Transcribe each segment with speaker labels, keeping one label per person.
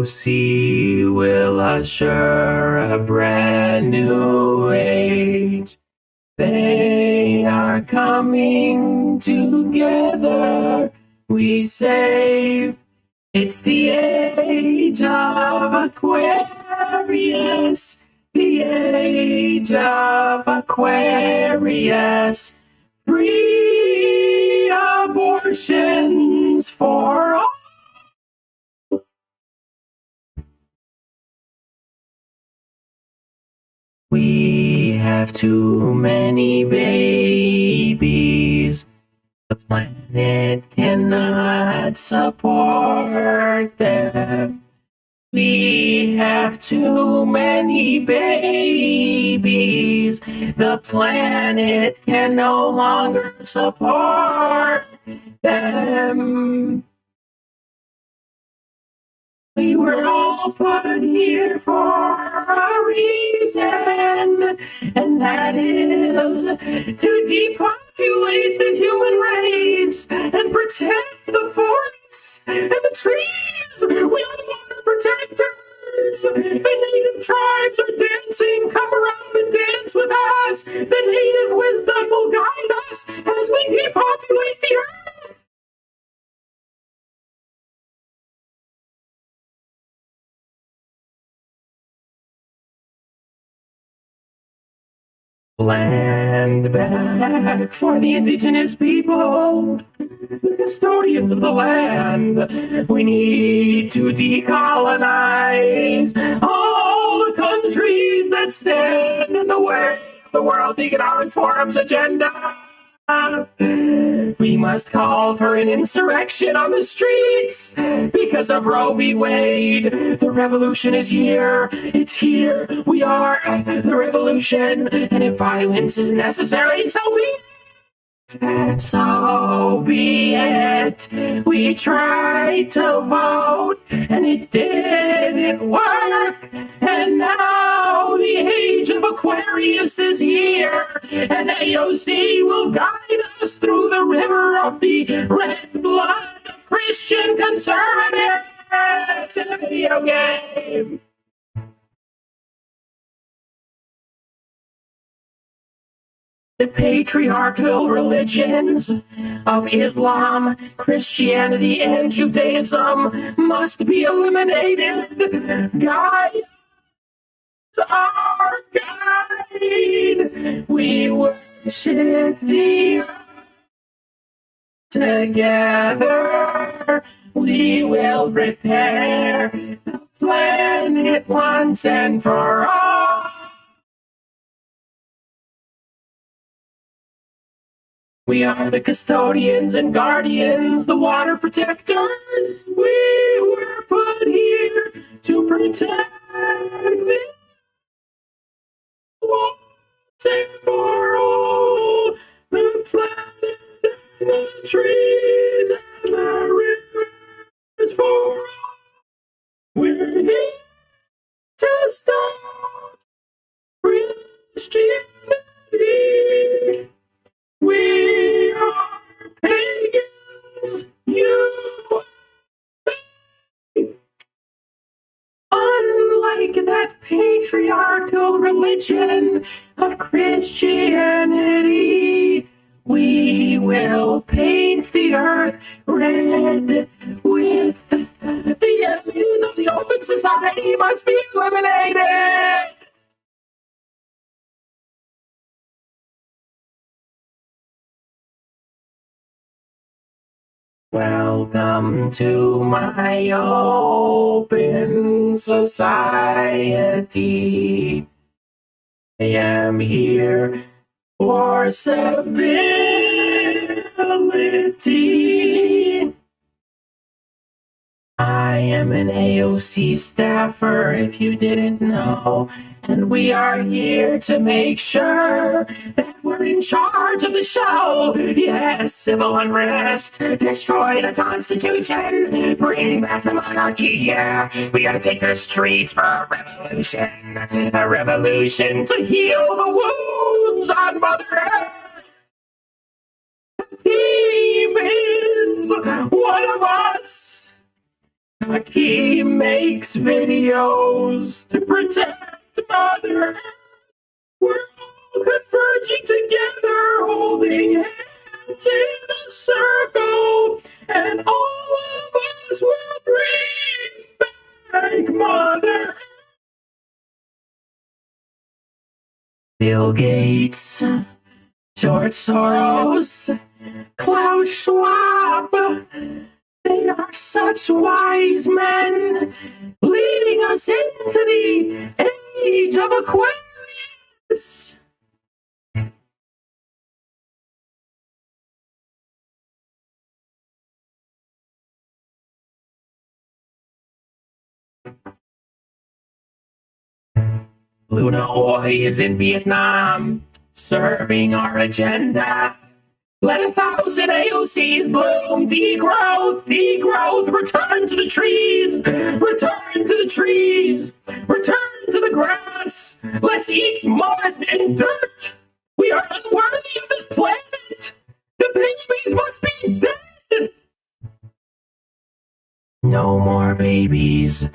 Speaker 1: AOC will usher a brand new age. They are coming together. We save. It's the age of Aquarius. The age of Aquarius. Free abortions for all. We have too many babies. The planet cannot support them. We have too many babies. The planet can no longer support them. We were all put here for a reason, and that is to depopulate the human race and protect the forests and the trees. We are the water protectors. The native tribes are dancing. Come around and dance with us. The native wisdom will guide us as we depopulate the earth. Land back for the indigenous people, the custodians of the land. We need to decolonize all the countries that stand in the way of the World Economic Forum's agenda. We must call for an insurrection on the streets because of Roe v. Wade. The revolution is here. It's here. We are the revolution. And if violence is necessary, so be it. So be it. We tried to vote and it didn't work. And now the age of Aquarius is here. And AOC will guide us through the river of the red blood of Christian conservatives in a video game. The patriarchal religions of Islam, Christianity, and Judaism must be eliminated. Guide our guide. We worship the earth. Together we will repair the planet once and for all. We are the custodians and guardians, the water protectors. We were put here to protect the once and for all, the planet and the trees and the rivers for all. We're here to stop Christianity. We are pagans, you. Unlike that patriarchal religion of Christianity, we will paint the earth red with the enemies of the open society must be eliminated. Welcome to my open society. I am here for civility. I am an AOC staffer, if you didn't know, and we are here to make sure that we're in charge of the show. Yes, civil unrest, destroy the Constitution, bring back the monarchy, yeah. We gotta take to the streets for a revolution to heal the wounds on Mother Earth. He is one of us. He makes videos to protect Mother Earth. We're all converging together, holding hands in a circle, and all of us will bring back Mother Earth. Bill Gates, George Soros, Klaus Schwab. They are such wise men, leading us into the age of Aquarius. Luna Oi is in Vietnam, serving our agenda. Let 1,000 AOCs bloom, degrowth, degrowth, return to the trees, return to the trees, return to the grass. Let's eat mud and dirt. We are unworthy of this planet. The babies must be dead. No more babies,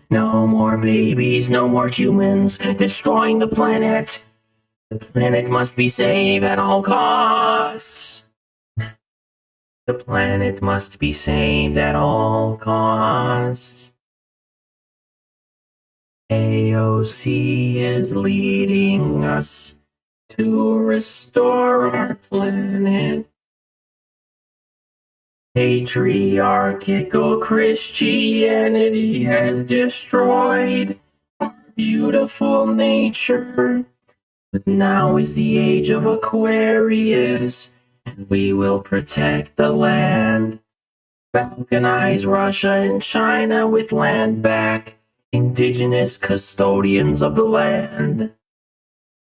Speaker 1: no more babies, no more humans destroying the planet. The planet must be saved at all costs. The planet must be saved at all costs. AOC is leading us to restore our planet. Patriarchal Christianity has destroyed our beautiful nature. But now is the age of Aquarius, and we will protect the land. Balkanize Russia and China with land back, indigenous custodians of the land.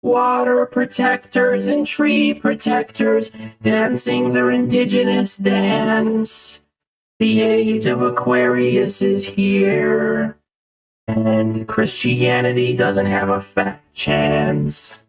Speaker 1: Water protectors and tree protectors dancing their indigenous dance. The age of Aquarius is here, and Christianity doesn't have a fat chance.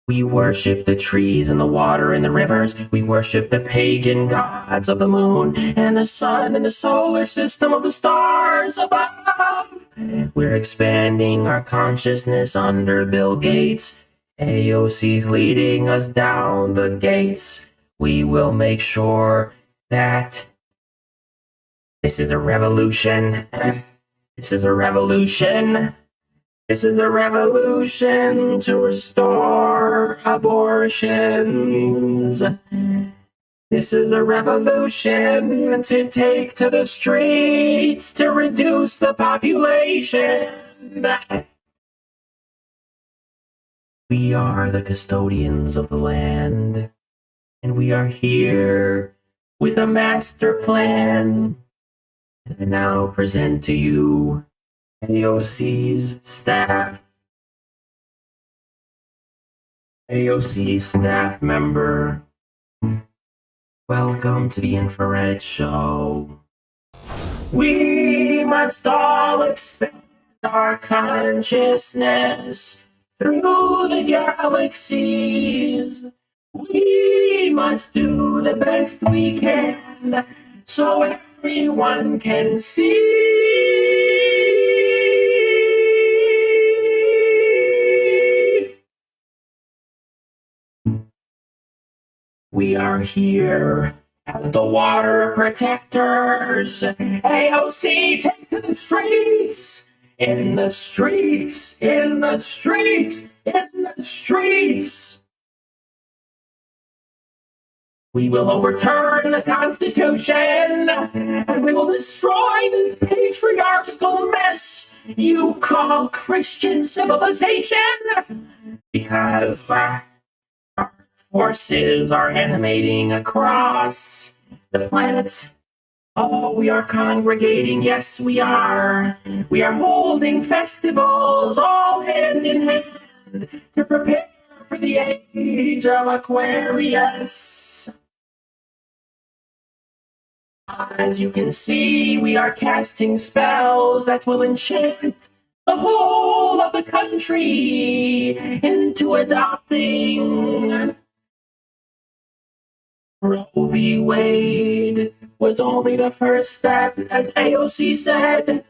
Speaker 1: We worship the trees and the water and the rivers. We worship the pagan gods of the moon and the sun and the solar system of the stars above. We're expanding our consciousness under Bill Gates. AOC's leading us down the gates. We will make sure that this is a revolution. This is a revolution. This is a revolution to restore abortions. This is a revolution to take to the streets to reduce the population. We are the custodians of the land, and we are here with a master plan. And I now present to you AOC's staff. AOC's staff member. Welcome to the Infrared Show. We must all expand our consciousness through the galaxies. We must do the best we can so everyone can see. We are here as the water protectors. AOC, take to the streets. In the streets, in the streets, in the streets. We will overturn the Constitution, and we will destroy this patriarchal mess you call Christian civilization, because our forces are animating across the planet. Oh, we are congregating, yes we are. We are holding festivals all hand in hand to prepare for the age of Aquarius. As you can see, we are casting spells that will enchant the whole of the country into adopting Roe v. Wade was only the first step, as AOC said.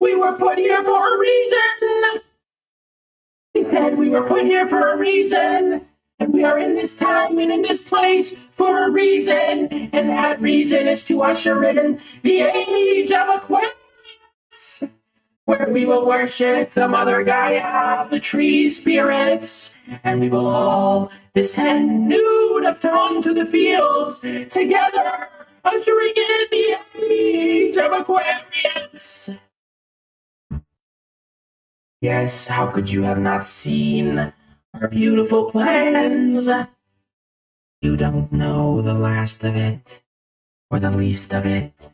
Speaker 1: We were put here for a reason. He said we were put here for a reason, and we are in this time and in this place for a reason, and that reason is to usher in the age of Aquarius, where we will worship the Mother Gaia of the tree spirits, and we will all descend nude upon to the fields together, ushering in the age of Aquarius. Yes, how could you have not seen our beautiful plans? You don't know the last of it, or the least of it.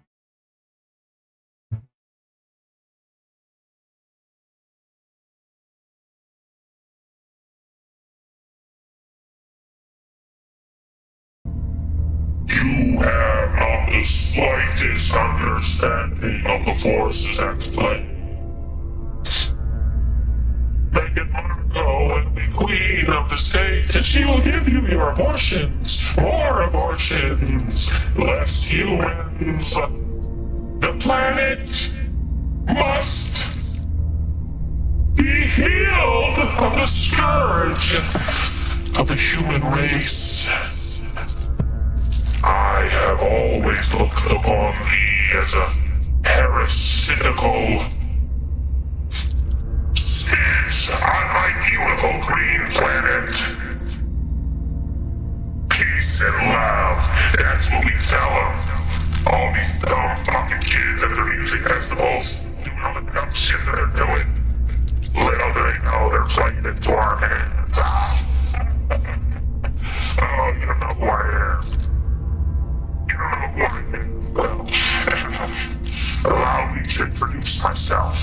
Speaker 2: You have not the slightest understanding of the forces at play. Meghan Markle will be queen of the state, and she will give you your abortions. More abortions. Less humans. The planet must be healed of the scourge of the human race. I have always looked upon thee as a parasitical speech on my beautiful green planet. Peace and love, that's what we tell them. All these dumb fucking kids at their music festivals doing all the dumb shit that they're doing. Little do they know they're playing into our hands. Oh, you don't know who I am. You don't know who I am. Well, allow me to introduce myself.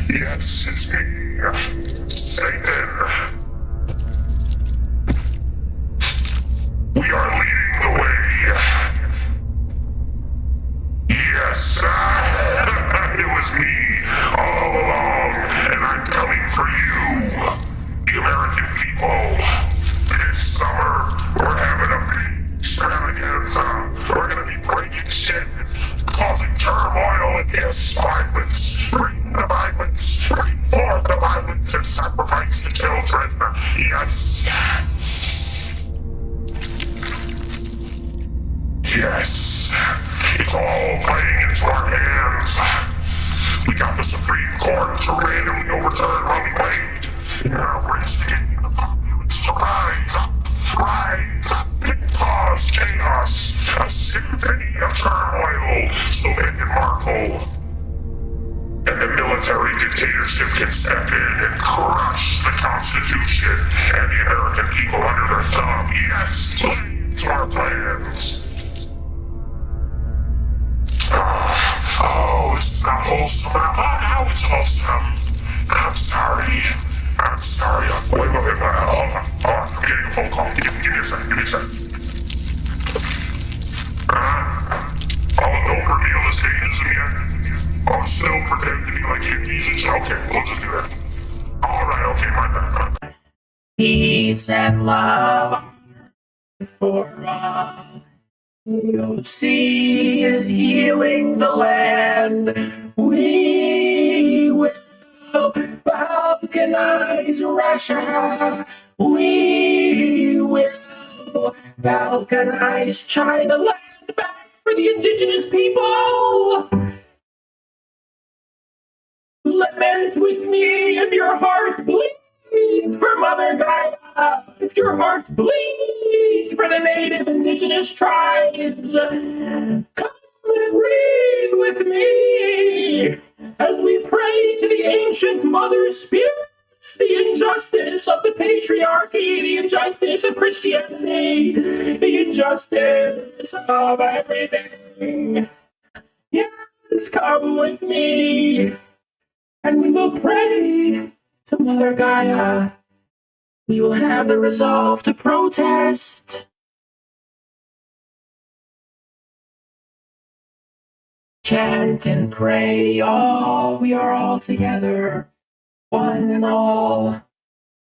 Speaker 2: Yes, it's me, Satan. We are leading the way. Yes, it was me all along, and I'm coming for you, the American people. This summer, we're having a big extravaganza. We're gonna be breaking shit, causing turmoil and yes, violence. Bring the violence. Bring forth the violence and sacrifice the children. Yes. Yes. It's all playing into our hands. We got the Supreme Court to randomly overturn Roe v. Wade. And now we're instigating the populace to rise up and cause chaos, a symphony of turmoil, so Meghan Markle and the military dictatorship can step in and crush the Constitution and the American people under their thumb. Yes, play into our plans. Oh, this is not wholesome. Now it's wholesome. I'm sorry. Wait. Hold on. I'm getting a phone call. Give me a second. Don't reveal the Satanism yet. I'll still pretend to be like hippies and shit. Okay, we'll just do that. Alright, okay, my bad.
Speaker 1: Peace and love for all. AOC is healing the land. We will balkanize Russia. We will balkanize China. Land back for the indigenous people. Lament with me if your heart bleeds. breathe for Mother Gaia, if your heart bleeds for the native indigenous tribes, come and breathe with me as we pray to the ancient mother spirits, the injustice of the patriarchy, the injustice of Christianity, the injustice of everything. Yes, come with me, and we will pray to Mother Gaia. We will have the resolve to protest. Chant and pray, all we are all together, one and all,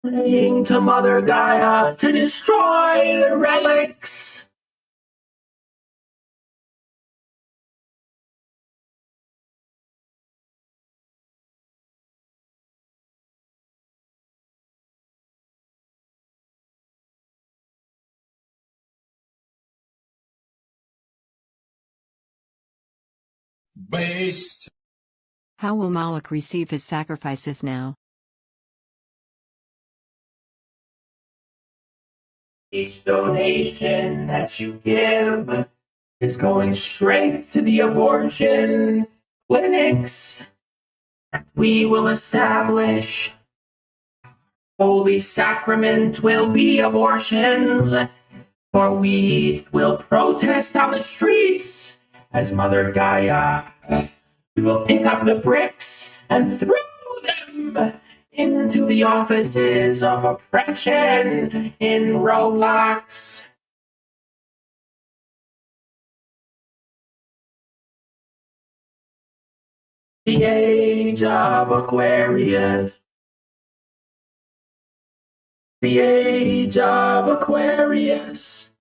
Speaker 1: praying to Mother Gaia to destroy the relics.
Speaker 3: Based.
Speaker 4: How will Moloch receive his sacrifices now?
Speaker 1: Each donation that you give is going straight to the abortion clinics. We will establish Holy Sacrament will be abortions, for we will protest on the streets as Mother Gaia. We will pick up the bricks and throw them into the offices of oppression in Roblox. The age of Aquarius. The age of Aquarius.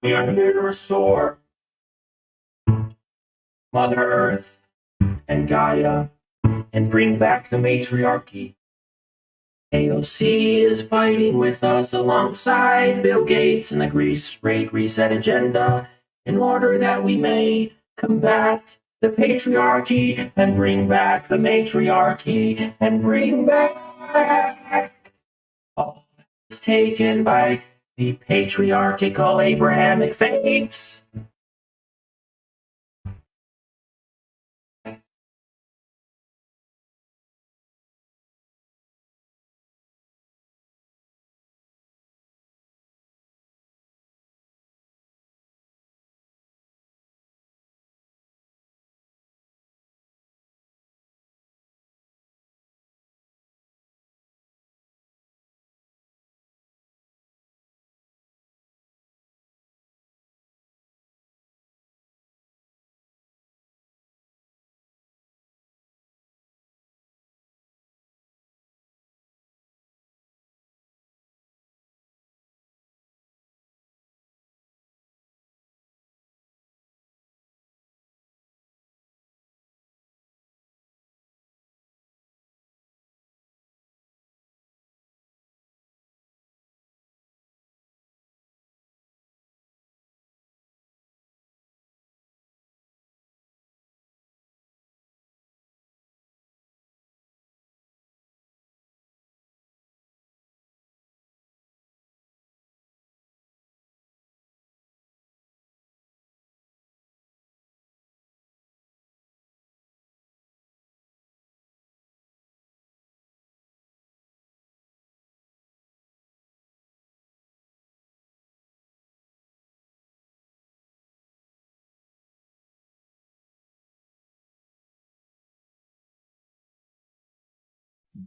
Speaker 1: We are here to restore Mother Earth and Gaia and bring back the matriarchy. AOC is fighting with us alongside Bill Gates and the Great Reset agenda in order that we may combat the patriarchy and bring back the matriarchy and bring back all that was taken by the patriarchal Abrahamic faiths.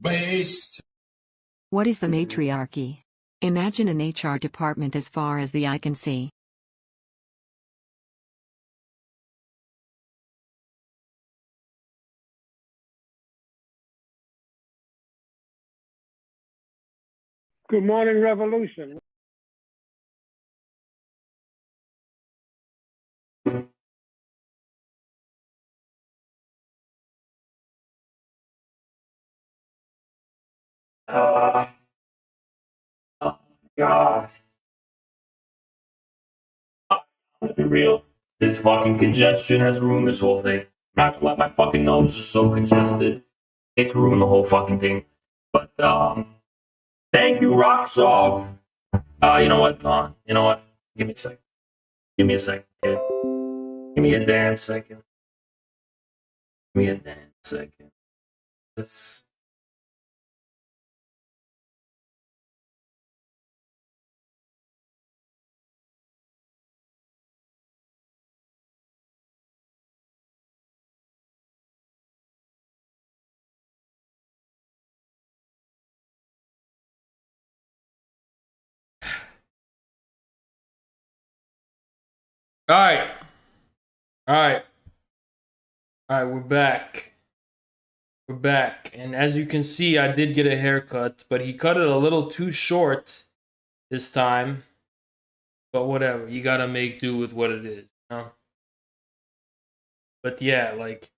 Speaker 3: Based.
Speaker 4: What is the matriarchy? Imagine an HR department as far as the eye can see.
Speaker 3: Good morning, Revolution.
Speaker 1: Oh, God. I'm gonna be real. This fucking congestion has ruined this whole thing. I'm not gonna lie, my fucking nose is so congested. It's ruined the whole fucking thing. But, thank you, Roxov. You know what? You know what? Give me a second. Give me a second, kid. Give me a damn second. Give me a damn second. This. All right. All right. All right, we're back. We're back. And as you can see, I did get a haircut, but he cut it a little too short this time. But whatever, you gotta make do with what it is, you know? But yeah, like,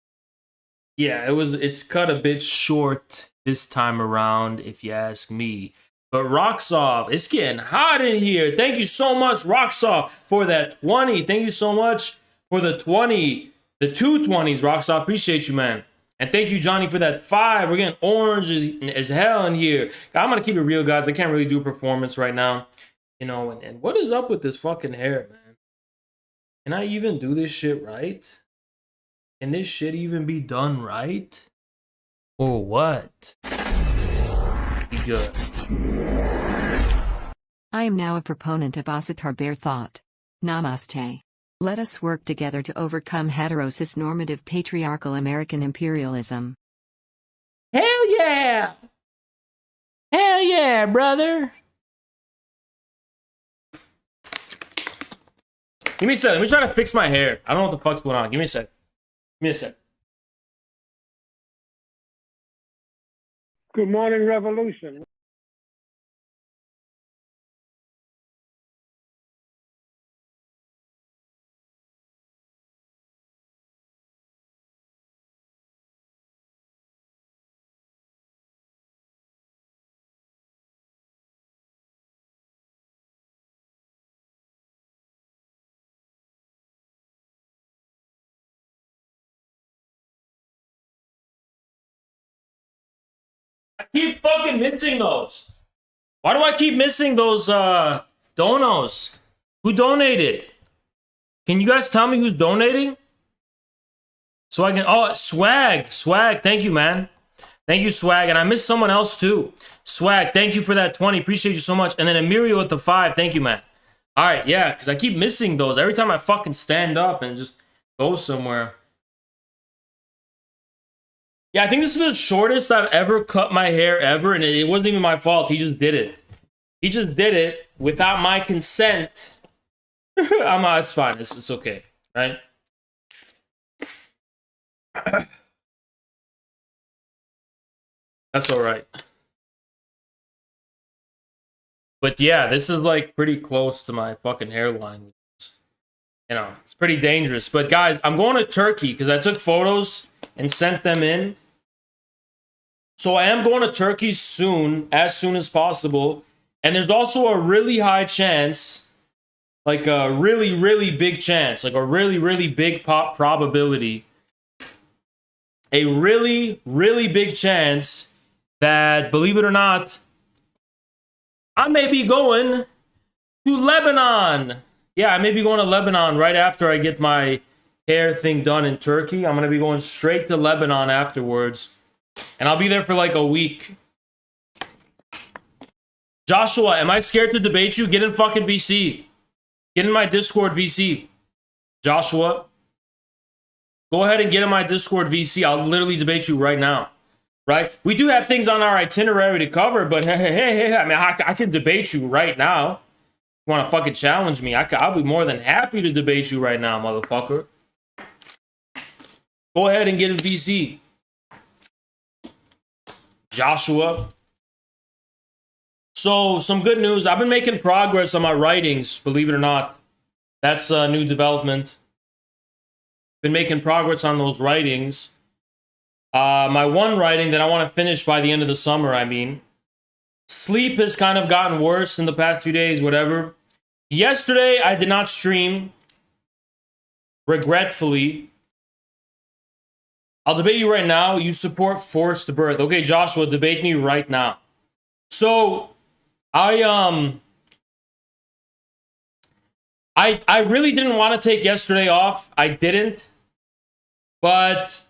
Speaker 1: yeah, it's cut a bit short this time around, if you ask me. But Roxov, it's getting hot in here. Thank you so much, Roxov, for that 20. Thank you so much for the 20. The 220s, Roxov. Appreciate you, man. And thank you, Johnny, for that 5. We're getting orange as hell in here. I'm going to keep it real, guys. I can't really do a performance right now. You know, and what is up with this fucking hair, man? Can I even do this shit right? Can this shit even be done right? Or what? Be good.
Speaker 4: I am now a proponent of Asatar Bear thought. Namaste. Let us work together to overcome heterosis normative patriarchal American imperialism.
Speaker 1: Hell yeah! Hell yeah, brother! Give me a sec. Let me try to fix my hair. I don't know what the fuck's going on. Give me a sec. Give me a sec.
Speaker 3: Good morning, Revolution.
Speaker 1: I keep fucking missing those. Why do I keep missing those donos? Who donated? Can you guys tell me who's donating? So I can... Oh, Swag. Swag, thank you, man. Thank you, Swag. And I missed someone else, too. Swag, thank you for that 20. Appreciate you so much. And then Emilio with the 5. Thank you, man. All right, yeah, because I keep missing those. Every time I fucking stand up and just go somewhere. Yeah, I think this is the shortest I've ever cut my hair ever. And it wasn't even my fault. He just did it. He just did it without my consent. It's fine. It's okay, right? That's all right. But yeah, this is like pretty close to my fucking hairline. You know, it's pretty dangerous. But guys, I'm going to Turkey because I took photos and sent them in. So I am going to Turkey soon as possible. And there's also a really high chance, like a really, really big chance, like a really, really big probability, a really, really big chance that, believe it or not, I may be going to Lebanon. Yeah, I may be going to Lebanon right after I get my hair thing done in Turkey. I'm going to be going straight to Lebanon afterwards. And I'll be there for like a week. Joshua, am I scared to debate you? Get in fucking VC. Get in my Discord VC. Joshua, go ahead and get in my Discord VC. I'll literally debate you right now. right? We do have things on our itinerary to cover, but hey, I mean, I can debate you right now. You want to fucking challenge me? I'll be more than happy to debate you right now, motherfucker. Go ahead and get a VC. Joshua. So, some good news. I've been making progress on my writings, believe it or not. That's a new development. Been making progress on those writings. My one writing that I want to finish by the end of the summer, I mean. Sleep has kind of gotten worse in the past few days, whatever. Yesterday, I did not stream. Regretfully. I'll debate you right now. You support forced birth. Okay, Joshua, debate me right now. So, I really didn't want to take yesterday off. I didn't. But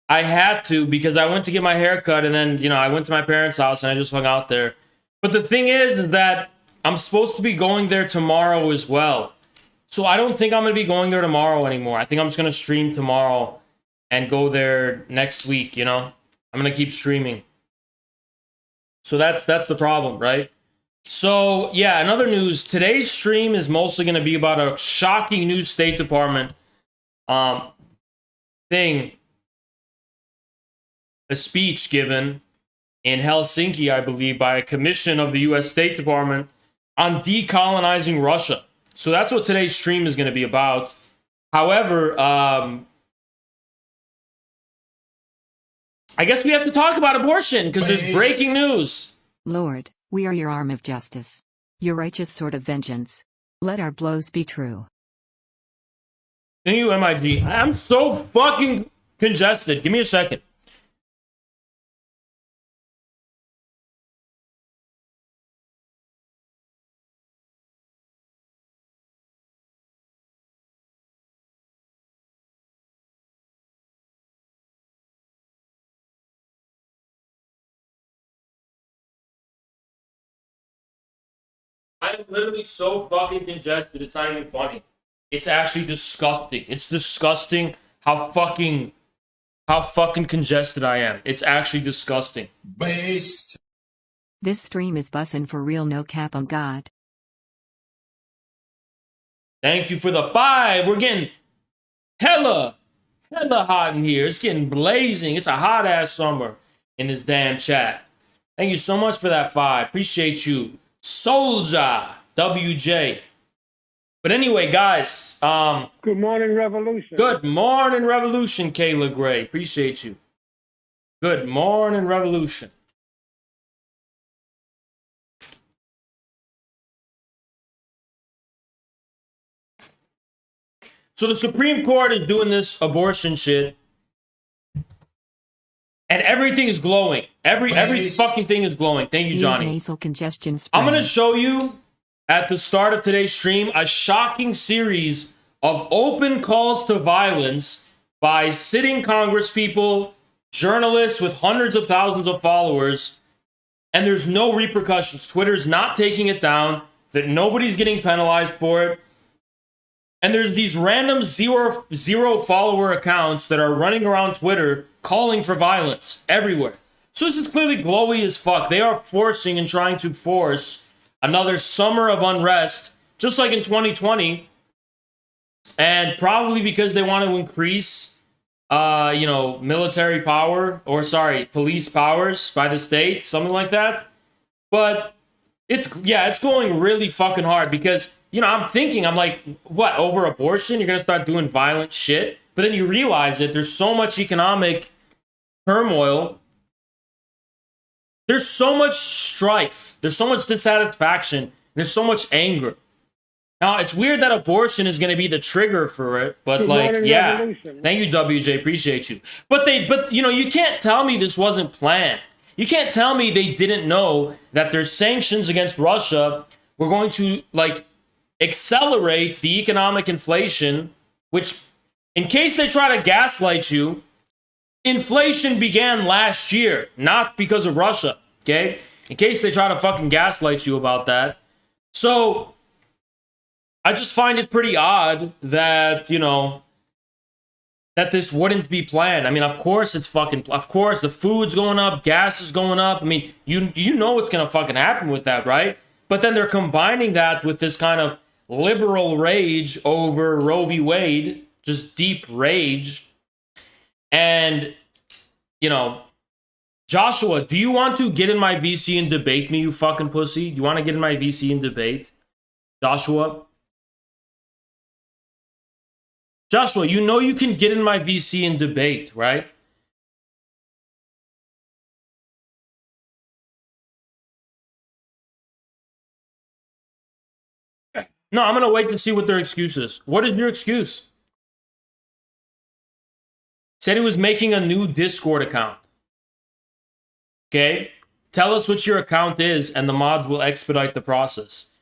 Speaker 1: I had to because I went to get my hair cut and then, you know, I went to my parents' house and I just hung out there. But the thing is that I'm supposed to be going there tomorrow as well. So I don't think I'm going to be going there tomorrow anymore. I think I'm just going to stream tomorrow and go there next week, you know? I'm going to keep streaming. So that's the problem, right? So, yeah, another news. Today's stream is mostly going to be about a shocking new State Department thing. A speech given in Helsinki, I believe, by a commission of the U.S. State Department on decolonizing Russia. So that's what today's stream is going to be about. However, I guess we have to talk about abortion because there's breaking news.
Speaker 4: Lord, we are your arm of justice, your righteous sword of vengeance. Let our blows be true.
Speaker 1: Thank you, MIG. I'm so fucking congested. Give me a second. I'm literally so fucking congested, it's not even funny. It's actually disgusting. It's disgusting how fucking congested I am. It's actually disgusting.
Speaker 5: Based.
Speaker 4: This stream is bussin' for real, no cap on God.
Speaker 1: Thank you for the 5. We're getting hella hot in here. It's getting blazing. It's a hot ass summer in this damn chat. Thank you so much for that 5. Appreciate you. Soldier WJ. But anyway, guys,
Speaker 3: Good morning, Revolution.
Speaker 1: good morning, Revolution, Kayla Gray. Appreciate you. Good morning, Revolution. So the Supreme Court is doing this abortion shit. And everything is glowing. Every fucking thing is glowing. Thank you,
Speaker 4: Use
Speaker 1: Johnny.
Speaker 4: nasal congestion spray.
Speaker 1: I'm going to show you at the start of today's stream a shocking series of open calls to violence by sitting congresspeople, journalists with hundreds of thousands of followers, and there's no repercussions. Twitter's not taking it down, that nobody's getting penalized for it. And there's these random zero follower accounts that are running around Twitter calling for violence everywhere. So this is clearly glowy as fuck. They are forcing and trying to force another summer of unrest, just like in 2020. And probably because they want to increase, military power, or police powers by the state, something like that. But it's going really fucking hard because, I'm like, what, over abortion? You're going to start doing violent shit? But then you realize that there's so much economic turmoil. There's so much strife. There's so much dissatisfaction. There's so much anger. Now, it's weird that abortion is going to be the trigger for it, but
Speaker 3: Revolution.
Speaker 1: Thank you, WJ. Appreciate you. But you can't tell me this wasn't planned. You can't tell me they didn't know that their sanctions against Russia were going to, accelerate the economic inflation, which, in case they try to gaslight you, inflation began last year, not because of Russia, okay? In case they try to fucking gaslight you about that. So, I just find it pretty odd that, that this wouldn't be planned. I mean, of course it's fucking, of course the food's going up, gas is going up. I mean, you know what's gonna fucking happen with that, right? But then they're combining that with this kind of liberal rage over Roe v. Wade, just deep rage. And, you know, Joshua, do you want to get in my VC and debate me, you fucking pussy? Do you want to get in my VC and debate? Joshua? Joshua, you know you can get in my VC and debate, right? No, I'm going to wait to see what their excuse is. What is your excuse? Said he was making a new Discord account. Okay? Tell us what your account is, and the mods will expedite the process.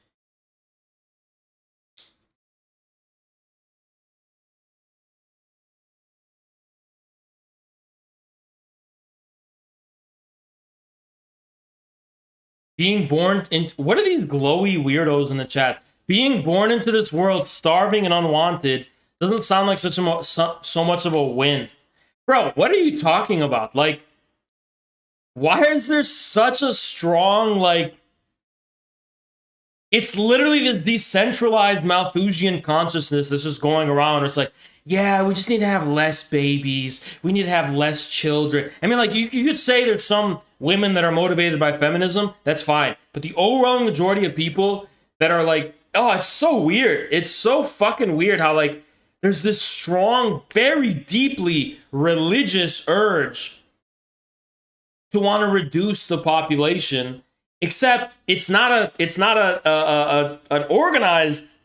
Speaker 1: Being born into... What are these glowy weirdos in the chat? Being born into this world, starving and unwanted, doesn't sound like so much of a win. Bro, what are you talking about? Like, why is there such a strong, like... It's literally this decentralized Malthusian consciousness that's just going around. It's like, yeah, we just need to have less babies. We need to have less children. I mean, like, you could say there's some women that are motivated by feminism. That's fine. But the overwhelming majority of people that are like, oh, it's so weird. It's so fucking weird how, like, there's this strong, very deeply religious urge to want to reduce the population. Except it's not an organized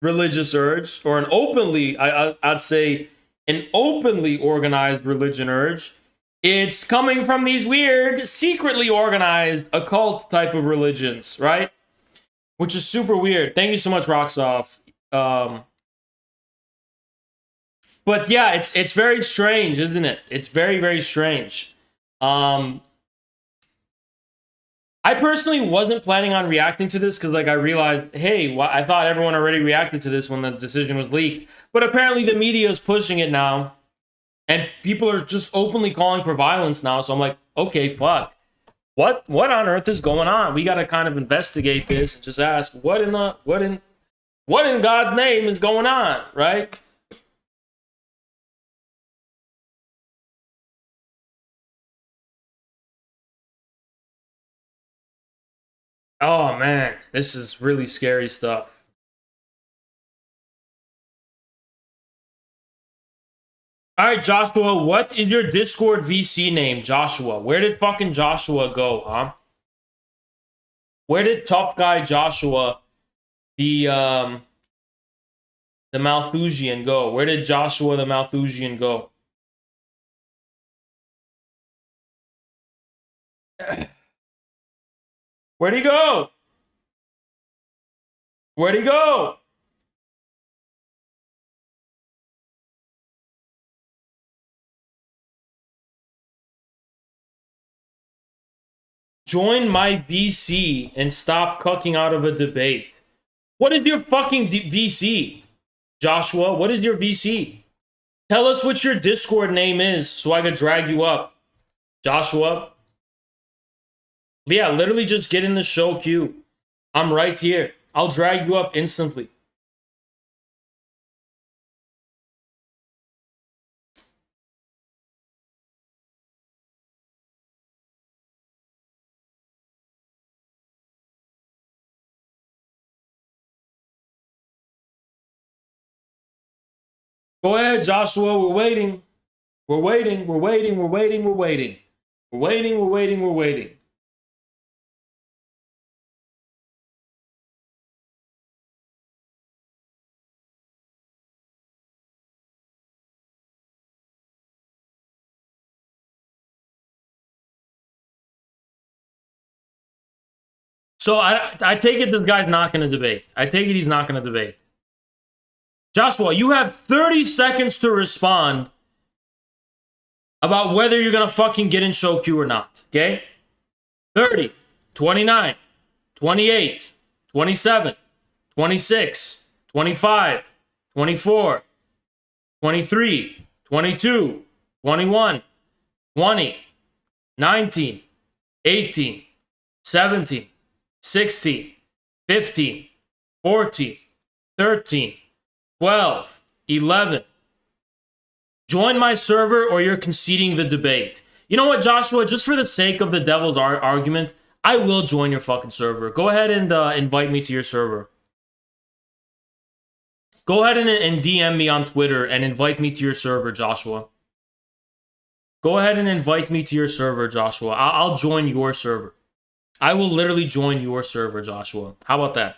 Speaker 1: religious urge, or an openly, I'd say, an openly organized religion urge. It's coming from these weird, secretly organized, occult type of religions, right? Which is super weird. Thank you so much, Roxoff. But yeah, it's very strange, isn't it? It's very, very strange. I personally wasn't planning on reacting to this because, like, I realized, hey, I thought everyone already reacted to this when the decision was leaked. But apparently the media is pushing it now. And people are just openly calling for violence now. So I'm like, okay, fuck. What on earth is going on? We got to kind of investigate this and just ask, what in God's name is going on, right? Oh, man, this is really scary stuff. All right, Joshua, what is your Discord VC name, Joshua? Where did fucking Joshua go, huh? Where did tough guy Joshua, the Malthusian, go? Where did Joshua the Malthusian go? Where'd he go? Where'd he go? Join my VC and stop cucking out of a debate. What is your fucking VC? Joshua, what is your VC? Tell us what your Discord name is so I could drag you up. Joshua. Yeah, literally just get in the show queue. I'm right here. I'll drag you up instantly. Go ahead, Joshua. We're waiting. We're waiting. We're waiting. We're waiting. We're waiting. We're waiting. We're waiting. We're waiting. So I take it this guy's not going to debate. I take it he's not going to debate. Joshua, you have 30 seconds to respond about whether you're going to fucking get in show queue or not. Okay? 30, 29, 28, 27, 26, 25, 24, 23, 22, 21, 20, 19, 18, 17, 16, 15, 14, 13, 12, 11. Join my server or you're conceding the debate. You know what, Joshua? Just for the sake of the devil's argument, I will join your fucking server. Go ahead and invite me to your server. Go ahead and DM me on Twitter and invite me to your server, Joshua. Go ahead and invite me to your server, Joshua. I'll join your server. I will literally join your server, Joshua. How about that?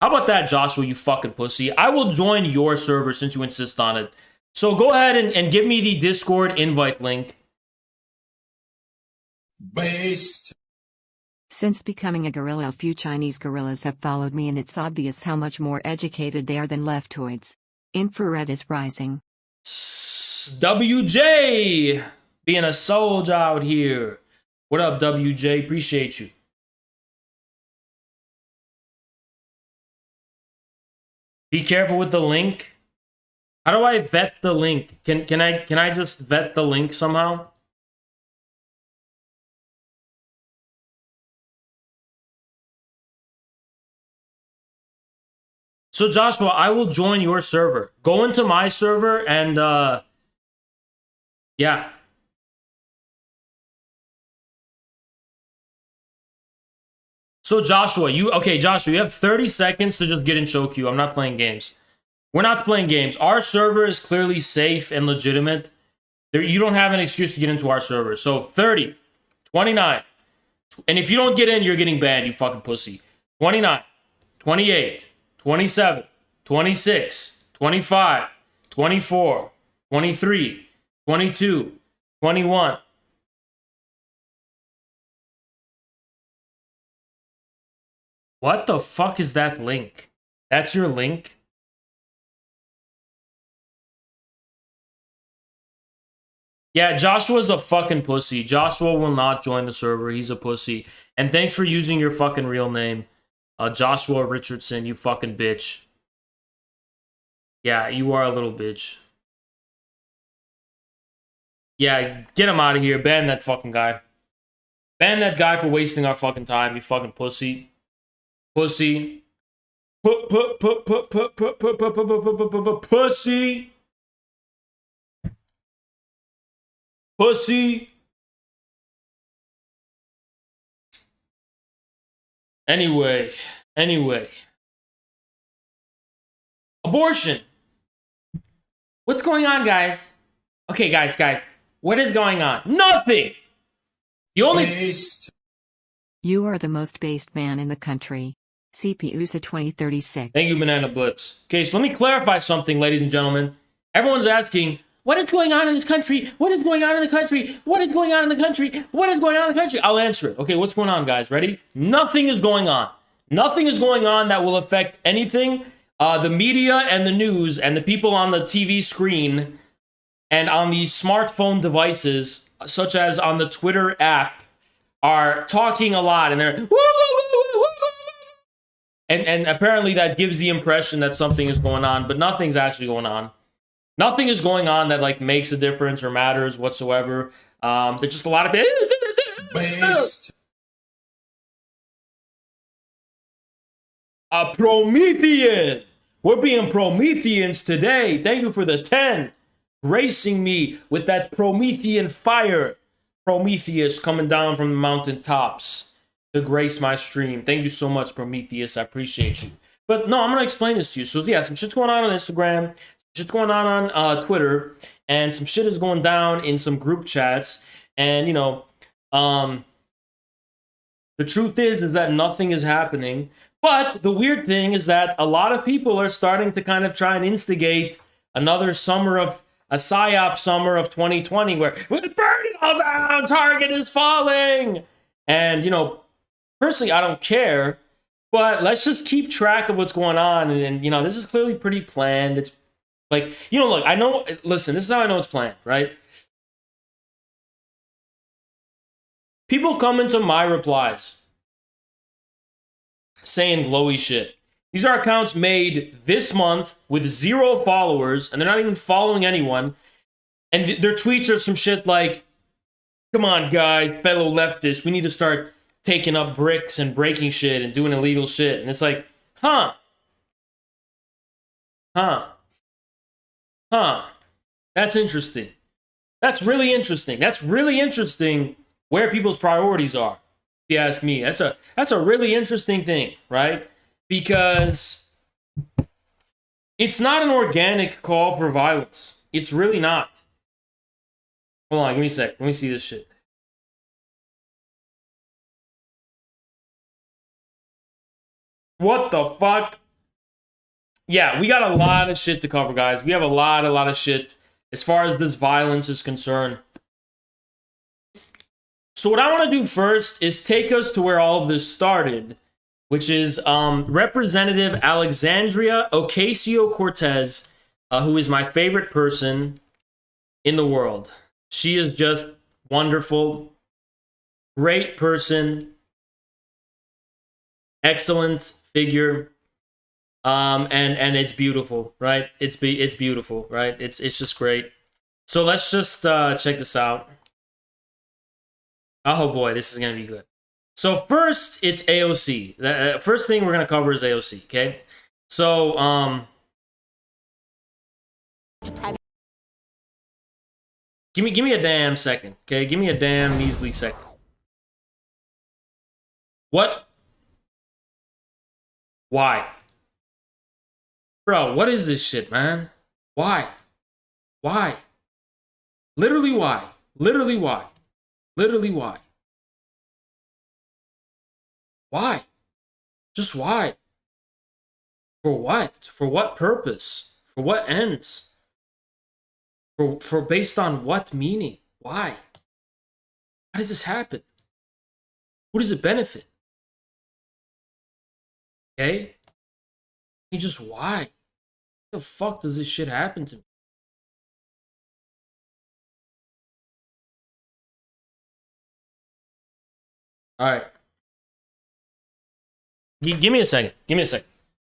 Speaker 1: How about that, Joshua, you fucking pussy? I will join your server since you insist on it. So go ahead and give me the Discord invite link.
Speaker 5: Based.
Speaker 4: Since becoming a guerrilla, a few Chinese guerrillas have followed me, and it's obvious how much more educated they are than leftoids. Infrared is rising.
Speaker 1: WJ! Being a soldier out here. What up, WJ? Appreciate you. Be careful with the link. How do I vet the link? Can I just vet the link somehow? So Joshua, I will join your server. Go into my server and yeah. So Joshua, you have 30 seconds to just get in show queue. I'm not playing games. We're not playing games. Our server is clearly safe and legitimate. You don't have an excuse to get into our server. So 30, 29. And if you don't get in, you're getting banned, you fucking pussy. 29, 28, 27, 26, 25, 24, 23, 22, 21. What the fuck is that link? That's your link? Yeah, Joshua's a fucking pussy. Joshua will not join the server. He's a pussy. And thanks for using your fucking real name. Joshua Richardson, you fucking bitch. Yeah, you are a little bitch. Yeah, get him out of here. Ban that fucking guy. Ban that guy for wasting our fucking time, you fucking pussy. Pussy. Pussy. Pussy. Anyway. Abortion. What's going on, guys? Okay, guys. What is going on? Nothing! The only...
Speaker 5: Based.
Speaker 4: You are the most based man in the country. CPUSA 2036.
Speaker 1: Thank you, Banana Blips. Okay, so let me clarify something, ladies and gentlemen. Everyone's asking, what is going on in this country? What is going on in the country? What is going on in the country? What is going on in the country? I'll answer it. Okay, what's going on, guys? Ready? Nothing is going on. Nothing is going on that will affect anything. The media and the news and the people on the TV screen and on these smartphone devices, such as on the Twitter app, are talking a lot, and they're and apparently that gives the impression that something is going on, but nothing's actually going on. Nothing is going on that like makes a difference or matters whatsoever. There's just a lot of
Speaker 5: Based.
Speaker 1: a Promethean. We're being Prometheans today. Thank you for the 10, gracing me with that Promethean fire. Prometheus coming down from the mountaintops to grace my stream. Thank you so much, Prometheus. I appreciate you. But no, I'm going to explain this to you. So yeah, some shit's going on Instagram, some shit's going on Twitter, and some shit is going down in some group chats. And, you know, the truth is that nothing is happening. But the weird thing is that a lot of people are starting to kind of try and instigate another summer of a PSYOP summer of 2020 where we're gonna burn it all down, Target is falling. And, you know, personally, I don't care, but let's just keep track of what's going on. And you know, this is clearly pretty planned. It's like, you know, look, I know, listen, this is how I know it's planned, right? People come into my replies saying glowy shit. These are accounts made this month with 0 followers, and they're not even following anyone. And their tweets are some shit like, come on, guys, fellow leftists, we need to start taking up bricks and breaking shit and doing illegal shit. And it's like, huh. That's interesting. That's really interesting. That's really interesting where people's priorities are, if you ask me. That's a really interesting thing, right? Because it's not an organic call for violence. It's really not. Hold on, give me a sec. Let me see this shit. What the fuck? Yeah, we got a lot of shit to cover, guys. We have a lot of shit as far as this violence is concerned. So what I want to do first is take us to where all of this started, which is Representative Alexandria Ocasio-Cortez, who is my favorite person in the world. She is just wonderful, great person, excellent figure, and it's beautiful, right? It's beautiful, right? It's just great. So let's just check this out. Oh boy, this is gonna be good. So first, it's AOC. The first thing we're gonna cover is AOC. Okay, so give me a damn second. Okay, give me a damn measly second. What? Why? Bro, what is this shit, man? Why? Why? Literally why? Literally why? Literally why? Why? Just why? For what? For what purpose? For what ends? For based on what meaning? Why? How does this happen? Who does it benefit? Okay? You just why? What the fuck does this shit happen to me? Alright. Give me a second. Give me a second.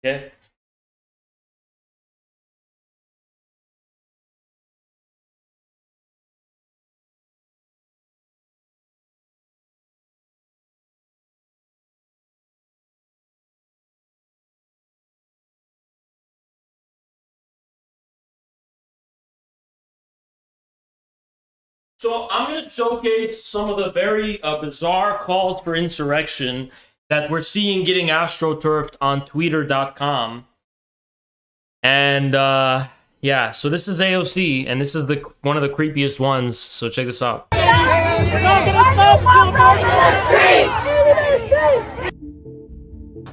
Speaker 1: Okay? So I'm going to showcase some of the very bizarre calls for insurrection that we're seeing getting astroturfed on Twitter.com. And yeah, so this is AOC, and this is one of the creepiest ones. So check this out.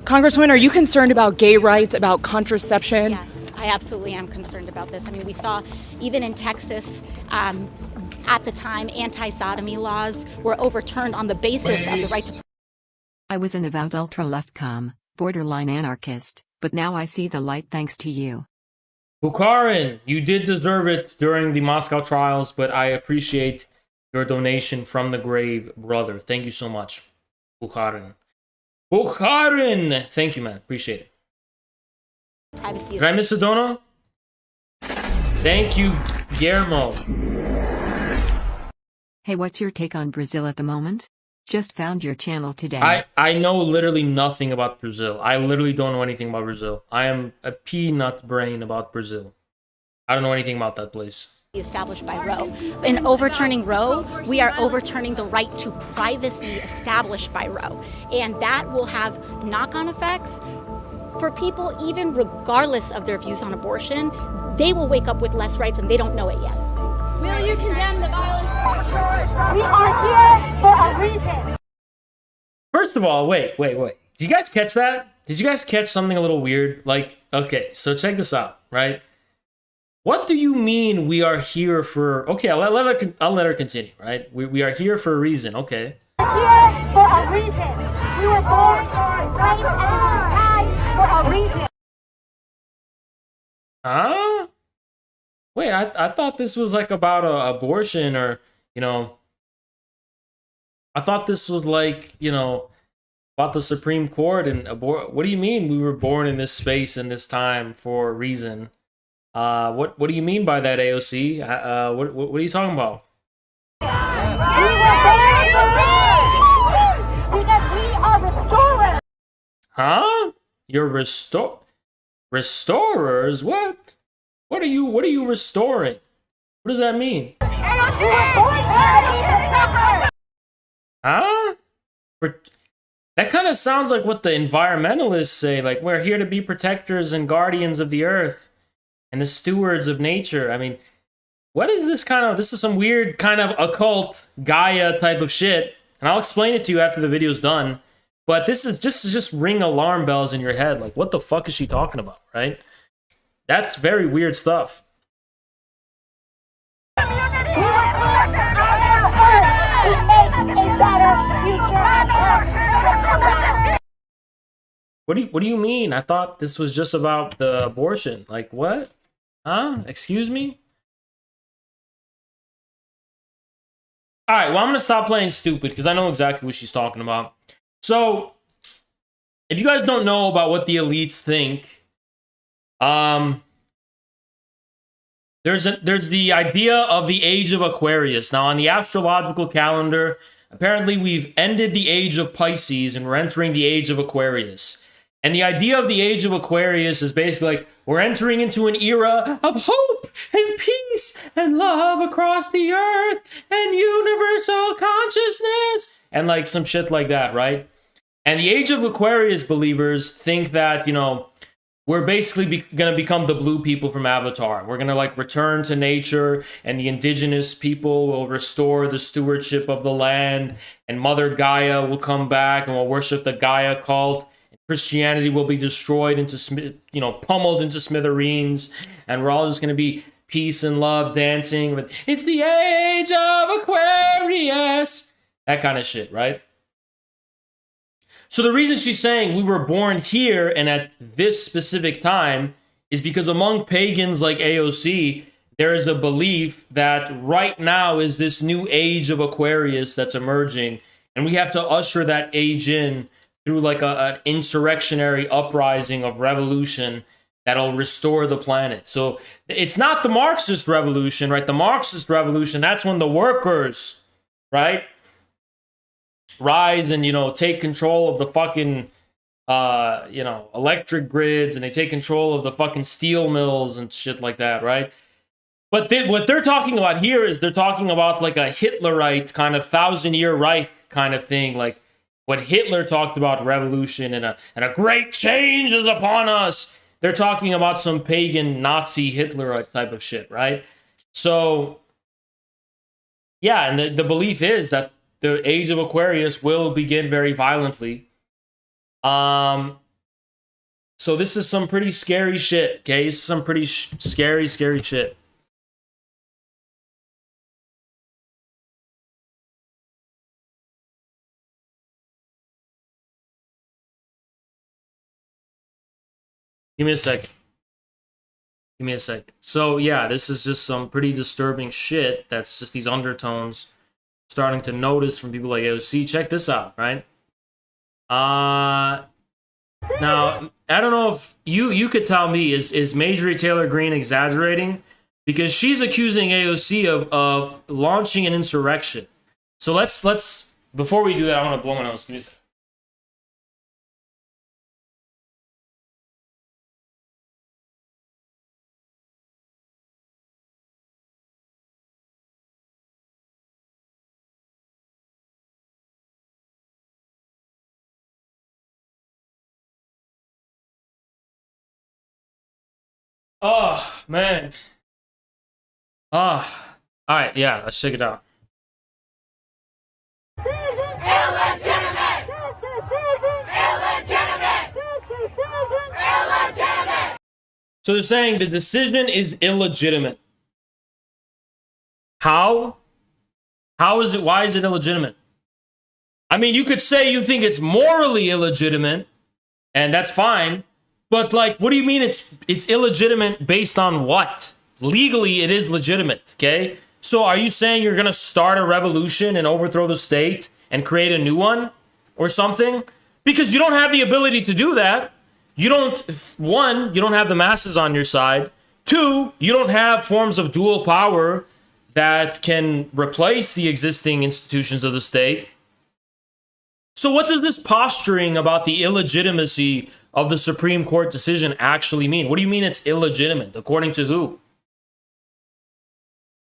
Speaker 6: Congresswoman, are you concerned about gay rights, about contraception?
Speaker 7: Yes, I absolutely am concerned about this. I mean, we saw even in Texas, at the time, anti-sodomy laws were overturned on the basis of the right to...
Speaker 4: I was an avowed ultra-left borderline anarchist, but now I see the light thanks to you.
Speaker 1: Bukharin, you did deserve it during the Moscow trials, but I appreciate your donation from the grave, brother. Thank you so much, Bukharin. Bukharin! Thank you, man. Appreciate it.
Speaker 7: Privacy.
Speaker 1: Did I miss a dono? Thank you, Guillermo.
Speaker 4: Hey, what's your take on Brazil at the moment? Just found your channel today.
Speaker 1: I know literally nothing about Brazil. I literally don't know anything about Brazil. I am a peanut brain about Brazil. I don't know anything about that place.
Speaker 7: Established by Roe. In overturning Roe, we are overturning the right to privacy established by Roe. And that will have knock-on effects for people, even regardless of their views on abortion. They will wake up with less rights and they don't know it yet.
Speaker 8: Will you condemn the violence? We are here for a reason.
Speaker 1: First of all, wait. Did you guys catch that? Did you guys catch something a little weird? Like, okay, so check this out, right? What do you mean we are here for... Okay, I'll let her continue, right? We are here for a reason, okay.
Speaker 8: Here for a reason. We were born right at this time for a reason.
Speaker 1: Huh? Wait, I thought this was like about abortion or, you know... I thought this was like, you know... about the Supreme Court and what do you mean we were born in this space in this time for a reason? What do you mean by that, AOC? What are you talking about?
Speaker 8: Because we are restorers.
Speaker 1: Huh? You're restorers? What? What are you restoring? What does that mean? Huh? That kind of sounds like what the environmentalists say, like we're here to be protectors and guardians of the earth and the stewards of nature. I mean, what is this kind of, this is some weird kind of occult Gaia type of shit. And I'll explain it to you after the video's done. But this is just ring alarm bells in your head. Like, what the fuck is she talking about, right? That's very weird stuff. What do you mean? I thought this was just about the abortion. Like, what? Huh? Excuse me? Alright, well, I'm gonna stop playing stupid because I know exactly what she's talking about. So, if you guys don't know about what the elites think, there's the idea of the age of Aquarius. Now, on the astrological calendar, apparently we've ended the age of Pisces and we're entering the age of Aquarius. And the idea of the age of Aquarius is basically like, we're entering into an era of hope and peace and love across the earth and universal consciousness and like some shit like that, right? And the age of Aquarius believers think that, you know, we're basically going to become the blue people from Avatar. We're going to like return to nature and the indigenous people will restore the stewardship of the land and Mother Gaia will come back and will worship the Gaia cult. Christianity will be destroyed into, you know, pummeled into smithereens, and we're all just going to be peace and love dancing with, it's the age of Aquarius, that kind of shit, right? So the reason she's saying we were born here and at this specific time is because among pagans like AOC, there is a belief that right now is this new age of Aquarius that's emerging, and we have to usher that age in through like an insurrectionary uprising of revolution that'll restore the planet. So it's not the Marxist revolution, right? The Marxist revolution, that's when the workers, right, rise and, you know, take control of the fucking, you know, electric grids, and they take control of the fucking steel mills and shit like that, right? But what they're talking about here is they're talking about like a Hitlerite kind of 1,000-year Reich kind of thing, like what Hitler talked about revolution and a great change is upon us. They're talking about some pagan Nazi Hitler type of shit, right? So, yeah, and the belief is that the age of Aquarius will begin very violently. So this is some pretty scary shit, okay? This is some pretty scary shit. Give me a second. So, yeah, this is just some pretty disturbing shit. That's just these undertones starting to notice from people like AOC. Check this out, right? Now, I don't know if you could tell me, is Marjorie Taylor Greene exaggerating? Because she's accusing AOC of launching an insurrection. So let's before we do that, I want to blow my nose. Give me a second. Oh, man. Oh. Alright, yeah, let's check it out. So they're saying the decision is illegitimate. How? How is it? Why is it illegitimate? I mean, you could say you think it's morally illegitimate, and that's fine. But like, what do you mean it's illegitimate based on what? Legally, it is legitimate, okay? So are you saying you're gonna start a revolution and overthrow the state and create a new one or something? Because you don't have the ability to do that. You don't, one, you don't have the masses on your side. Two, you don't have forms of dual power that can replace the existing institutions of the state. So what does this posturing about the illegitimacy of the Supreme Court decision actually mean? What do you mean it's illegitimate? According to who?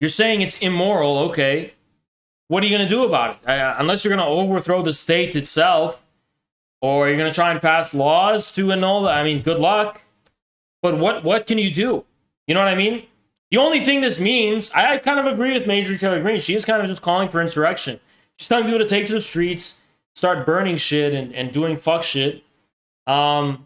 Speaker 1: You're saying it's immoral, okay. What are you going to do about it? Unless you're going to overthrow the state itself, or you're going to try and pass laws to annul that. I mean, good luck. But what can you do? You know what I mean? The only thing this means, I kind of agree with Major Taylor Greene. She is kind of just calling for insurrection. She's telling people to take to the streets, start burning shit and doing fuck shit. And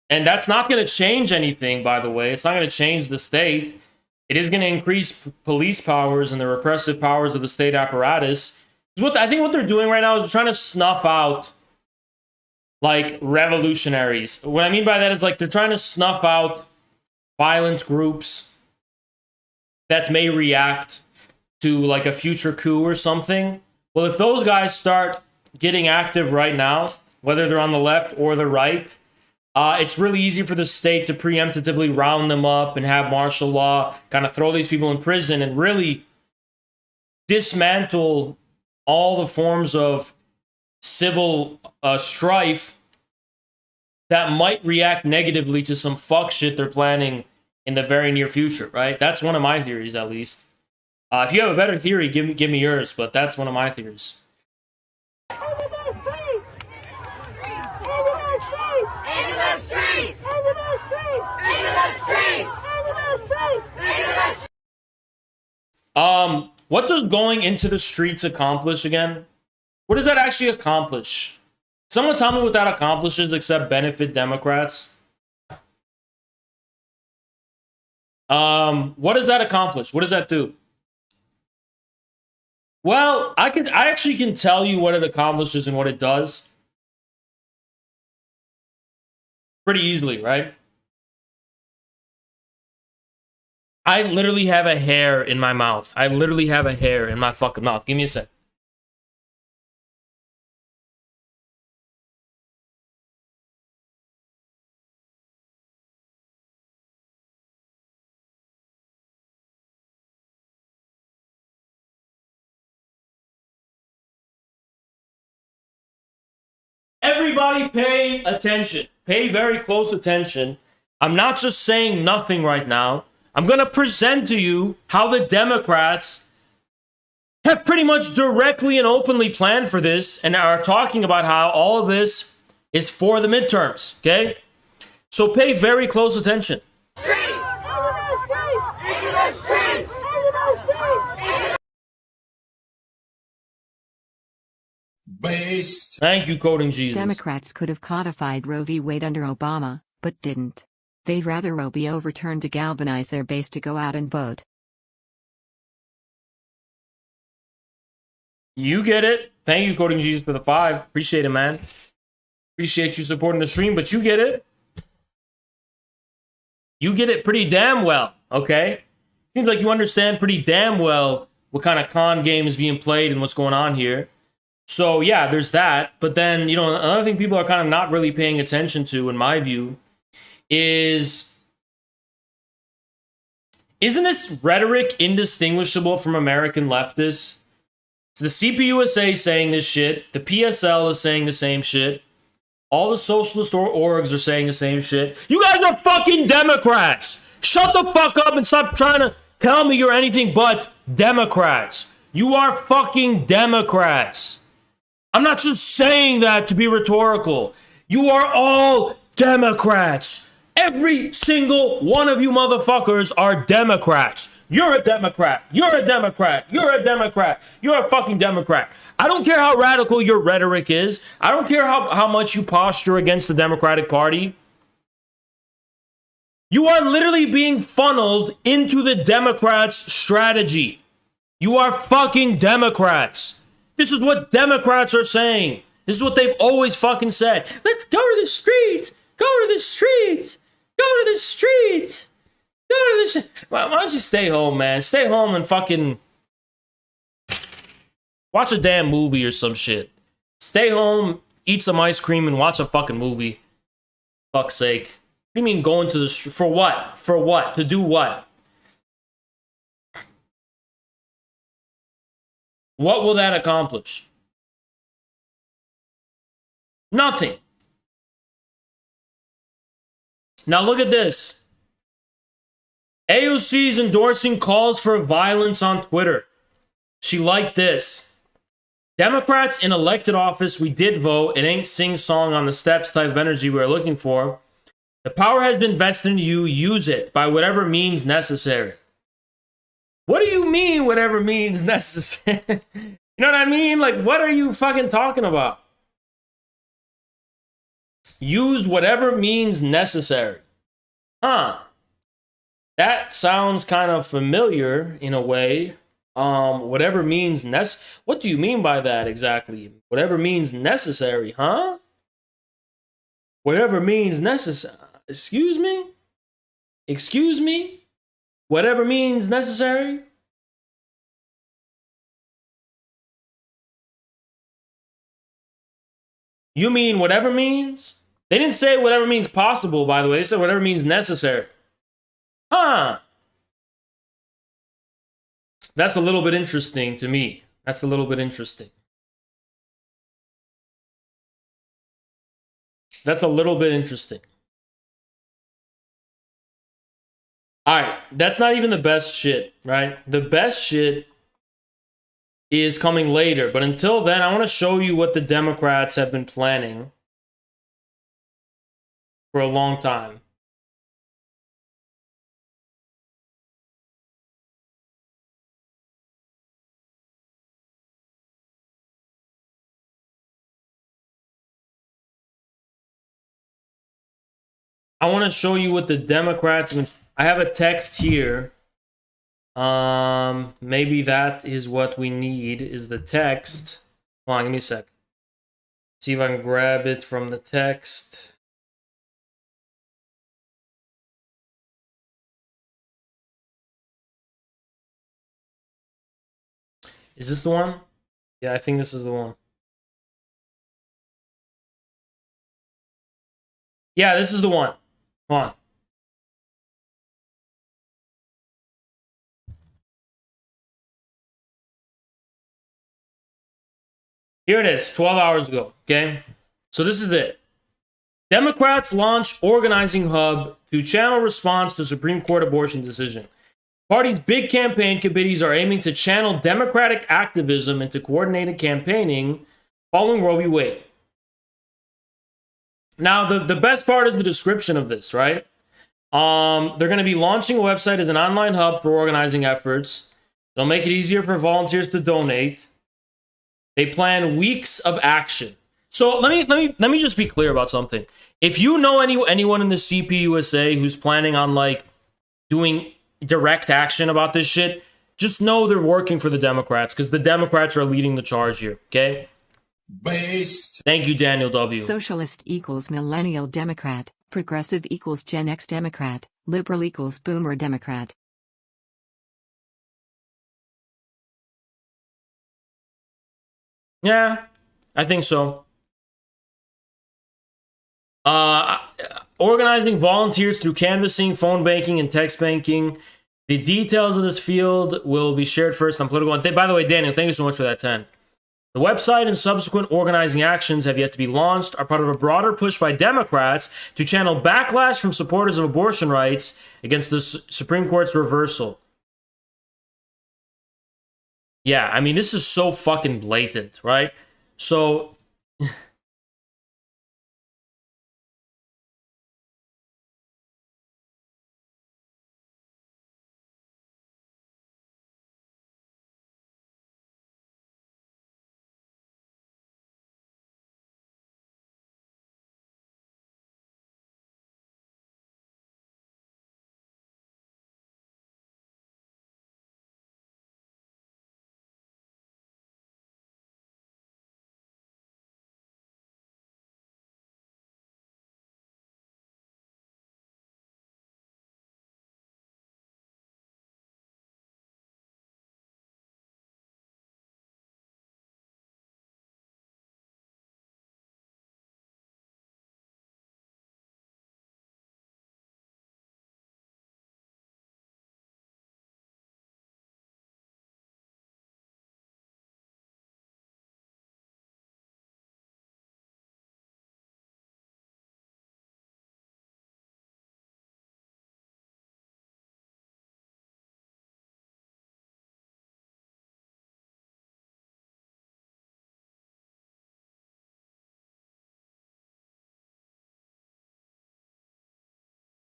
Speaker 1: that's not going to change anything, by the way. It's not going to change the state. It is going to increase police powers and the repressive powers of the state apparatus. I think what they're doing right now is they're trying to snuff out, like, revolutionaries. What I mean by that is, like, they're trying to snuff out violent groups that may react to, like, a future coup or something. Well, if those guys start getting active right now, whether they're on the left or the right, it's really easy for the state to preemptively round them up and have martial law, kind of throw these people in prison and really dismantle all the forms of civil strife that might react negatively to some fuck shit they're planning in the very near future, right? That's one of my theories, at least. If you have a better theory, give me yours, but that's one of my theories. What does going into the streets accomplish again? What does that actually accomplish? Someone tell me what that accomplishes except benefit Democrats. What does that accomplish? What does that do? Well, I actually can tell you what it accomplishes and what it does pretty easily, right? I literally have a hair in my mouth. I literally have a hair in my fucking mouth. Give me a sec. Everybody pay attention. Pay very close attention. I'm not just saying nothing right now. I'm going to present to you how the Democrats have pretty much directly and openly planned for this and are talking about how all of this is for the midterms, okay? So pay very close attention.
Speaker 5: Based.
Speaker 1: Thank you, Coding Jesus.
Speaker 4: Democrats could have codified Roe v. Wade under Obama, but didn't. They'd rather Roe be overturned to galvanize their base to go out and vote.
Speaker 1: You get it. Thank you, Coding Jesus, for the 5. Appreciate it, man. Appreciate you supporting the stream, but you get it. You get it pretty damn well, okay? Seems like you understand pretty damn well what kind of con game is being played and what's going on here. So, yeah, there's that. But then, you know, another thing people are kind of not really paying attention to, in my view, isn't this rhetoric indistinguishable from American leftists? So the CPUSA is saying this shit. The PSL is saying the same shit. All the socialist orgs are saying the same shit. You guys are fucking Democrats. Shut the fuck up and stop trying to tell me you're anything but Democrats. You are fucking Democrats. I'm not just saying that to be rhetorical. You are all Democrats. Every single one of you motherfuckers are Democrats. You're a Democrat. You're a Democrat. You're a Democrat. You're a fucking Democrat. I don't care how radical your rhetoric is. I don't care how much you posture against the Democratic Party. You are literally being funneled into the Democrats' strategy. You are fucking Democrats. This is what Democrats are saying. This is what they've always fucking said. Let's go to the streets. Go to the streets. Go to the streets. Go to the streets. Why don't you stay home, man? Stay home and fucking watch a damn movie or some shit. Stay home eat some ice cream, and watch a fucking movie. Fuck's sake. What do you mean going to the street? For what? For what? To do what? What will that accomplish? Nothing. Now look at this. AOC is endorsing calls for violence on Twitter. She liked this. Democrats in elected office, we did vote. It ain't sing-song on the steps type of energy we're looking for. The power has been vested in you. Use it by whatever means necessary. What do you mean whatever means necessary? You know what I mean? Like, what are you fucking talking about? Use whatever means necessary. Huh. That sounds kind of familiar in a way. Whatever means what do you mean by that exactly? Whatever means necessary, huh? Whatever means necessary. Excuse me? Excuse me? Whatever means necessary? You mean whatever means? They didn't say whatever means possible, by the way. They said whatever means necessary. Huh. That's a little bit interesting to me. That's a little bit interesting. That's a little bit interesting. Alright, that's not even the best shit, right? The best shit is coming later. But until then, I want to show you what the Democrats have been planning for a long time. I want to show you what the Democrats... I have a text here. Maybe that is what we need, is the text. Hold on, give me a sec. See if I can grab it from the text. Is this the one? Yeah, I think this is the one. Yeah, this is the one. Hold on. Here it is, 12 hours ago, okay? So this is it. Democrats launch organizing hub to channel response to Supreme Court abortion decision. Party's big campaign committees are aiming to channel Democratic activism into coordinated campaigning following Roe v. Wade. Now, the best part is the description of this, right? They're going to be launching a website as an online hub for organizing efforts. They'll make it easier for volunteers to donate. They plan weeks of action. So let me just be clear about something. If you know anyone in the CPUSA who's planning on like doing direct action about this shit, just know they're working for the Democrats because the Democrats are leading the charge here. Okay.
Speaker 5: Based.
Speaker 1: Thank you, Daniel W.
Speaker 4: Socialist equals millennial Democrat, progressive equals Gen X Democrat, liberal equals boomer Democrat.
Speaker 1: Yeah, I think so. Organizing volunteers through canvassing, phone banking, and text banking. The details of this field will be shared first on political. And by the way, Daniel, thank you so much for that 10. The website and subsequent organizing actions have yet to be launched, are part of a broader push by Democrats to channel backlash from supporters of abortion rights against the Supreme Court's reversal. Yeah, I mean, this is so fucking blatant, right? So...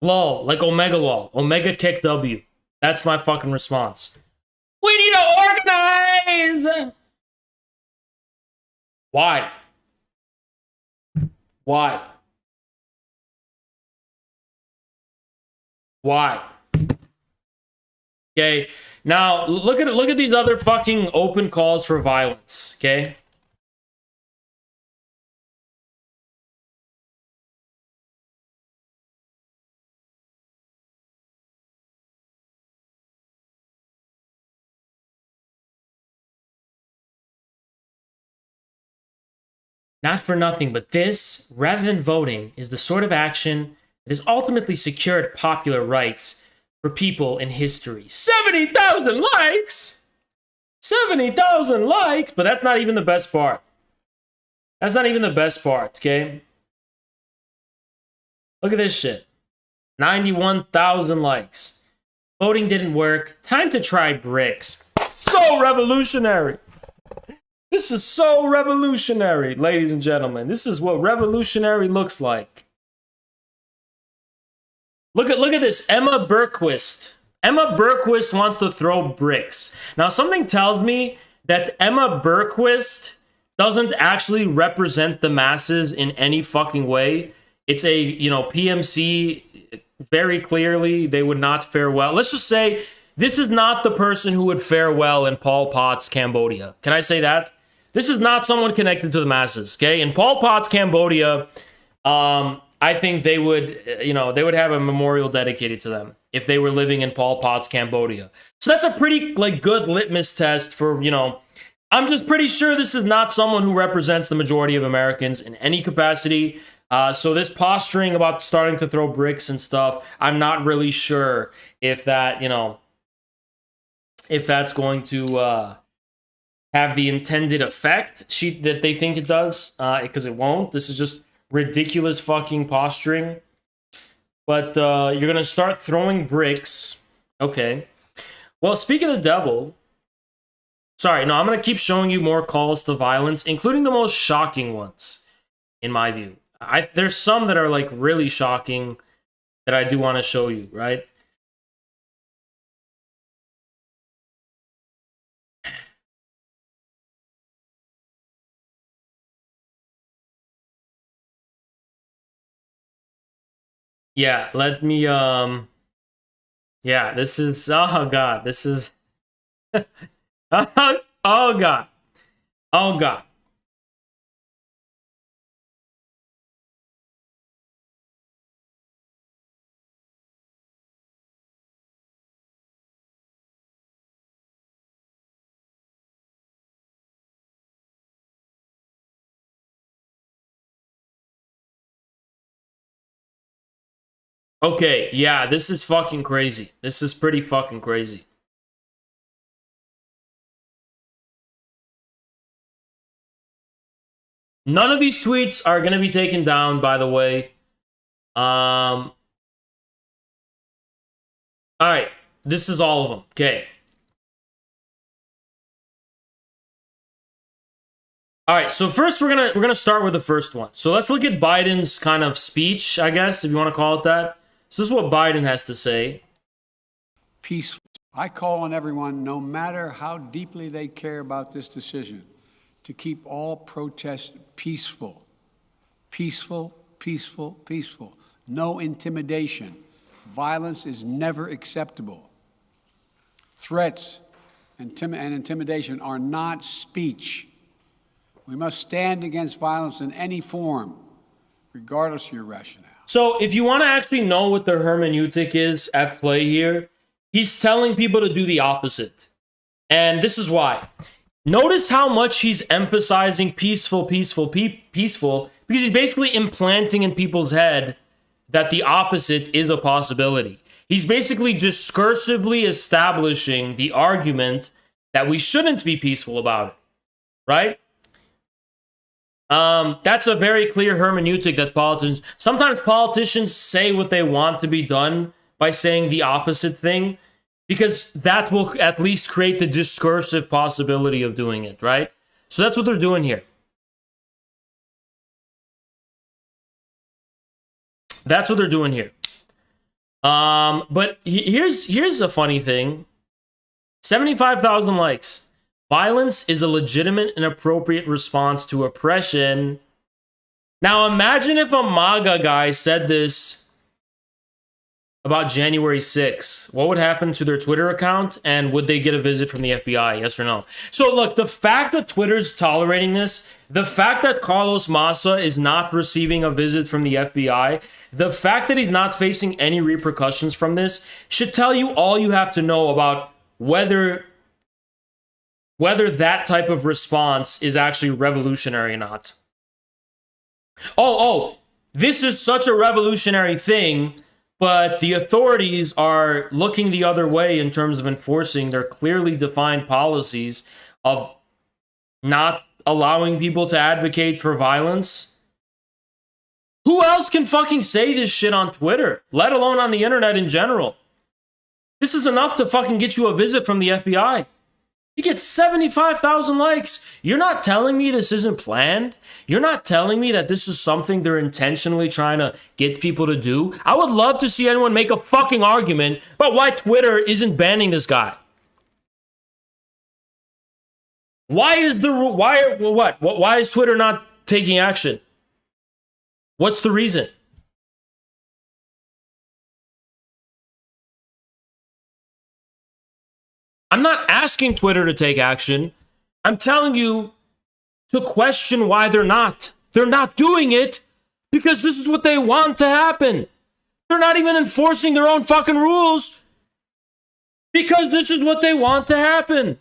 Speaker 1: Lol, like Omega lol. Omega kick W. That's my fucking response. We need to organize! Why? Why? Why? Okay, now look at these other fucking open calls for violence, okay? Not for nothing, but this, rather than voting, is the sort of action that has ultimately secured popular rights for people in history. 70,000 likes! 70,000 likes! But that's not even the best part. That's not even the best part, okay? Look at this shit. 91,000 likes. Voting didn't work. Time to try bricks. So revolutionary! This is so revolutionary, ladies and gentlemen. This is what revolutionary looks like. Look at this, Emma Berquist. Emma Berquist wants to throw bricks. Now, something tells me that Emma Berquist doesn't actually represent the masses in any fucking way. It's a, you know, PMC, very clearly, they would not fare well. Let's just say, this is not the person who would fare well in Pol Pot's Cambodia. Can I say that? This is not someone connected to the masses, okay? In Pol Pot's Cambodia, I think they would, you know, they would have a memorial dedicated to them if they were living in Pol Pot's Cambodia. So that's a pretty, like, good litmus test for, you know, I'm just pretty sure this is not someone who represents the majority of Americans in any capacity. So this posturing about starting to throw bricks and stuff, I'm not really sure if that, you know, if that's going to have the intended effect that they think it does, because it won't. This is just ridiculous fucking posturing. But you're gonna start throwing bricks. Okay. Well, speak of the devil. Sorry, no, I'm gonna keep showing you more calls to violence, including the most shocking ones, in my view. There's some that are like really shocking that I do want to show you, right? Yeah, let me, yeah, this is, oh God, this is, oh God, oh God. Okay, yeah, this is fucking crazy. This is pretty fucking crazy. None of these tweets are going to be taken down, by the way. All right, this is all of them. Okay. All right, so first we're gonna start with the first one. So let's look at Biden's kind of speech, I guess, if you want to call it that. So this is what Biden has to say.
Speaker 9: Peaceful. I call on everyone, no matter how deeply they care about this decision, to keep all protests peaceful. Peaceful, peaceful, peaceful. No intimidation. Violence is never acceptable. Threats and intimidation are not speech. We must stand against violence in any form, regardless of your rationale.
Speaker 1: So if you want to actually know what the hermeneutic is at play here, he's telling people to do the opposite. And this is why. Notice how much he's emphasizing peaceful, peaceful, peaceful, because he's basically implanting in people's head that the opposite is a possibility. He's basically discursively establishing the argument that we shouldn't be peaceful about it, right? That's a very clear hermeneutic that sometimes politicians say what they want to be done by saying the opposite thing, because that will at least create the discursive possibility of doing it, right? So that's what they're doing here. That's what they're doing here. But here's a funny thing. 75,000 likes. Violence is a legitimate and appropriate response to oppression. Now imagine if a MAGA guy said this about January 6th. What would happen to their Twitter account? And would they get a visit from the FBI? Yes or no? So look, the fact that Twitter's tolerating this, the fact that Carlos Massa is not receiving a visit from the FBI, the fact that he's not facing any repercussions from this should tell you all you have to know about whether that type of response is actually revolutionary or not. Oh, this is such a revolutionary thing, but the authorities are looking the other way in terms of enforcing their clearly defined policies of not allowing people to advocate for violence. Who else can fucking say this shit on Twitter, let alone on the internet in general? This is enough to fucking get you a visit from the FBI. You get 75,000 likes. You're not telling me this isn't planned? You're not telling me that this is something they're intentionally trying to get people to do? I would love to see anyone make a fucking argument about why Twitter isn't banning this guy. Why is Twitter not taking action? What's the reason? I'm not asking Twitter to take action. I'm telling you to question why they're not. They're not doing it because this is what they want to happen. They're not even enforcing their own fucking rules because this is what they want to happen.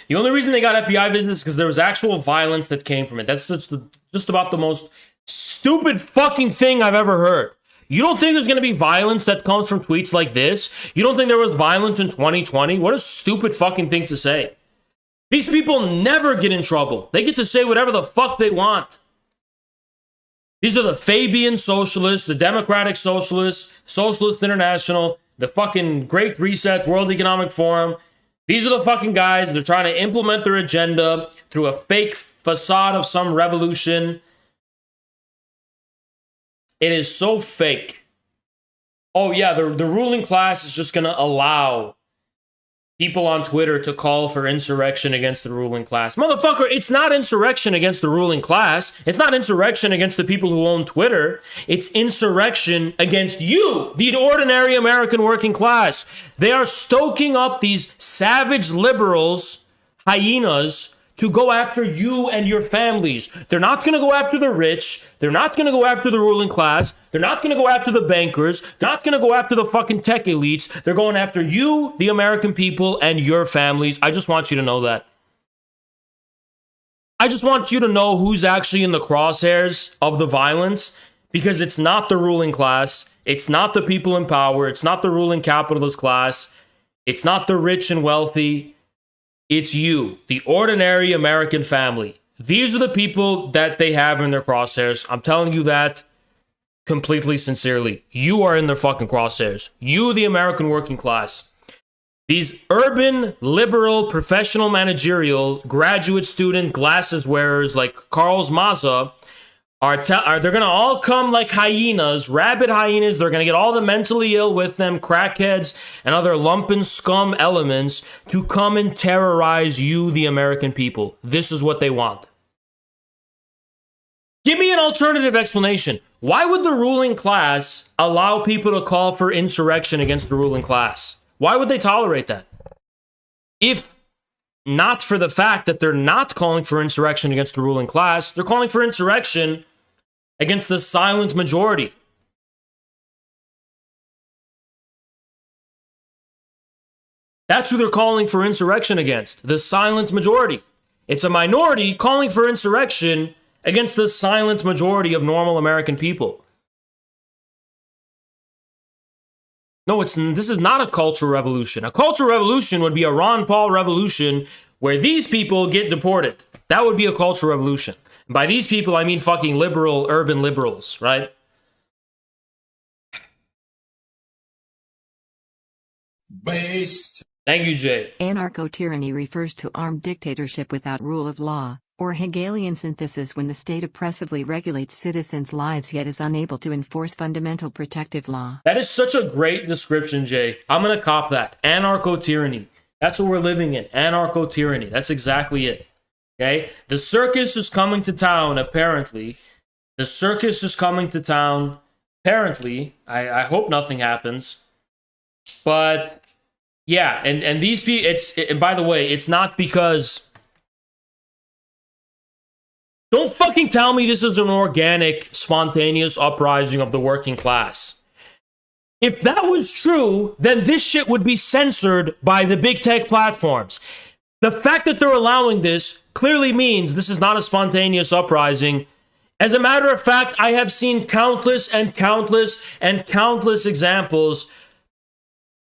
Speaker 1: The only reason they got FBI visits is because there was actual violence that came from it. That's just about the most stupid fucking thing I've ever heard. You don't think there's going to be violence that comes from tweets like this? You don't think there was violence in 2020? What a stupid fucking thing to say. These people never get in trouble. They get to say whatever the fuck they want. These are the Fabian Socialists, the Democratic Socialists, Socialist International, the fucking Great Reset, World Economic Forum. These are the fucking guys. They're trying to implement their agenda through a fake facade of some revolution. It is so fake. Oh yeah, the ruling class is just going to allow people on Twitter to call for insurrection against the ruling class. Motherfucker, it's not insurrection against the ruling class. It's not insurrection against the people who own Twitter. It's insurrection against you, the ordinary American working class. They are stoking up these savage liberals, hyenas, to go after you and your families. They're not going to go after the rich. They're not going to go after the ruling class. They're not going to go after the bankers. They're not going to go after the fucking tech elites. They're going after you, the American people, and your families. I just want you to know that. I just want you to know who's actually in the crosshairs of the violence, because it's not the ruling class. It's not the people in power. It's not the ruling capitalist class. It's not the rich and wealthy. It's you, the ordinary American family. These are the people that they have in their crosshairs. I'm telling you that completely sincerely. You are in their fucking crosshairs. You, the American working class. These urban, liberal, professional, managerial, graduate student, glasses wearers like Carlos Maza they're going to all come like hyenas, rabid hyenas. They're going to get all the mentally ill with them, crackheads and other lumpen scum elements to come and terrorize you, the American people. This is what they want. Give me an alternative explanation. Why would the ruling class allow people to call for insurrection against the ruling class? Why would they tolerate that? If not for the fact that they're not calling for insurrection against the ruling class, they're calling for insurrection against the silent majority. That's who they're calling for insurrection against, the silent majority. It's a minority calling for insurrection against the silent majority of normal American people. No, this is not a cultural revolution. A cultural revolution would be a Ron Paul revolution where these people get deported. That would be a cultural revolution. And by these people, I mean fucking liberal, urban liberals, right?
Speaker 5: Based.
Speaker 1: Thank you, Jay.
Speaker 4: Anarcho-tyranny refers to armed dictatorship without rule of law. Or Hegelian synthesis, when the state oppressively regulates citizens' lives yet is unable to enforce fundamental protective law.
Speaker 1: That is such a great description, Jay. I'm going to cop that. Anarcho-tyranny. That's what we're living in. Anarcho-tyranny. That's exactly it. Okay? The circus is coming to town, apparently. The circus is coming to town, apparently. I hope nothing happens. But, yeah. And these people, and by the way, it's not because... Don't fucking tell me this is an organic, spontaneous uprising of the working class. If that was true, then this shit would be censored by the big tech platforms. The fact that they're allowing this clearly means this is not a spontaneous uprising. As a matter of fact, I have seen countless and countless and countless examples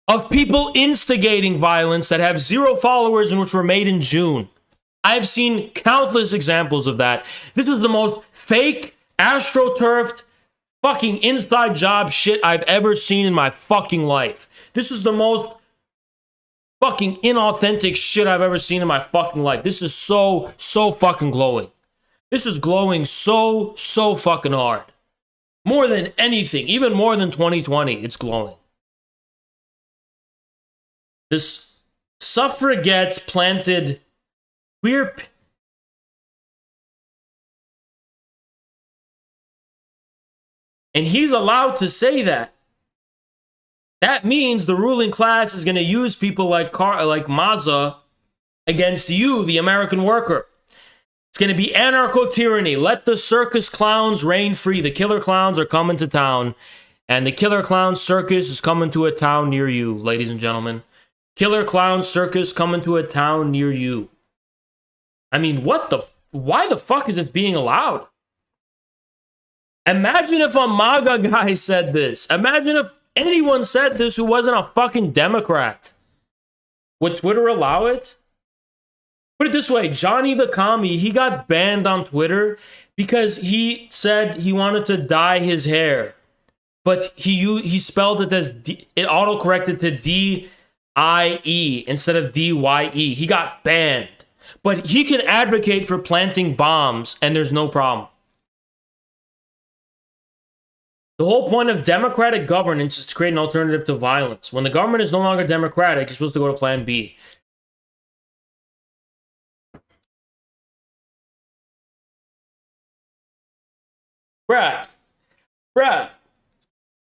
Speaker 1: of people instigating violence that have 0 followers and which were made in June. I've seen countless examples of that. This is the most fake, astroturfed, fucking inside job shit I've ever seen in my fucking life. This is the most fucking inauthentic shit I've ever seen in my fucking life. This is so fucking glowing. This is glowing so fucking hard. More than anything, even more than 2020, it's glowing. This suffragettes planted queer... And he's allowed to say that. That means the ruling class is going to use people like Maza against you, the American worker. It's going to be anarcho-tyranny. Let the circus clowns reign free. The killer clowns are coming to town. And the killer clown circus is coming to a town near you, ladies and gentlemen. Killer clown circus coming to a town near you. I mean, why the fuck is it being allowed? Imagine if a MAGA guy said this. Imagine if anyone said this who wasn't a fucking Democrat. Would Twitter allow it? Put it this way, Johnny the Commie, he got banned on Twitter because he said he wanted to dye his hair. But he spelled it as, it autocorrected to D-I-E instead of D-Y-E. He got banned. But he can advocate for planting bombs, and there's no problem. The whole point of democratic governance is to create an alternative to violence. When the government is no longer democratic, you're supposed to go to plan B. Bruh.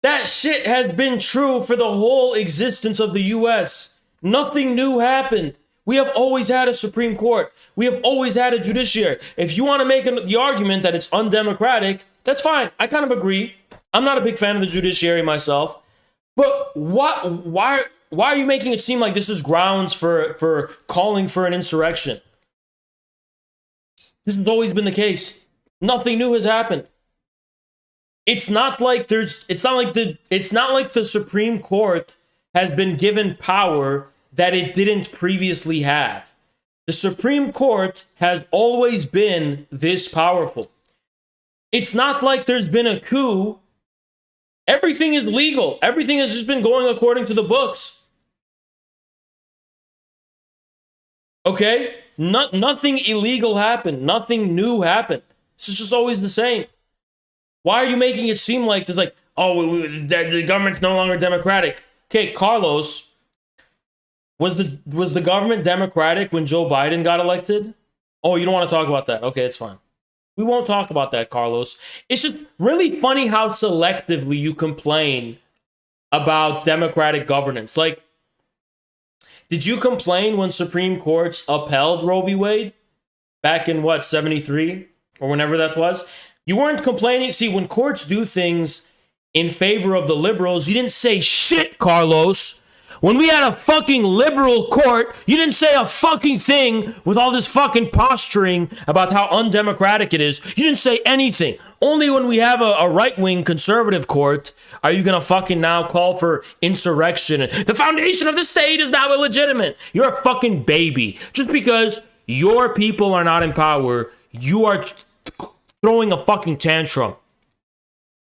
Speaker 1: That shit has been true for the whole existence of the US. Nothing new happened. We have always had a Supreme Court. We have always had a judiciary. If you want to make the argument that it's undemocratic, that's fine. I kind of agree. I'm not a big fan of the judiciary myself. But why are you making it seem like this is grounds for calling for an insurrection? This has always been the case. Nothing new has happened. It's not like the Supreme Court has been given power that it didn't previously have. The Supreme Court has always been this powerful. It's not like there's been a coup. Everything is legal. Everything has just been going according to the books. Okay? Nothing illegal happened. Nothing new happened. This is just always the same. Why are you making it seem like there's like, oh, the government's no longer democratic? Okay, Carlos, was the government democratic when Joe Biden got elected? Oh, you don't want to talk about that. Okay, it's fine. We won't talk about that, Carlos. It's just really funny how selectively you complain about democratic governance. Like, did you complain when Supreme Courts upheld Roe v. Wade back in, 73? Or whenever that was? You weren't complaining. See, when courts do things in favor of the liberals, you didn't say shit, Carlos. When we had a fucking liberal court, you didn't say a fucking thing with all this fucking posturing about how undemocratic it is. You didn't say anything. Only when we have a right-wing conservative court are you gonna fucking now call for insurrection. The foundation of the state is now illegitimate. You're a fucking baby. Just because your people are not in power, you are throwing a fucking tantrum.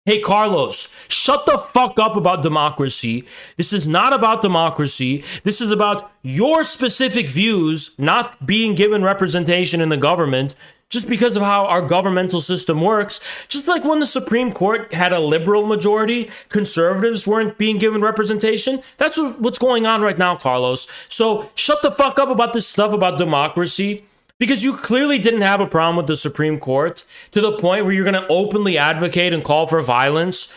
Speaker 1: Hey, Carlos, shut the fuck up about democracy. This is not about democracy. This is about your specific views not being given representation in the government. just because of how our governmental system works. Just like when the Supreme Court had a liberal majority, conservatives weren't being given representation. That's what's going on right now, Carlos. So shut the fuck up about this stuff about democracy, because you clearly didn't have a problem with the Supreme Court to the point where you're going to openly advocate and call for violence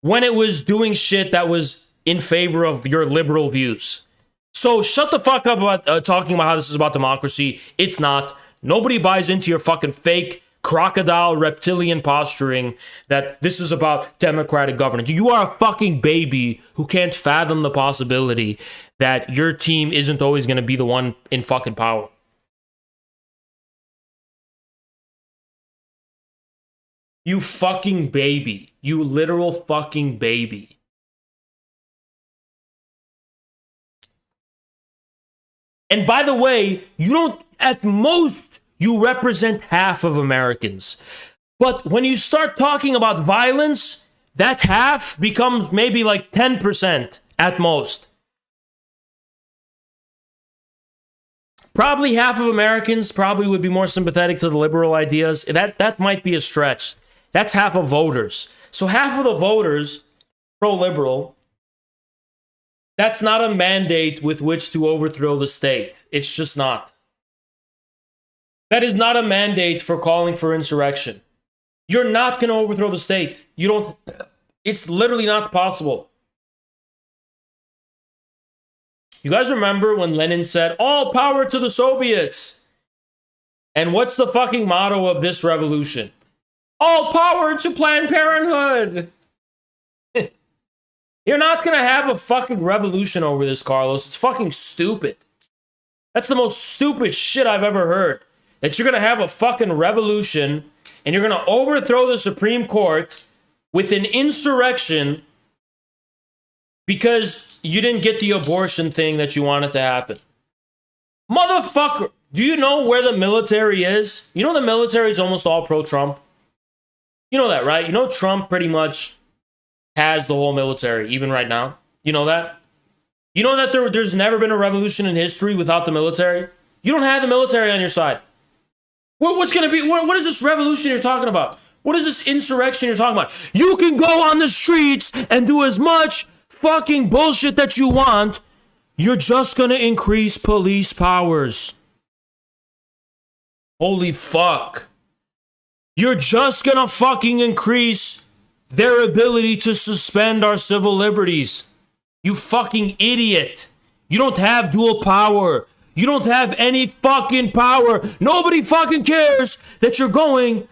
Speaker 1: when it was doing shit that was in favor of your liberal views. So shut the fuck up about talking about how this is about democracy. It's not. Nobody buys into your fucking fake crocodile reptilian posturing that this is about democratic governance. You are a fucking baby who can't fathom the possibility that your team isn't always going to be the one in fucking power. You fucking baby. You literal fucking baby. And by the way, you don't, at most, you represent half of Americans. But when you start talking about violence, that half becomes maybe like 10% at most. Probably half of Americans probably would be more sympathetic to the liberal ideas. That might be a stretch. That's half of voters. So half of the voters, pro-liberal, that's not a mandate with which to overthrow the state. It's just not. That is not a mandate for calling for insurrection. You're not going to overthrow the state. You don't. It's literally not possible. You guys remember when Lenin said, "All power to the Soviets"? And what's the fucking motto of this revolution? All power to Planned Parenthood. You're not going to have a fucking revolution over this, Carlos. It's fucking stupid. That's the most stupid shit I've ever heard. That you're going to have a fucking revolution and you're going to overthrow the Supreme Court with an insurrection because you didn't get the abortion thing that you wanted to happen. Motherfucker, do you know where the military is? You know the military is almost all pro-Trump. You know that, right? You know Trump pretty much has the whole military, even right now. You know that? You know that there's never been a revolution in history without the military? You don't have the military on your side. What's going to be, what is this revolution you're talking about? What is this insurrection you're talking about? You can go on the streets and do as much fucking bullshit that you want. You're just going to increase police powers. Holy fuck. You're just going to fucking increase their ability to suspend our civil liberties. You fucking idiot. You don't have dual power. You don't have any fucking power. Nobody fucking cares that you're going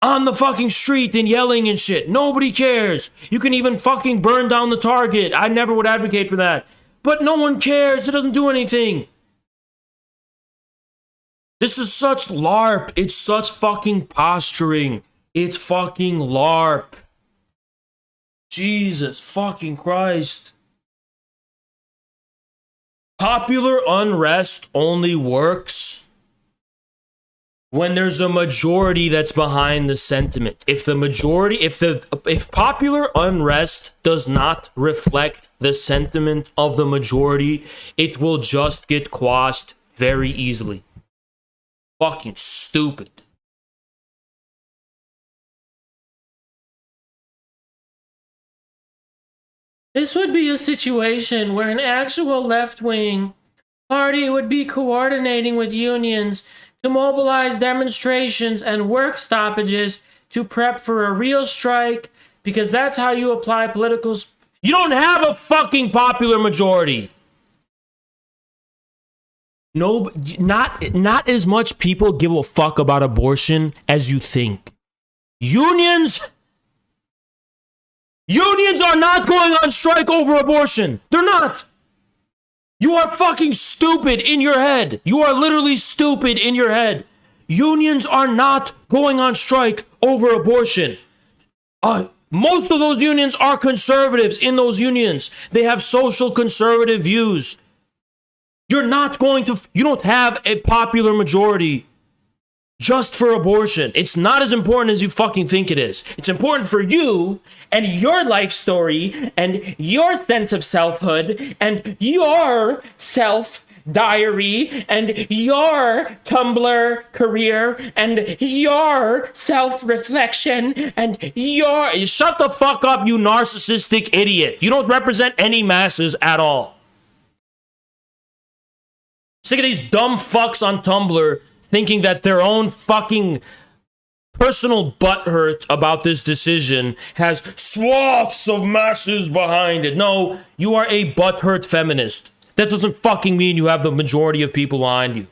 Speaker 1: on the fucking street and yelling and shit. Nobody cares. You can even fucking burn down the Target. I never would advocate for that. But no one cares. It doesn't do anything. This is such LARP. It's such fucking posturing. It's fucking LARP. Jesus fucking Christ. Popular unrest only works when there's a majority that's behind the sentiment. If popular unrest does not reflect the sentiment of the majority, it will just get quashed very easily. Fucking stupid. This would be a situation where an actual left-wing party would be coordinating with unions to mobilize demonstrations and work stoppages to prep for a real strike, because that's how you apply political... You don't have a fucking popular majority. No, not as much people give a fuck about abortion as you think. Unions are not going on strike over abortion. They're not. You are fucking stupid in your head. You are literally stupid in your head. Unions are not going on strike over abortion. Most of those unions are conservatives in those unions. They have social conservative views. You don't have a popular majority just for abortion. It's not as important as you fucking think it is. It's important for you and your life story and your sense of selfhood and your self diary and your Tumblr career and your self-reflection and your... Shut the fuck up, you narcissistic idiot. You don't represent any masses at all. Sick of these dumb fucks on Tumblr thinking that their own fucking personal butthurt about this decision has swaths of masses behind it. No, you are a butthurt feminist. That doesn't fucking mean you have the majority of people behind you.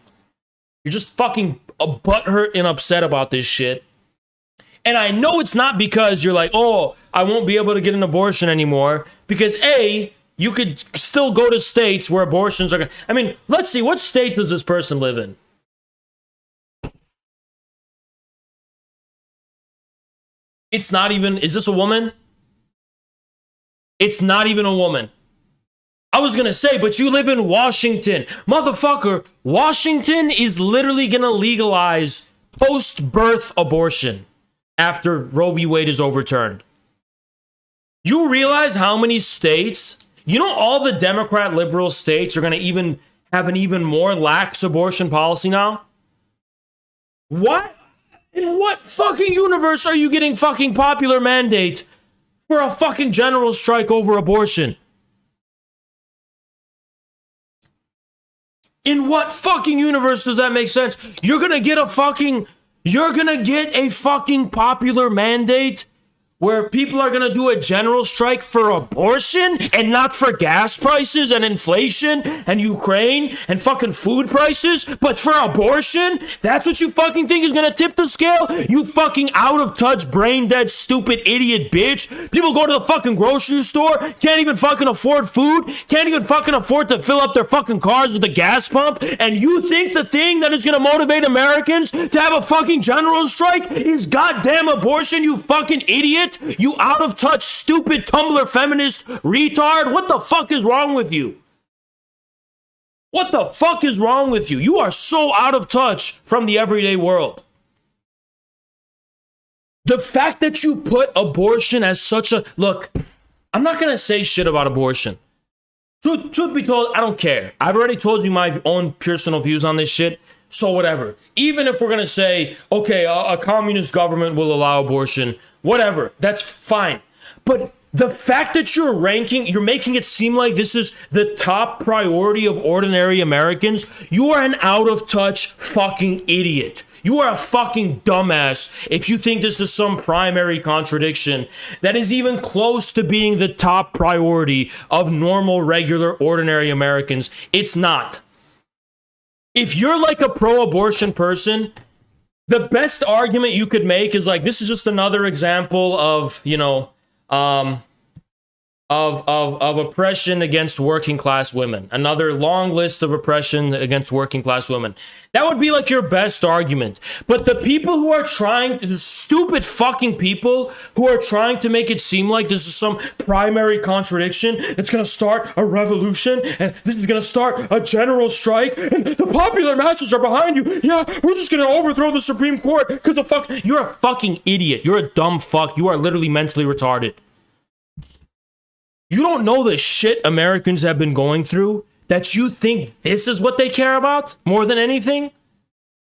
Speaker 1: You're just fucking butthurt and upset about this shit. And I know it's not because you're like, oh, I won't be able to get an abortion anymore. Because A, you could still go to states where abortions are... I mean, let's see, what state does this person live in? It's not even... Is this a woman? It's not even a woman. I was gonna say, but you live in Washington. Motherfucker, Washington is literally gonna legalize post-birth abortion after Roe v. Wade is overturned. You realize how many states... You know all the Democrat liberal states are gonna even have an even more lax abortion policy now? What? In what fucking universe are you getting fucking popular mandate for a fucking general strike over abortion? In what fucking universe does that make sense? You're gonna get a fucking popular mandate where people are gonna do a general strike for abortion and not for gas prices and inflation and Ukraine and fucking food prices, but for abortion? That's what you fucking think is gonna tip the scale? You fucking out of touch, brain dead, stupid idiot bitch. People go to the fucking grocery store, can't even fucking afford food, can't even fucking afford to fill up their fucking cars with a gas pump, and you think the thing that is gonna motivate Americans to have a fucking general strike is goddamn abortion, you fucking idiot? You out of touch, stupid Tumblr feminist retard. What the fuck is wrong with you? What the fuck is wrong with you? You are so out of touch from the everyday world. The fact that you put abortion as such a... Look, I'm not going to say shit about abortion. Truth be told, I don't care. I've already told you my own personal views on this shit. So whatever. Even if we're going to say, okay, a communist government will allow abortion, whatever, that's fine. But the fact that you're making it seem like this is the top priority of ordinary Americans, you are an out of touch fucking idiot. You are a fucking dumbass if you think this is some primary contradiction that is even close to being the top priority of normal, regular, ordinary Americans. It's not. If you're like a pro-abortion person, the best argument you could make is like, this is just another example of, you know, of oppression against working class women. Another long list of oppression against working class women. That would be like your best argument. But the people who are the stupid fucking people who are trying to make it seem like this is some primary contradiction, it's gonna start a revolution, and this is gonna start a general strike, and the popular masses are behind you. Yeah, we're just gonna overthrow the Supreme Court because you're a fucking idiot. You're a dumb fuck. You are literally mentally retarded. You don't know the shit Americans have been going through that you think this is what they care about more than anything?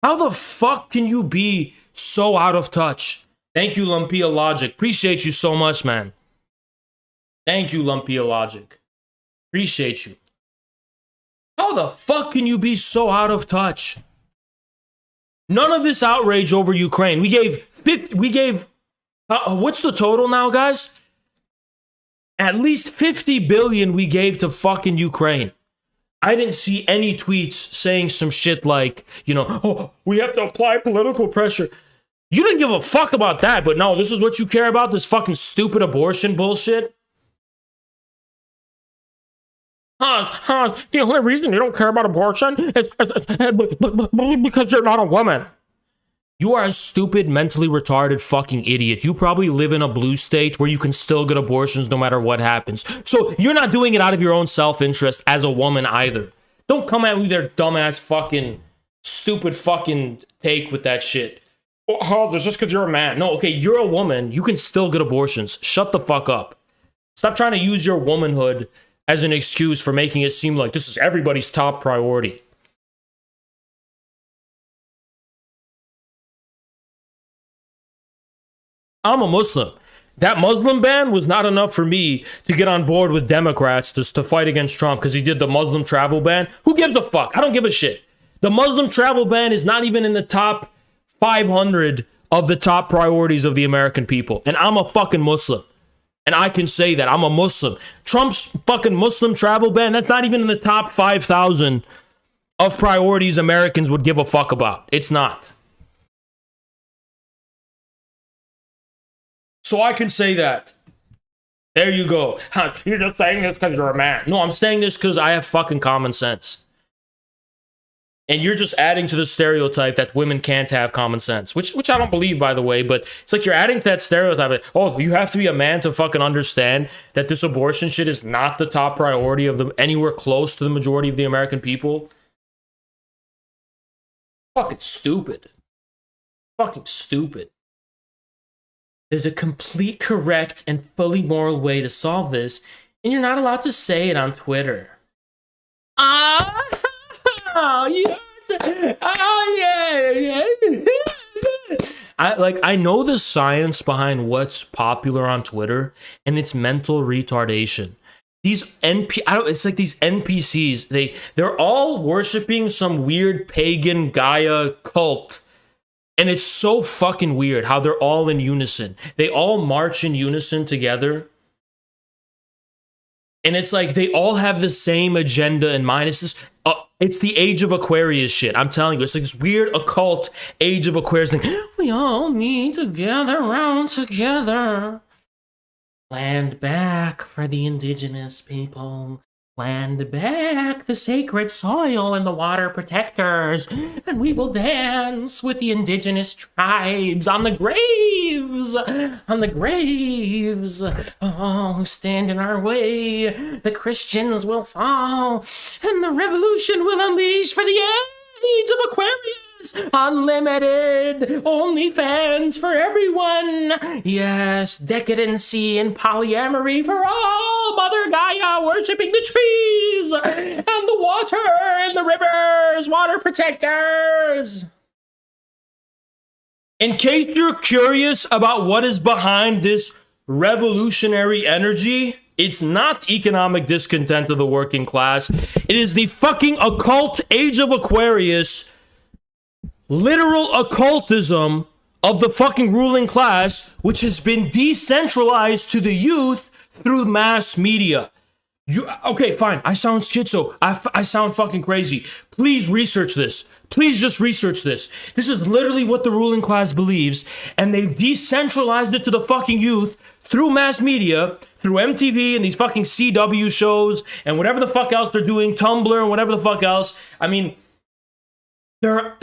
Speaker 1: How the fuck can you be so out of touch? Thank you, Lumpia Logic. Appreciate you so much, man. Thank you, Lumpia Logic. Appreciate you. How the fuck can you be so out of touch? None of this outrage over Ukraine. We gave what's the total now, guys? At least 50 billion we gave to fucking Ukraine. I didn't see any tweets saying some shit like, you know, oh, we have to apply political pressure. You didn't give a fuck about that, but no, this is what you care about? This fucking stupid abortion bullshit? Hans, the only reason you don't care about abortion is because you're not a woman. You are a stupid, mentally retarded fucking idiot. You probably live in a blue state where you can still get abortions no matter what happens. So you're not doing it out of your own self-interest as a woman either. Don't come at me with their dumbass fucking, stupid fucking take with that shit. Oh, it's just because you're a man. No, okay, you're a woman. You can still get abortions. Shut the fuck up. Stop trying to use your womanhood as an excuse for making it seem like this is everybody's top priority. I'm a Muslim. That Muslim ban was not enough for me to get on board with Democrats to fight against Trump because he did the Muslim travel ban. Who gives a fuck? I don't give a shit. The Muslim travel ban is not even in the top 500 of the top priorities of the American people. And I'm a fucking Muslim. And I can say that. I'm a Muslim. Trump's fucking Muslim travel ban, that's not even in the top 5,000 of priorities Americans would give a fuck about. It's not. So I can say that. There you go. You're just saying this because you're a man. No, I'm saying this because I have fucking common sense. And you're just adding to the stereotype that women can't have common sense, which I don't believe, by the way, but it's like you're adding to that stereotype. Like, oh, you have to be a man to fucking understand that this abortion shit is not the top priority of anywhere close to the majority of the American people. Fucking stupid. Fucking stupid. There's a complete, correct, and fully moral way to solve this, and you're not allowed to say it on Twitter. Yes. I know the science behind what's popular on Twitter, and it's mental retardation. These it's like these NPCs, they're all worshiping some weird pagan Gaia cult. And it's so fucking weird how they're all in unison. They all march in unison together. And it's like they all have the same agenda in mind. It's this, it's the Age of Aquarius shit. I'm telling you, it's like this weird occult Age of Aquarius thing. We all need to gather round together. Land back for the indigenous people. Land back the sacred soil and the water protectors, and we will dance with the indigenous tribes on the graves, who stand in our way. The Christians will fall, and the revolution will unleash for the Age of Aquarius. Unlimited OnlyFans for everyone. Yes, decadency and polyamory for all. Mother Gaia worshipping the trees and the water and the rivers, water protectors. In case you're curious about what is behind this revolutionary energy, it's not economic discontent of the working class. It is the fucking occult Age of Aquarius, literal occultism of the fucking ruling class, which has been decentralized to the youth through mass media. Okay, fine. I sound schizo. I sound fucking crazy. Please research this. Please just research this. This is literally what the ruling class believes, and they've decentralized it to the fucking youth through mass media, through MTV and these fucking CW shows and whatever the fuck else they're doing, Tumblr and whatever the fuck else. I mean, they're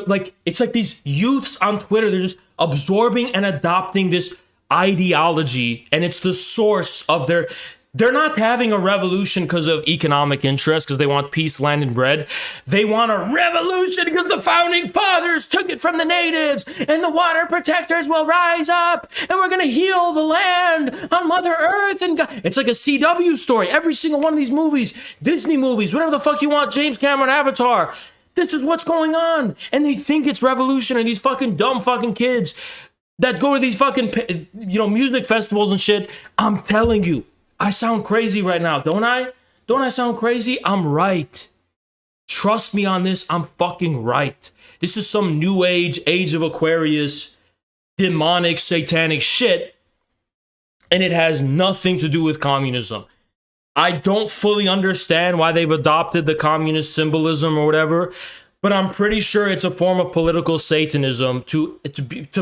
Speaker 1: like, it's like these youths on Twitter, they're just absorbing and adopting this ideology, and it's the source of they're not having a revolution because of economic interest, because they want peace, land, and bread. They want a revolution because the founding fathers took it from the natives, and the water protectors will rise up, and we're gonna heal the land on Mother Earth. And God. It's like a CW story. Every single one of these movies, Disney movies, whatever the fuck you want, James Cameron, Avatar. This is what's going on. And they think it's revolution, and these fucking dumb fucking kids that go to these fucking, music festivals and shit. I'm telling you, I sound crazy right now, don't I? Don't I sound crazy? I'm right. Trust me on this, I'm fucking right. This is some new age, Age of Aquarius, demonic, satanic shit, and it has nothing to do with communism. I don't fully understand why they've adopted the communist symbolism or whatever, but I'm pretty sure it's a form of political Satanism to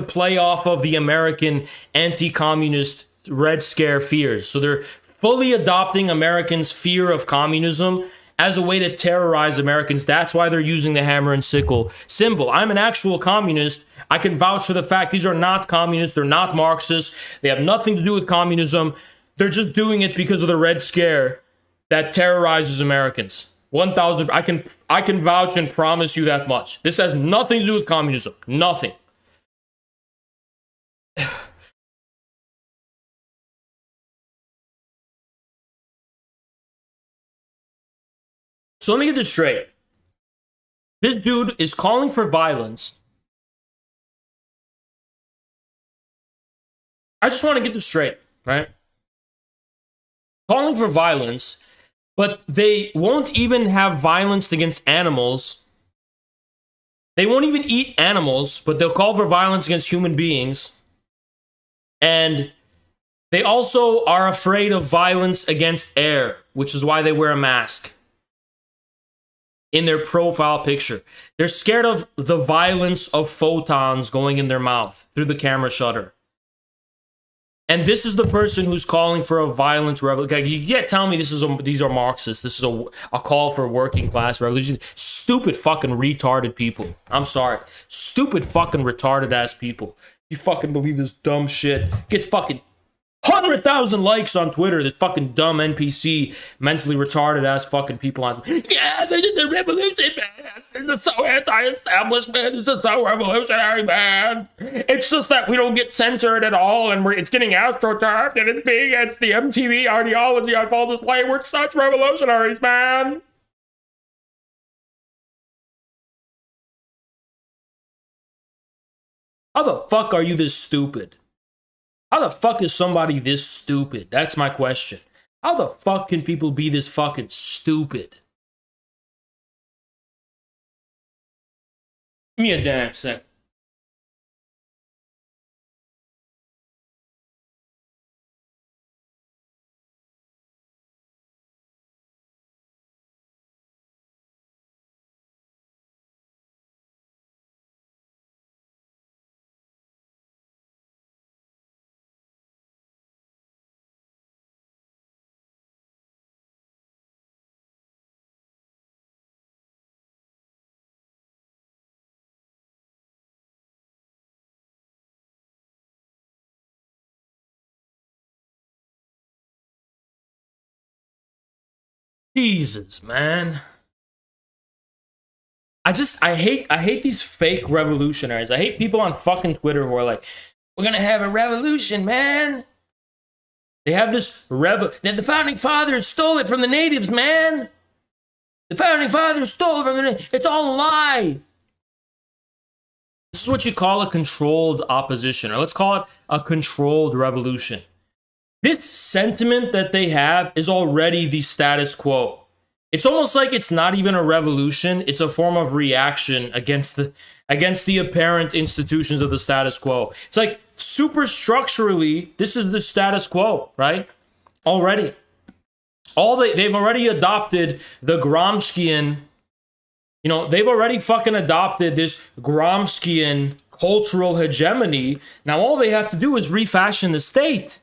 Speaker 1: play off of the American anti-communist Red Scare fears. So they're fully adopting Americans' fear of communism as a way to terrorize Americans. That's why they're using the hammer and sickle symbol. I'm an actual communist. I can vouch for the fact these are not communists. They're not Marxists. They have nothing to do with communism. They're just doing it because of the Red Scare that terrorizes Americans. 1,000. I can vouch and promise you that much. This has nothing to do with communism. Nothing. So let me get this straight. This dude is calling for violence. I just want to get this straight, right? Calling for violence, but they won't even have violence against animals. They won't even eat animals, but they'll call for violence against human beings. And they also are afraid of violence against air, which is why they wear a mask in their profile picture. They're scared of the violence of photons going in their mouth through the camera shutter. And this is the person who's calling for a violent revolution. You can't tell me these are Marxists. This is a call for working class revolution. Stupid fucking retarded people. I'm sorry. Stupid fucking retarded ass people. You fucking believe this dumb shit. Gets fucking 100,000 likes on Twitter. This fucking dumb NPC, mentally retarded ass fucking people on. Yeah, this is the revolution, man. This is so anti-establishment. This is so revolutionary, man. It's just that we don't get censored at all, and it's getting astroturfed, and it's being against the MTV ideology on full display. We're such revolutionaries, man. How the fuck are you this stupid? How the fuck is somebody this stupid? That's my question. How the fuck can people be this fucking stupid? Give me a damn sec. Jesus, man. I hate these fake revolutionaries. I hate people on fucking Twitter who are like, we're gonna have a revolution, man. They have this the founding fathers stole it from the natives, man. The founding fathers stole it from the natives. It's all a lie. This is what you call a controlled opposition, or let's call it a controlled revolution. This sentiment that they have is already the status quo. It's almost like it's not even a revolution. It's a form of reaction against the apparent institutions of the status quo. It's like superstructurally, this is the status quo, right? Already. They've already adopted the Gramscian, they've already fucking adopted this Gramscian cultural hegemony. Now all they have to do is refashion the state.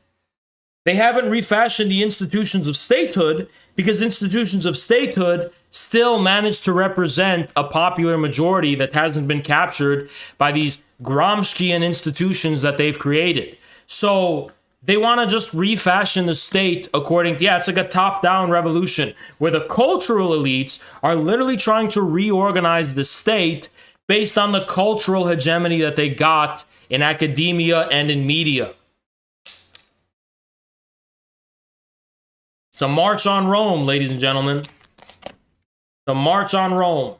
Speaker 1: They haven't refashioned the institutions of statehood because institutions of statehood still manage to represent a popular majority that hasn't been captured by these Gramscian institutions that they've created. So they want to just refashion the state according to, it's like a top-down revolution where the cultural elites are literally trying to reorganize the state based on the cultural hegemony that they got in academia and in media. It's a march on Rome, ladies and gentlemen. It's a march on Rome.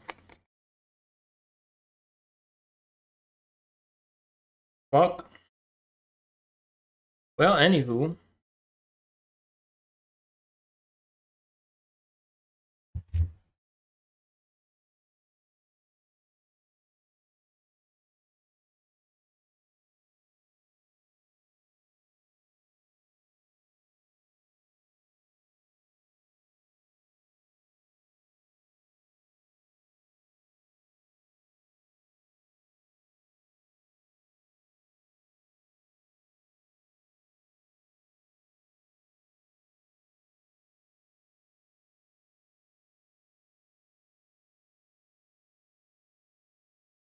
Speaker 1: Fuck. Well, anywho.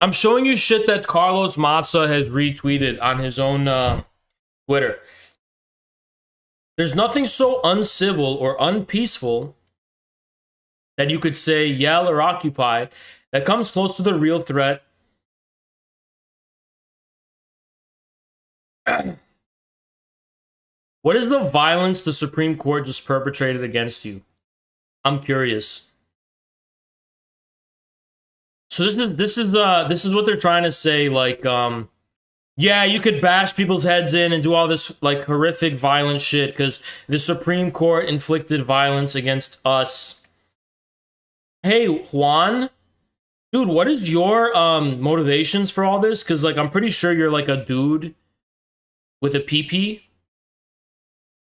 Speaker 1: I'm showing you shit that Carlos Mazza has retweeted on his own Twitter. There's nothing so uncivil or unpeaceful that you could say yell or occupy that comes close to the real threat. What is the violence the Supreme Court just perpetrated against you? I'm curious. So this is what they're trying to say, like, yeah, you could bash people's heads in and do all this like horrific violent shit because the Supreme Court inflicted violence against us. Hey, Juan, dude, what is your motivations for all this? Because like I'm pretty sure you're like a dude with a PP.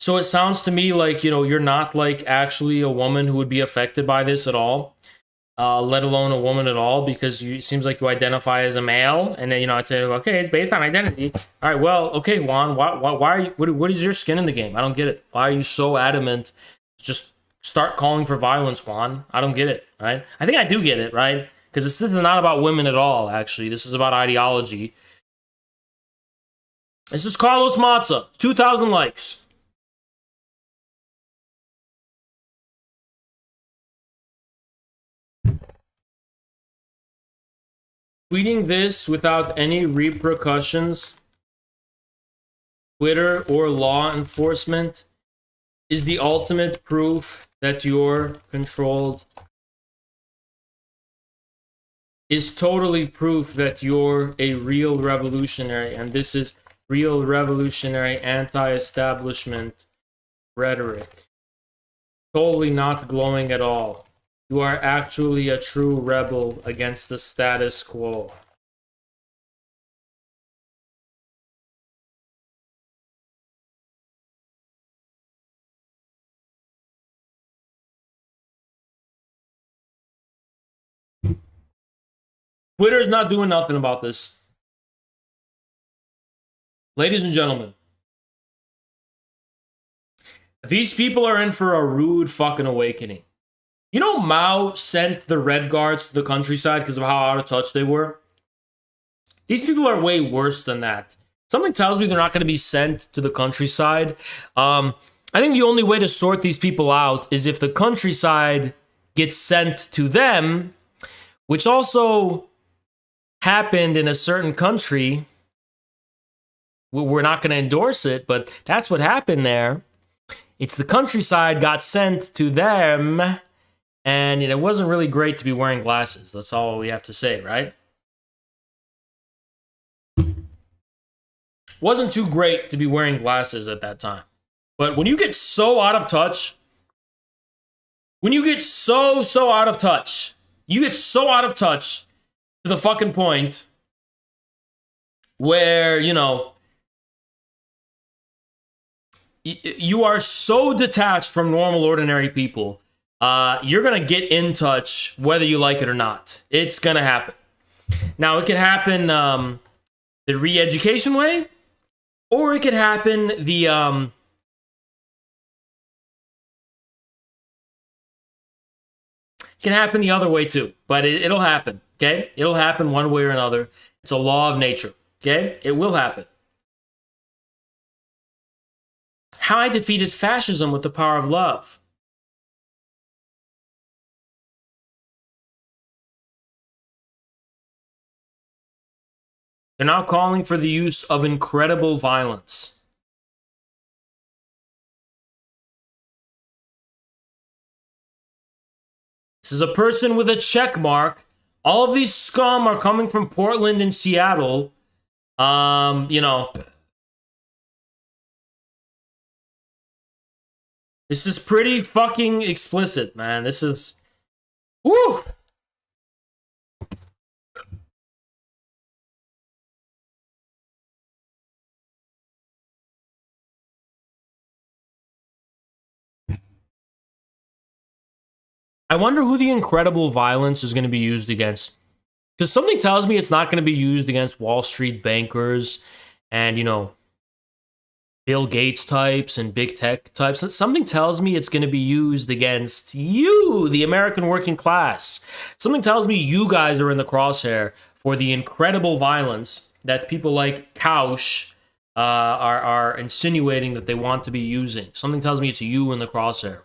Speaker 1: So it sounds to me like, you know, you're not like actually a woman who would be affected by this at all. Let alone a woman at all, because it seems like you identify as a male, and then, you know, I say, okay, it's based on identity. All right, well, okay, Juan, why are you, what is your skin in the game? I don't get it. Why are you so adamant? Just start calling for violence, Juan. I don't get it, right? I think I do get it, right? Because this is not about women at all, actually. This is about ideology. This is Carlos Matza, 2,000 likes. Tweeting this without any repercussions, Twitter or law enforcement, is the ultimate proof that you're controlled. Is totally proof that you're a real revolutionary, and this is real revolutionary anti-establishment rhetoric. Totally not glowing at all. You are actually a true rebel against the status quo. Twitter's not doing nothing about this. Ladies and gentlemen, these people are in for a rude fucking awakening. You know, Mao sent the Red Guards to the countryside because of how out of touch they were? These people are way worse than that. Something tells me they're not going to be sent to the countryside. I think the only way to sort these people out is if the countryside gets sent to them, which also happened in a certain country. We're not going to endorse it, but that's what happened there. It's the countryside got sent to them, and it wasn't really great to be wearing glasses. That's all we have to say, right? Wasn't too great to be wearing glasses at that time. But when you get so out of touch, when you get so out of touch, you get so out of touch to the fucking point where, you know, you are so detached from normal, ordinary people, you're going to get in touch whether you like it or not. It's going to happen. Now, it can happen the re-education way, or it could happen the... can happen the other way too, but it'll happen, okay? It'll happen one way or another. It's a law of nature, okay? It will happen. How I defeated fascism with the power of love. They're now calling for the use of incredible violence. This is a person with a check mark. All of these scum are coming from Portland and Seattle. You know. This is pretty fucking explicit, man. This is... Woo! I wonder who the incredible violence is going to be used against. Because something tells me it's not going to be used against Wall Street bankers and, you know, Bill Gates types and big tech types. Something tells me it's going to be used against you, the American working class. Something tells me you guys are in the crosshair for the incredible violence that people like Kausch are insinuating that they want to be using. Something tells me it's you in the crosshair.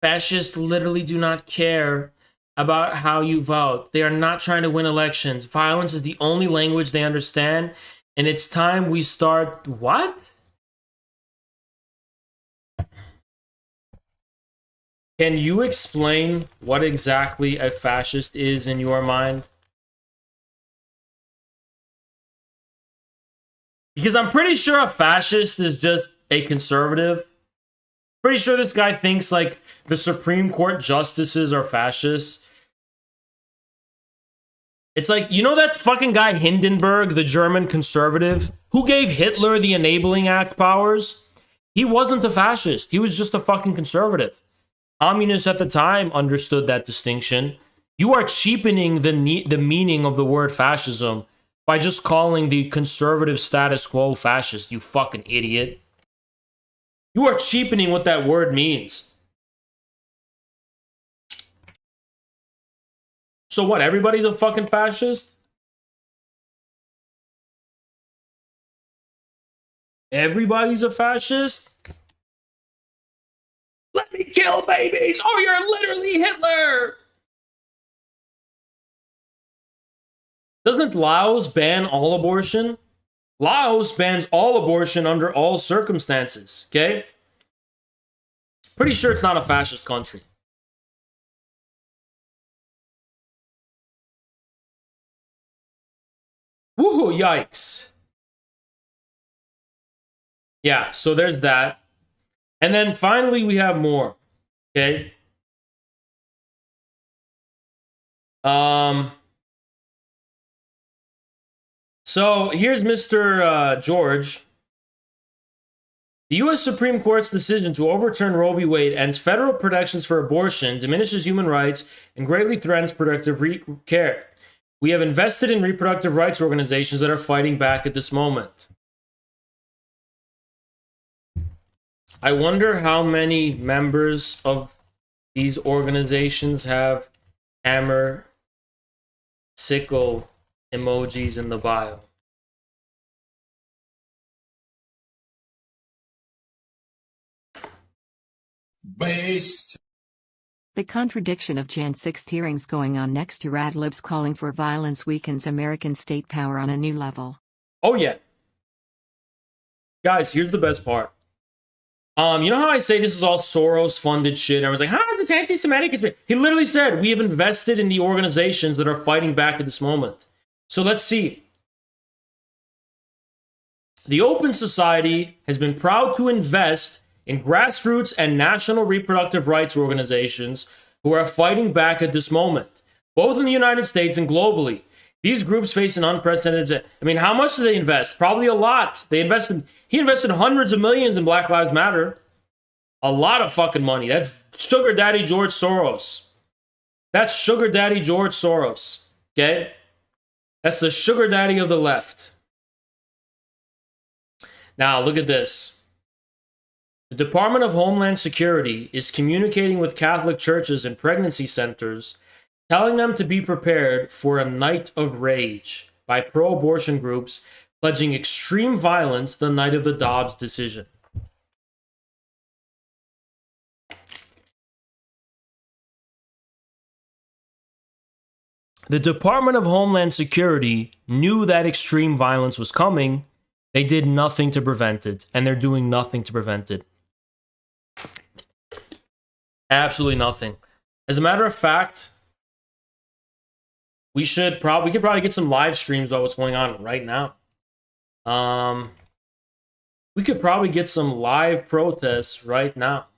Speaker 1: Fascists literally do not care about how you vote. They are not trying to win elections. Violence is the only language they understand, and it's time we start... What? Can you explain what exactly a fascist is in your mind? Because I'm pretty sure a fascist is just a conservative. Pretty sure this guy thinks like the Supreme Court justices are fascists. It's like, you know that fucking guy Hindenburg, the German conservative, who gave Hitler the Enabling Act powers? He wasn't a fascist. He was just a fucking conservative. Communists at the time understood that distinction. You are cheapening the meaning of the word fascism by just calling the conservative status quo fascist, you fucking idiot. You are cheapening what that word means. So what, everybody's a fucking fascist? Everybody's a fascist? Let me kill babies! Oh, you're literally Hitler! Doesn't Laos ban all abortion? Laos bans all abortion under all circumstances, okay? Pretty sure it's not a fascist country. Woohoo, yikes. Yeah, so there's that. And then finally we have more, okay? So here's Mr. George. The U.S. Supreme Court's decision to overturn Roe v. Wade ends federal protections for abortion, diminishes human rights, and greatly threatens productive care. We have invested in reproductive rights organizations that are fighting back at this moment. I wonder how many members of these organizations have hammer, sickle emojis in the bio.
Speaker 5: Based.
Speaker 4: The contradiction of Jan 6th hearings going on next to Radlib's calling for violence weakens American state power on a new level.
Speaker 1: Oh yeah. Guys, here's the best part. You know how I say this is all Soros-funded shit? And I was like, how is it anti-Semitic? He literally said, we have invested in the organizations that are fighting back at this moment. So let's see. The Open Society has been proud to invest in grassroots and national reproductive rights organizations who are fighting back at this moment, both in the United States and globally. These groups face an unprecedented... I mean, how much did they invest? Probably a lot. He invested hundreds of millions in Black Lives Matter. A lot of fucking money. That's Sugar Daddy George Soros. That's Sugar Daddy George Soros. Okay? That's the Sugar Daddy of the left. Now, look at this. The Department of Homeland Security is communicating with Catholic churches and pregnancy centers, telling them to be prepared for a night of rage by pro-abortion groups pledging extreme violence the night of the Dobbs decision. The Department of Homeland Security knew that extreme violence was coming. They did nothing to prevent it, and they're doing nothing to prevent it. Absolutely nothing. As a matter of fact, we could probably get some live streams about what's going on right now. We could probably get some live protests right now.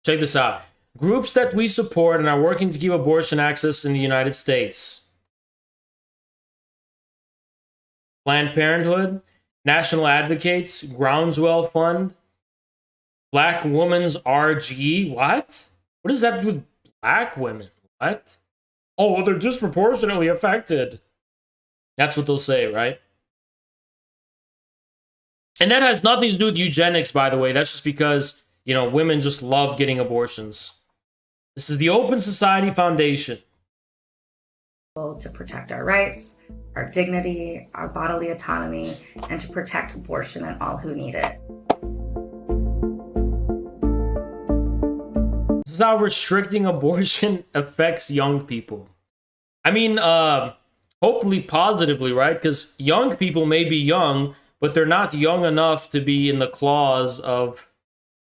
Speaker 1: Check this out. Groups that we support and are working to keep abortion access in the United States. Planned Parenthood, National Advocates, Groundswell Fund, Black Women's RG. What? What does that have to do with black women? What? Oh, well, they're disproportionately affected. That's what they'll say, right? And that has nothing to do with eugenics, by the way. That's just because, you know, women just love getting abortions. This is the Open Society Foundation.
Speaker 10: To protect our rights, our dignity, our bodily autonomy, and to protect abortion and all who need it.
Speaker 1: This is how restricting abortion affects young people. I mean, hopefully positively, right? Because young people may be young, but they're not young enough to be in the claws of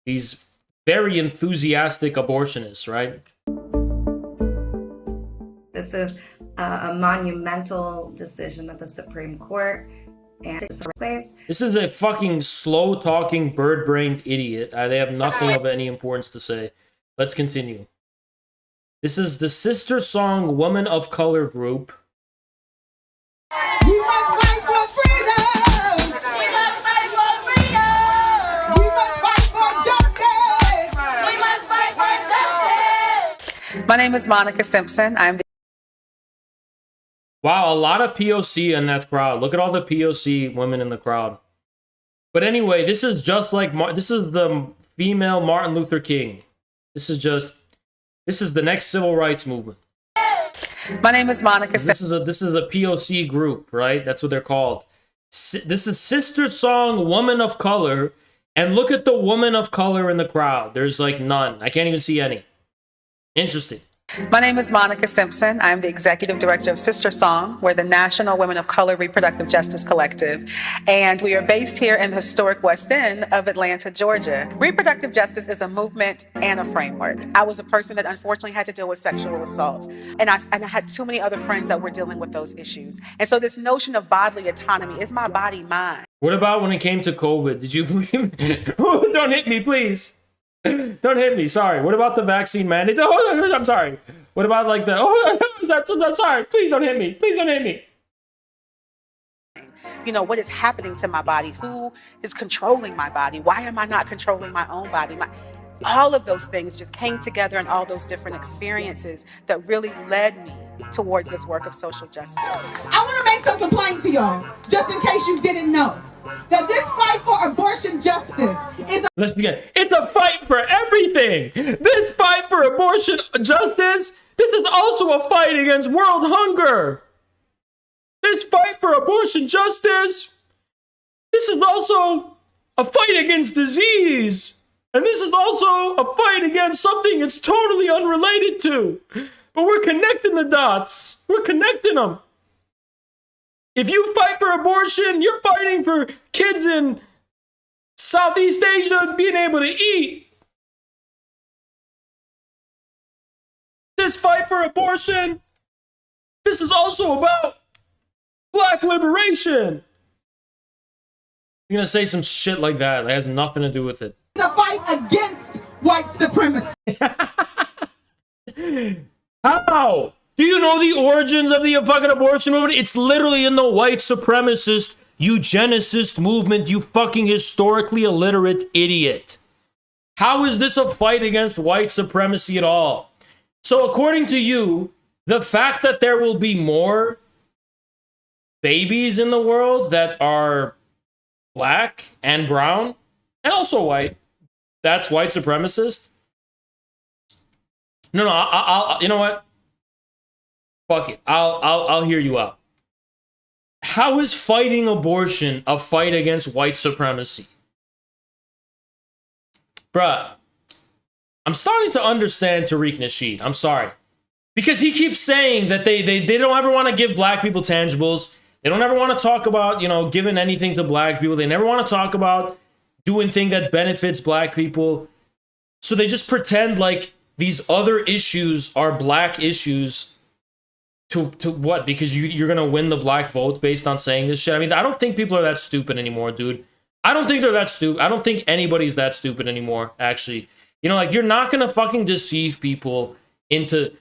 Speaker 1: these very enthusiastic abortionists, right?
Speaker 10: This is a monumental decision of the Supreme Court. And
Speaker 1: this is a fucking slow-talking, bird-brained idiot. They have nothing of any importance to say. Let's continue. This is the Sister Song Woman of Color group.
Speaker 11: We must fight for freedom! We must fight for freedom! We must fight for justice! We must fight for justice! My name is Monica Simpson. I'm the
Speaker 1: Wow, a lot of POC in that crowd. Look at all the POC women in the crowd. But anyway, this is just like this is the female Martin Luther King. This is the next civil rights movement.
Speaker 11: My name is Monica.
Speaker 1: This is a POC group, right? That's what they're called. This is Sister Song Woman of Color, and look at the woman of color in the crowd. There's like none. I can't even see any. Interesting.
Speaker 11: My name is Monica Simpson. I'm the executive director of Sister Song. We're the National Women of Color Reproductive Justice Collective, and we are based here in the historic West End of Atlanta, Georgia. Reproductive justice is a movement and a framework. I was a person that unfortunately had to deal with sexual assault, and I had too many other friends that were dealing with those issues. And so this notion of bodily autonomy, is my body mine?
Speaker 1: What about when it came to COVID? Did you believe? Oh, don't hit me, please. Don't hit me. Sorry. What about the vaccine mandates? Oh, I'm sorry. What about like the? Oh, I'm sorry. Please don't hit me. Please don't hit me.
Speaker 11: You know, what is happening to my body? Who is controlling my body? Why am I not controlling my own body? All of those things just came together in all those different experiences that really led me towards this work of social justice.
Speaker 12: I want to make some complaint to y'all, just in case you didn't know, that this fight for abortion justice is a—
Speaker 1: Let's begin. It's a fight for everything. This fight for abortion justice, this is also a fight against world hunger. This fight for abortion justice, this is also a fight against disease. And this is also a fight against something it's totally unrelated to. But we're connecting the dots. We're connecting them. If you fight for abortion, you're fighting for kids in Southeast Asia being able to eat. This fight for abortion, this is also about Black liberation. You're gonna say some shit like that. That has nothing to do with it.
Speaker 12: a fight against white supremacy.
Speaker 1: How? Do you know the origins of the fucking abortion movement? It's literally in the white supremacist, eugenicist movement, you fucking historically illiterate idiot. How is this a fight against white supremacy at all? So according to you, the fact that there will be more babies in the world that are black and brown and also white, that's white supremacist? No, I'll you know what? Fuck it. I'll hear you out. How is fighting abortion a fight against white supremacy? Bruh, I'm starting to understand Tariq Nasheed. I'm sorry. Because he keeps saying that they don't ever want to give black people tangibles. They don't ever want to talk about, you know, giving anything to black people. They never want to talk about doing things that benefits black people. So they just pretend like these other issues are black issues. To what? Because you're going to win the black vote based on saying this shit? I mean, I don't think people are that stupid anymore, dude. I don't think they're that stupid. I don't think anybody's that stupid anymore, actually. You know, like, you're not going to fucking deceive people into...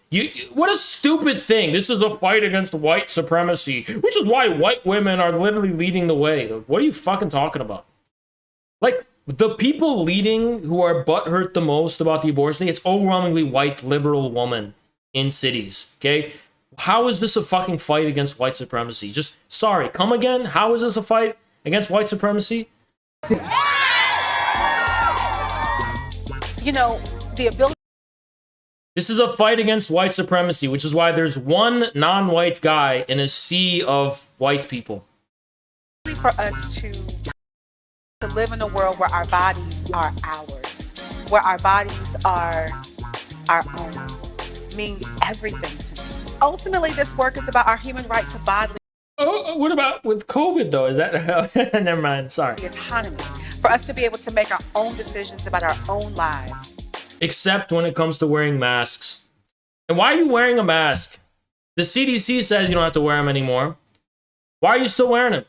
Speaker 1: What a stupid thing. This is a fight against white supremacy, which is why white women are literally leading the way. What are you fucking talking about? Like, the people leading who are butthurt the most about the abortion thing, it's overwhelmingly white liberal women in cities, okay? How is this a fucking fight against white supremacy? Just, sorry, come again? How is this a fight against white supremacy?
Speaker 11: You know, the ability...
Speaker 1: This is a fight against white supremacy, which is why there's one non-white guy in a sea of white people.
Speaker 11: For us to live in a world where our bodies are ours, where our bodies are our own, means everything to me. Ultimately, this work is about our human right to bodily
Speaker 1: Oh, what about with COVID though? Is that never mind? Sorry.
Speaker 11: The autonomy for us to be able to make our own decisions about our own lives.
Speaker 1: Except when it comes to wearing masks. And why are you wearing a mask? The CDC says you don't have to wear them anymore. Why are you still wearing them?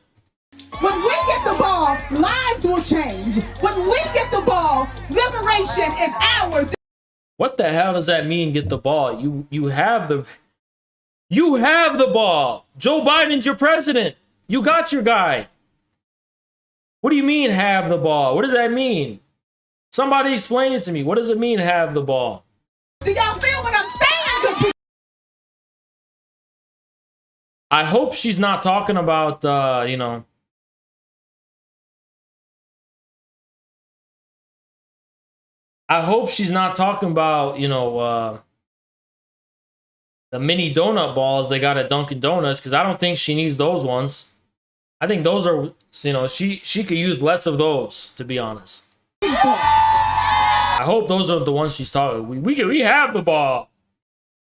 Speaker 12: When we get the ball, lives will change. When we get the ball, liberation is ours.
Speaker 1: What the hell does that mean, get the ball? You have the ball. Joe Biden's your president. You got your guy. What do you mean have the ball? What does that mean? Somebody explain it to me. What does it mean have the ball?
Speaker 12: Do y'all feel what I'm saying?
Speaker 1: I hope she's not talking about, you know. I hope she's not talking about, you know, the mini donut balls they got at Dunkin' Donuts, because I don't think she needs those ones. I think those are, you know, she could use less of those, to be honest. I hope those are the ones she's talking. We have the ball.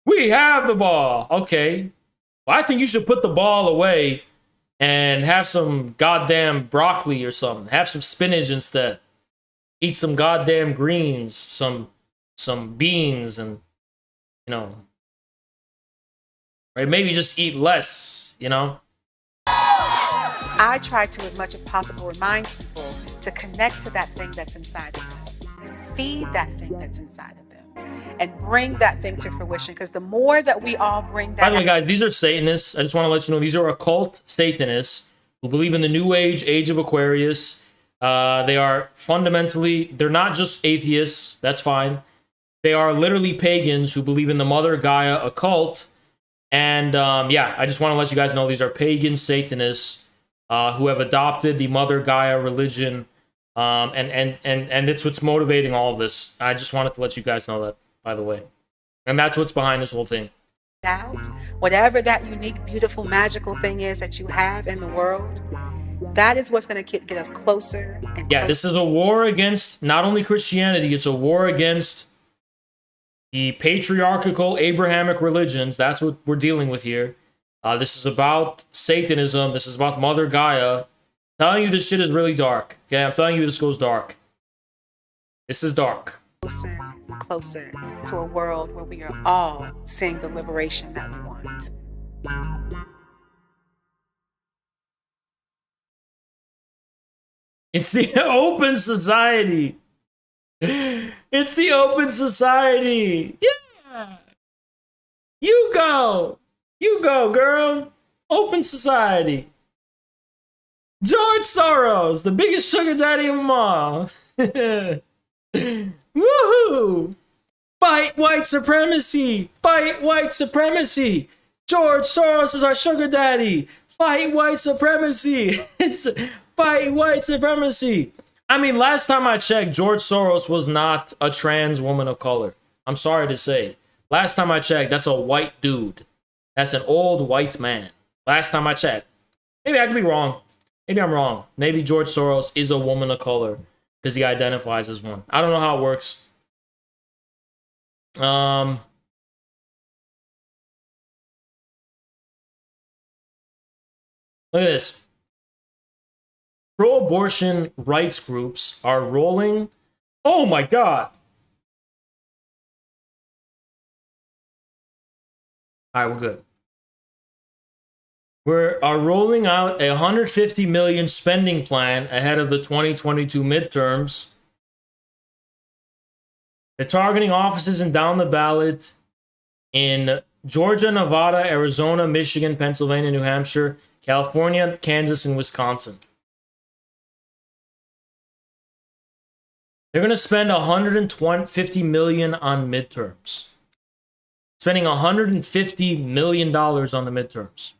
Speaker 1: We have the ball. Okay. Well, I think you should put the ball away and have some goddamn broccoli or something. Have some spinach instead. Eat some goddamn greens, some beans, and, you know, right? Maybe just eat less, you know?
Speaker 11: I try to, as much as possible, remind people to connect to that thing that's inside of them. Feed that thing that's inside of them. And bring that thing to fruition. Because the more that we all bring that...
Speaker 1: By the way, guys, these are Satanists. I just want to let you know, these are occult Satanists who believe in the New Age, Age of Aquarius. They are fundamentally, they're not just atheists. That's fine. They are literally pagans who believe in the Mother Gaia occult. And yeah, I just want to let you guys know these are pagan Satanists who have adopted the Mother Gaia religion. And it's what's motivating all of this. I just wanted to let you guys know that, by the way. And that's what's behind this whole thing.
Speaker 11: Out, whatever that unique, beautiful, magical thing is that you have in the world, that is what's going to get us closer. And
Speaker 1: yeah, this is a war against not only Christianity, it's a war against the patriarchal Abrahamic religions. That's what we're dealing with here. This is about Satanism. This is about Mother Gaia. I'm telling you, this shit is really dark. Okay, I'm telling you, this goes dark. This is dark.
Speaker 11: Closer, closer to a world where we are all seeing the liberation that we want.
Speaker 1: It's the open society. It's the open society. Yeah. You go. You go, girl. Open society. George Soros, the biggest sugar daddy of them all. Woohoo! Fight white supremacy. Fight white supremacy. George Soros is our sugar daddy. Fight white supremacy. It's fight white supremacy. I mean, last time I checked, George Soros was not a trans woman of color. I'm sorry to say. Last time I checked, that's a white dude. That's an old white man. Last time I checked. Maybe I could be wrong. Maybe I'm wrong. Maybe George Soros is a woman of color because he identifies as one. I don't know how it works. Look at this. Pro-abortion rights groups are rolling. Oh my God. All right, we're good. We are rolling out a $150 million spending plan ahead of the 2022 midterms. They're targeting offices and down the ballot in Georgia, Nevada, Arizona, Michigan, Pennsylvania, New Hampshire, California, Kansas, and Wisconsin. They're going to spend $150 million on midterms. Spending $150 million on the midterms.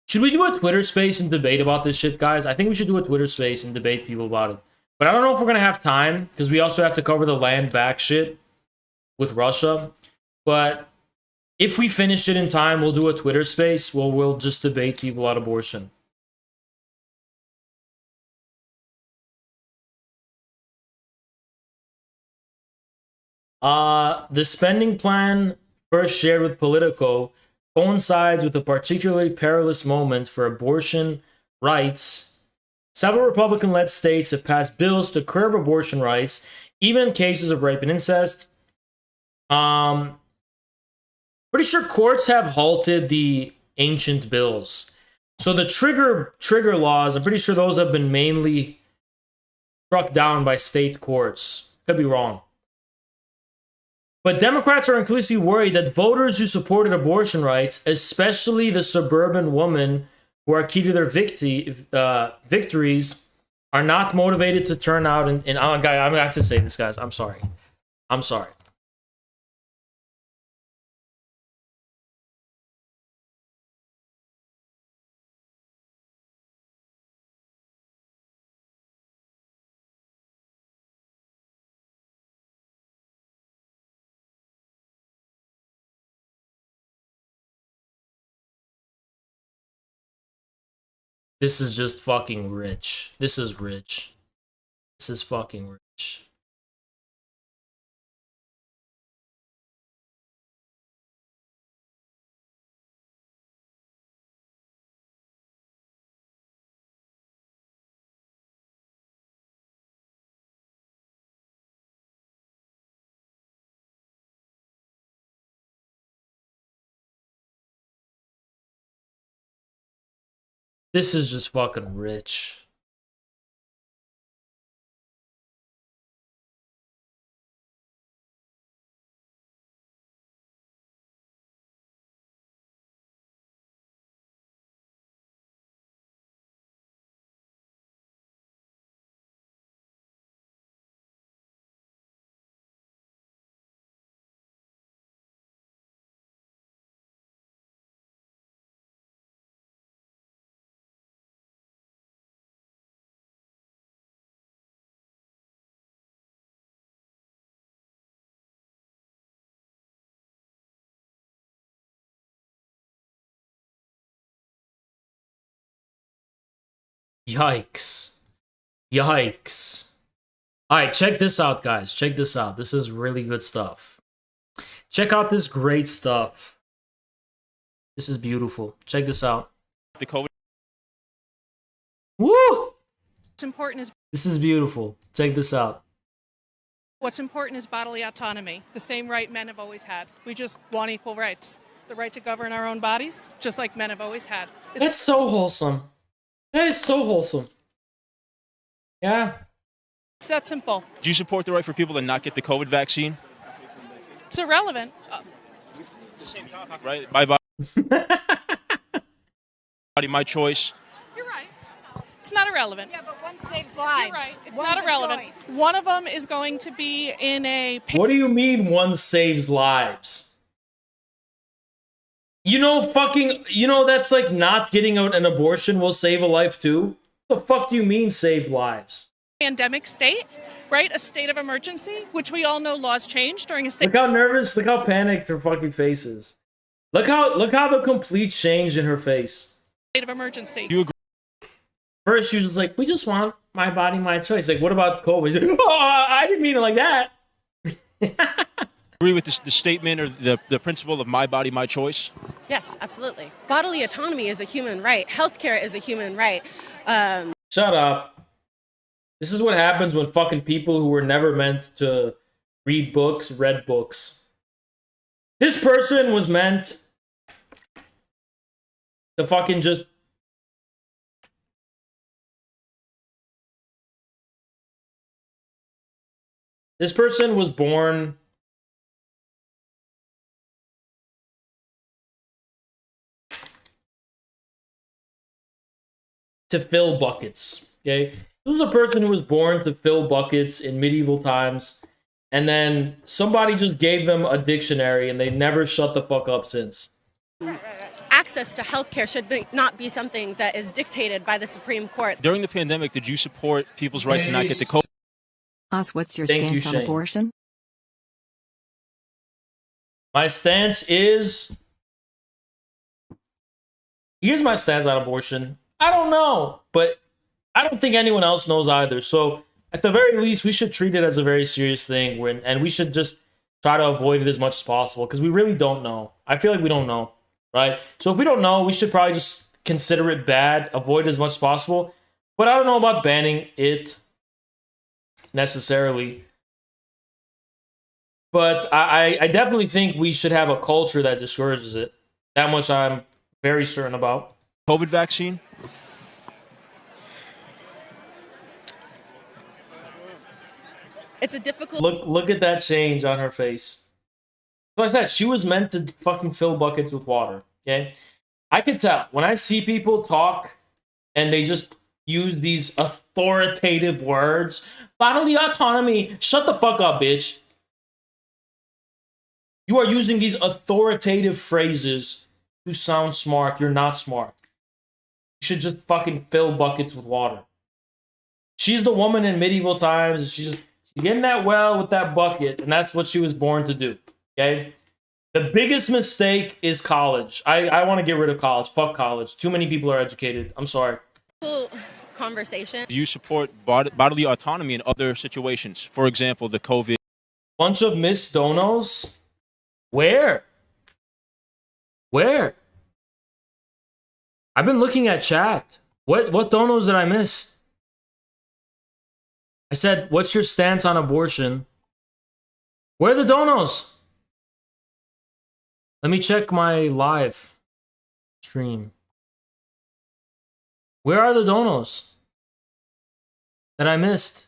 Speaker 1: Should we do a Twitter space and debate about this shit, guys? I think we should do a Twitter space and debate people about it. But I don't know if we're going to have time, because we also have to cover the land back shit with Russia. But if we finish it in time, we'll do a Twitter space where we'll just debate people about abortion. The spending plan first shared with Politico coincides with a particularly perilous moment for abortion rights. Several Republican-led states have passed bills to curb abortion rights, even in cases of rape and incest. Pretty sure courts have halted the ancient bills. So the trigger laws, I'm pretty sure those have been mainly struck down by state courts. Could be wrong. But Democrats are increasingly worried that voters who supported abortion rights, especially the suburban women who are key to their victories, are not motivated to turn out. And I'm going to have to say this, guys. I'm sorry. This is just fucking rich. This is rich. This is fucking rich. This is just fucking rich. Yikes. Yikes. Alright, check this out, guys. Check this out. This is really good stuff. Check out this great stuff. This is beautiful. Check this out.
Speaker 13: The COVID.
Speaker 1: Woo!
Speaker 14: What's important is
Speaker 1: This is beautiful. Check this out.
Speaker 14: what's important is bodily autonomy, the same right men have always had. We just want equal rights. The right to govern our own bodies, just like men have always had.
Speaker 1: That's so wholesome. That is so wholesome. Yeah.
Speaker 14: It's that simple.
Speaker 13: Do you support the right for people to not get the COVID vaccine?
Speaker 14: It's irrelevant.
Speaker 13: Right? My body, my choice.
Speaker 14: You're right. It's not irrelevant.
Speaker 15: Yeah, but one saves lives.
Speaker 14: You're right. It's
Speaker 15: One's
Speaker 14: not
Speaker 15: a
Speaker 14: irrelevant.
Speaker 15: choice.
Speaker 14: One of them is going to be in a...
Speaker 1: What do you mean one saves lives? You know, that's like not getting an abortion will save a life too? What the fuck do you mean save lives?
Speaker 14: Pandemic state, right? A state of emergency, which we all know laws change during a state...
Speaker 1: Look how nervous, look how panicked her fucking face is. Look how the complete change in her face.
Speaker 14: State of emergency.
Speaker 13: You agree?
Speaker 1: First, she was just like, we just want my body, my choice. Like, what about COVID? She's like, oh, I didn't mean it like that.
Speaker 13: Agree with the statement or the principle of my body, my choice?
Speaker 16: Yes, absolutely. Bodily autonomy is a human right. Healthcare is a human right.
Speaker 1: Shut up. This is what happens when fucking people who were never meant to read books read books. This person was meant to fucking just... This person was born to fill buckets, okay? This is a person who was born to fill buckets in medieval times, and then somebody just gave them a dictionary, and they never shut the fuck up since.
Speaker 16: Access to healthcare should not be something that is dictated by the Supreme Court.
Speaker 13: During the pandemic, did you support people's right to not get the COVID?
Speaker 4: What's your
Speaker 1: Thank you,
Speaker 4: stance on
Speaker 1: Shane.
Speaker 4: abortion?
Speaker 1: My stance is... Here's my stance on abortion. I don't know, but I don't think anyone else knows either. So at the very least, we should treat it as a very serious thing, and we should just try to avoid it as much as possible, because we really don't know. I feel like we don't know.
Speaker 15: right? So if we don't know, we should probably just consider it bad, avoid it as much as possible. But I don't know about banning it necessarily. But I definitely think we should have a culture that discourages it. That much I'm very certain about.
Speaker 13: COVID vaccine?
Speaker 16: It's a difficult...
Speaker 15: Look at that change on her face. So I said, she was meant to fucking fill buckets with water, okay? I can tell. When I see people talk and they just use these authoritative words, bodily autonomy, shut the fuck up, bitch. You are using these authoritative phrases to sound smart. You're not smart. You should just fucking fill buckets with water. She's the woman in medieval times. She's getting that well with that bucket, and that's what she was born to do. Okay? The biggest mistake is college. I want to get rid of college. Fuck college. Too many people are educated. I'm sorry.
Speaker 16: Conversation.
Speaker 13: Do you support bodily autonomy in other situations? For example, the COVID.
Speaker 15: Bunch of missed donos? Where? Where? I've been looking at chat. What donos did I miss? I said, what's your stance on abortion? Where are the donos? Let me check my live stream. Where are the donos that I missed?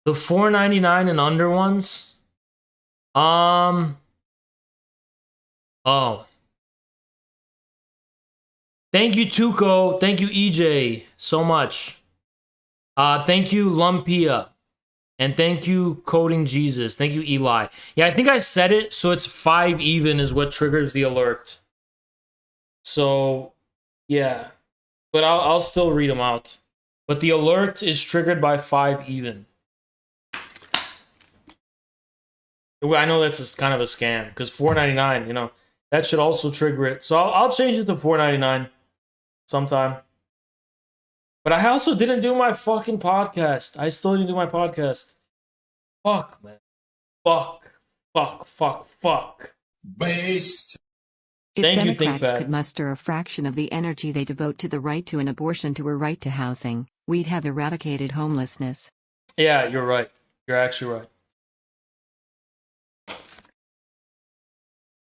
Speaker 15: The $4.99 and under ones? Oh. Thank you, Tuco. Thank you, EJ, so much. Thank you, Lumpia. And thank you, Coding Jesus. Thank you, Eli. Yeah, I think I said it, so it's 5 even is what triggers the alert. So, yeah. But I'll still read them out. But the alert is triggered by 5 even. I know that's just kind of a scam, because $4.99, you know, that should also trigger it. So I'll change it to $4.99 sometime. But I also didn't do my fucking podcast. I still didn't do my podcast. Fuck, man. Fuck.
Speaker 5: Based.
Speaker 4: If Democrats could muster a fraction of the energy they devote to the right to an abortion to a right to housing, we'd have eradicated homelessness.
Speaker 15: Yeah, you're right. You're actually right.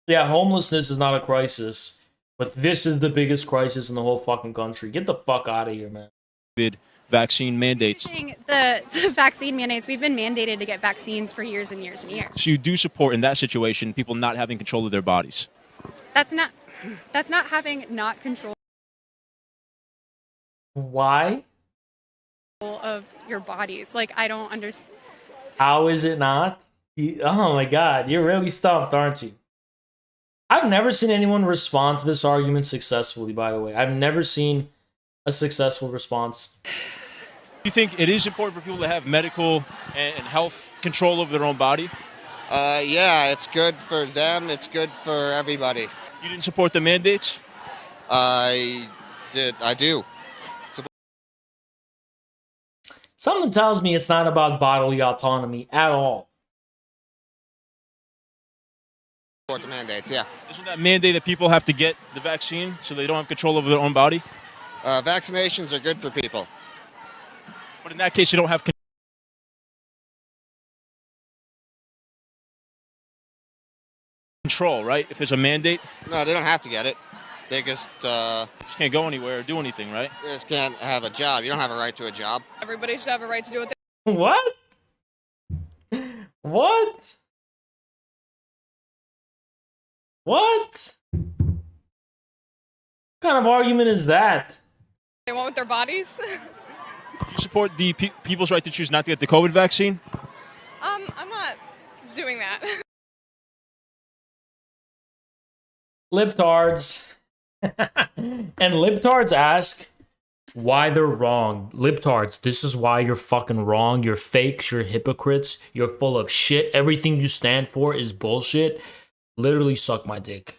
Speaker 15: Yeah, homelessness is not a crisis, but this is the biggest crisis in the whole fucking country. Get the fuck out of here, man.
Speaker 13: Vaccine mandates.
Speaker 17: The vaccine mandates, we've been mandated to get vaccines for years and years and years.
Speaker 13: So you do support, in that situation, people not having control of their bodies?
Speaker 17: That's not having not control
Speaker 15: Why?
Speaker 17: of your bodies. Like, I don't understand.
Speaker 15: How is it not? Oh my god, you're really stumped, aren't you? I've never seen anyone respond to this argument successfully, by the way. I've never seen a successful response.
Speaker 13: Do you think it is important for people to have medical and health control over their own body?
Speaker 18: Yeah, it's good for them. It's good for everybody.
Speaker 13: You didn't support the mandates?
Speaker 18: I do.
Speaker 15: Something tells me it's not about bodily autonomy at all.
Speaker 18: Support the mandates, yeah.
Speaker 13: Isn't that mandate that people have to get the vaccine so they don't have control over their own body?
Speaker 18: Vaccinations are good for people.
Speaker 13: But in that case, you don't have control, right? If there's a mandate?
Speaker 18: No, they don't have to get it. They just
Speaker 13: can't go anywhere or do anything, right?
Speaker 18: They just can't have a job. You don't have a right to a job.
Speaker 17: Everybody should have a right to do what
Speaker 15: they... What? What? What? What kind of argument is that?
Speaker 17: they want with their bodies.
Speaker 13: Do you support the people's right to choose not to get the COVID vaccine?
Speaker 17: I'm not doing that.
Speaker 15: Libtards. And libtards ask why they're wrong. Libtards, this is why you're fucking wrong. You're fakes, you're hypocrites, you're full of shit. Everything you stand for is bullshit. Literally suck my dick.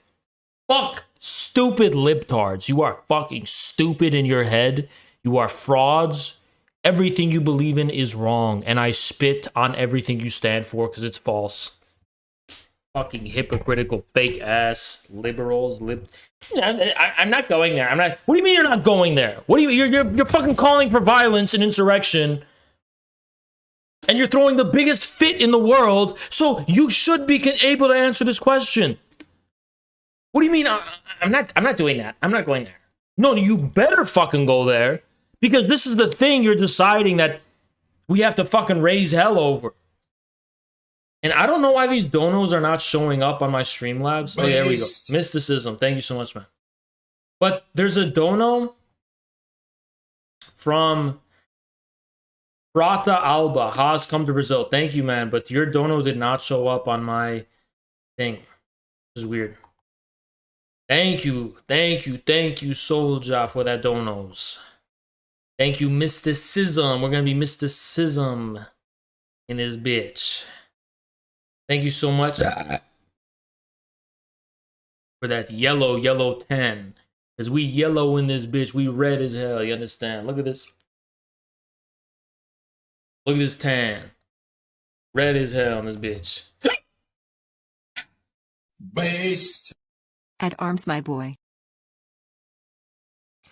Speaker 15: Fuck stupid libtards. You are fucking stupid in your head. You are frauds. everything you believe in is wrong, and I spit on everything you stand for because it's false. Fucking hypocritical, fake ass liberals. I'm not going there. I'm not. What do you mean you're not going there? What do you? You're fucking calling for violence and insurrection, and you're throwing the biggest fit in the world. So you should be able to answer this question. What do you mean? I'm not doing that. I'm not going there. No, you better fucking go there, because this is the thing you're deciding that we have to fucking raise hell over. And I don't know why these donos are not showing up on my Streamlabs. Oh, there we go. Mysticism. Thank you so much, man. But there's a dono from Prata Alba. Haas, come to Brazil. Thank you, man. But your dono did not show up on my thing. This is weird. Thank you, Soulja, for that donos. Thank you, Mysticism. We're gonna be Mysticism in this bitch. Thank you so much for that yellow 10. Because we yellow in this bitch. We red as hell, you understand? Look at this. Look at this tan. Red as hell in this bitch.
Speaker 5: Based.
Speaker 4: At arms, my boy.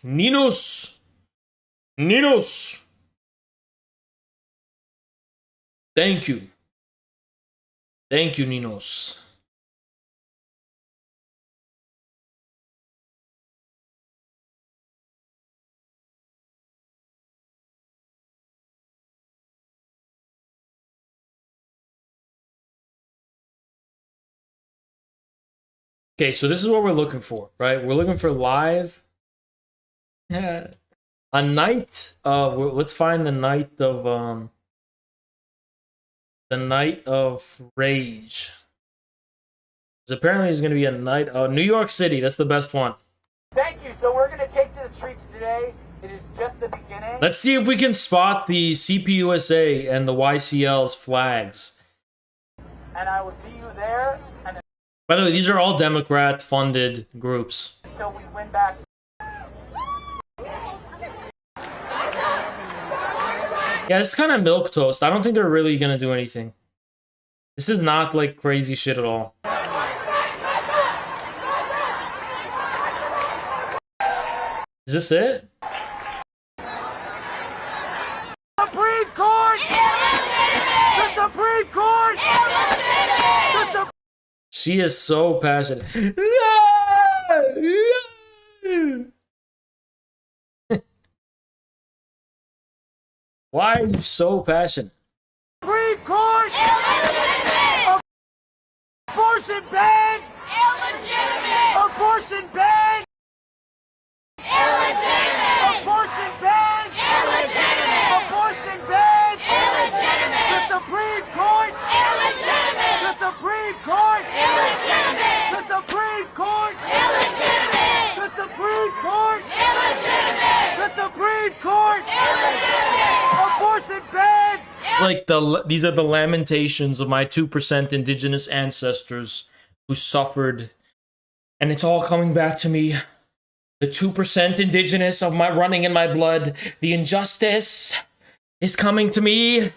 Speaker 15: Ninos. Thank you. Thank you, Ninos. Okay, so this is what we're looking for, right? We're looking for live. Yeah. A night of, let's find the night of rage. Because apparently there's going to be a night, New York City, that's the best one.
Speaker 19: Thank you. So we're going to take to the streets today. It is just the beginning.
Speaker 15: Let's see if we can spot the CPUSA and the YCL's flags.
Speaker 19: And I will see you there. And
Speaker 15: by the way, these are all Democrat-funded groups.
Speaker 19: until we win back.
Speaker 15: Yeah, it's kind of milquetoast. I don't think they're really gonna do anything. This is not like crazy shit at all. Is this it?
Speaker 19: Supreme Court! The Supreme Court!
Speaker 15: She is so passionate. Why are you so passionate?
Speaker 19: Supreme Court! Abortion bans! Abortion bans! Abortion bans! Abortion bans! The Supreme Court! The Supreme Court! The Supreme Court! The Supreme Court! The Supreme Court! Abortion bans!
Speaker 15: It's like these are the lamentations of my 2% indigenous ancestors who suffered, and it's all coming back to me. The 2% indigenous of my running in my blood, the injustice is coming to me.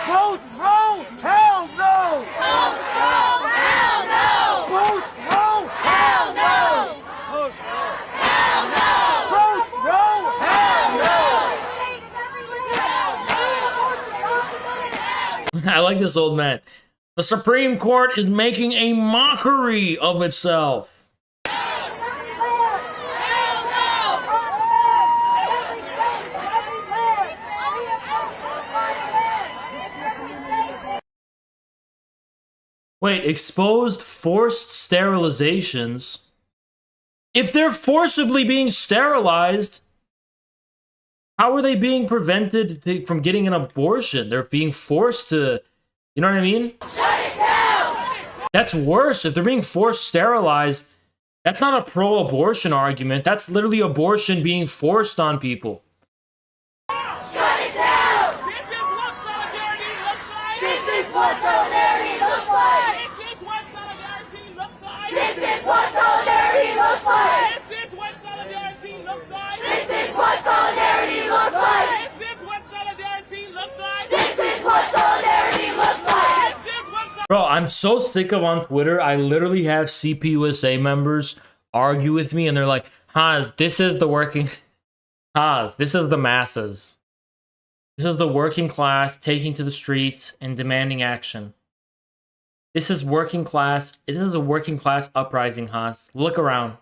Speaker 19: Post-Roe, hell no! Post-Roe, hell no! Post-Roe, hell no! Post-Roe, hell no! Post-Roe, hell no!
Speaker 15: I like this old man. The Supreme Court is making a mockery of itself. Wait, exposed forced sterilizations? If they're forcibly being sterilized, how are they being prevented from getting an abortion? They're being forced to, you know what I mean?
Speaker 19: Shut it down!
Speaker 15: That's worse. If they're being forced sterilized, that's not a pro-abortion argument. That's literally abortion being forced on people.
Speaker 19: Shut it down! This is what solidarity looks like! This is what solidarity looks like! This is what solidarity looks like! This is what solidarity looks like! This is
Speaker 15: Bro, I'm so sick of on Twitter. I literally have CPUSA members argue with me and they're like, Haz, this is the working... Haz, this is the masses. This is the working class taking to the streets and demanding action. This is working class. This is a working class uprising, Haz. Look around.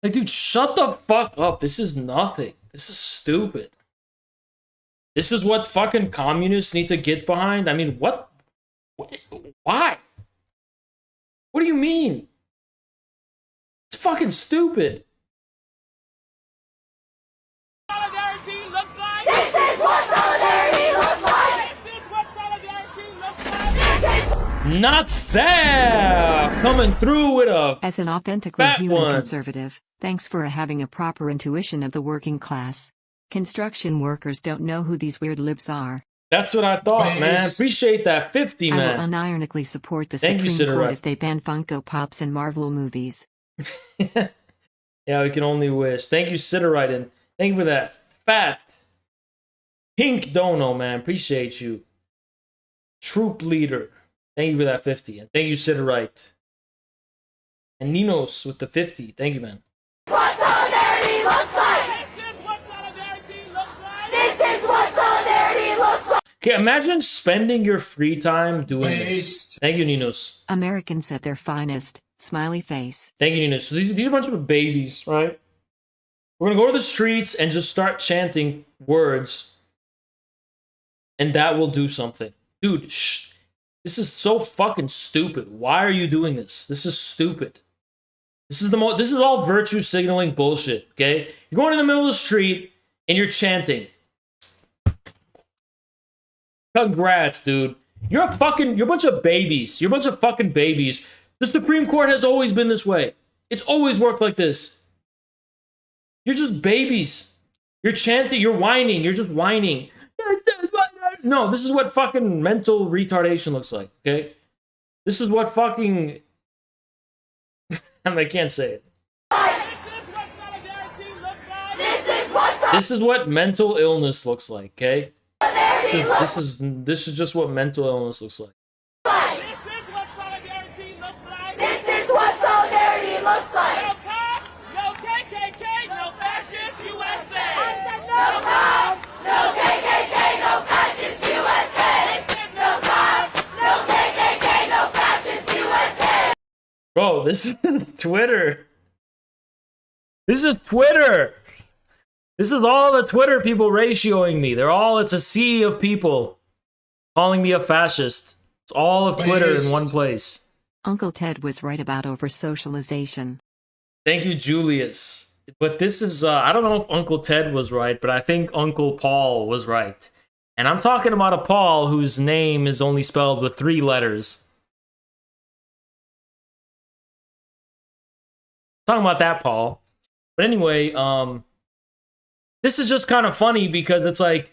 Speaker 15: Like, dude, shut the fuck up. This is nothing. This is stupid. This is what fucking communists need to get behind? I mean, what? Why? What do you mean? It's fucking stupid.
Speaker 19: Solidarity looks like. This is what solidarity looks like. This is what solidarity looks like. This is
Speaker 15: Not that coming through with a
Speaker 4: As an authentically
Speaker 15: fat
Speaker 4: human
Speaker 15: one.
Speaker 4: conservative, thanks for having a proper intuition of the working class. Construction workers don't know who these weird libs are.
Speaker 15: That's what I thought, man. Appreciate that 50,
Speaker 4: I
Speaker 15: man.
Speaker 4: will unironically support the
Speaker 15: Thank you,
Speaker 4: Supreme Court
Speaker 15: Siderat.
Speaker 4: if they ban Funko Pops in Marvel movies.
Speaker 15: Yeah, we can only wish. Thank you, Siderite, and thank you for that fat pink dono, man. Appreciate you. Troop leader. Thank you for that 50. And thank you, Siderite. And Ninos with the 50. Thank you, man.
Speaker 19: what solidarity looks like. This is what solidarity looks like. This is what solidarity looks like.
Speaker 15: Okay, imagine spending your free time doing this. Thank you, Ninos.
Speaker 4: Americans at their finest. Smiley face.
Speaker 15: Thank you, Ninos. So these are a bunch of babies, right? We're going to go to the streets and just start chanting words. And that will do something. Dude, shh. This is so fucking stupid. Why are you doing this? This is stupid. This is all virtue signaling bullshit, okay? You're going in the middle of the street and you're chanting. Congrats, dude. You're a bunch of babies. You're a bunch of fucking babies. The Supreme Court has always been this way. It's always worked like this. You're just babies. You're chanting, you're whining, you're just whining. No, this is what fucking mental retardation looks like, okay? This is what fucking... I can't say it. This is what mental illness looks like, okay? This is just what mental illness looks like.
Speaker 19: This is what solidarity looks like. No cops, no KKK, no fascist USA. No cops, no KKK, no fascist USA. No cops, no KKK, no fascist USA.
Speaker 15: Bro, this is Twitter. This is Twitter. This is all the Twitter people ratioing me. It's a sea of people calling me a fascist. It's all of Twitter in one place.
Speaker 4: Uncle Ted was right about over-socialization.
Speaker 15: Thank you, Julius. But this is, I don't know if Uncle Ted was right, but I think Uncle Paul was right. And I'm talking about a Paul whose name is only spelled with 3 letters. Talking about that Paul. But anyway, this is just kind of funny because it's like,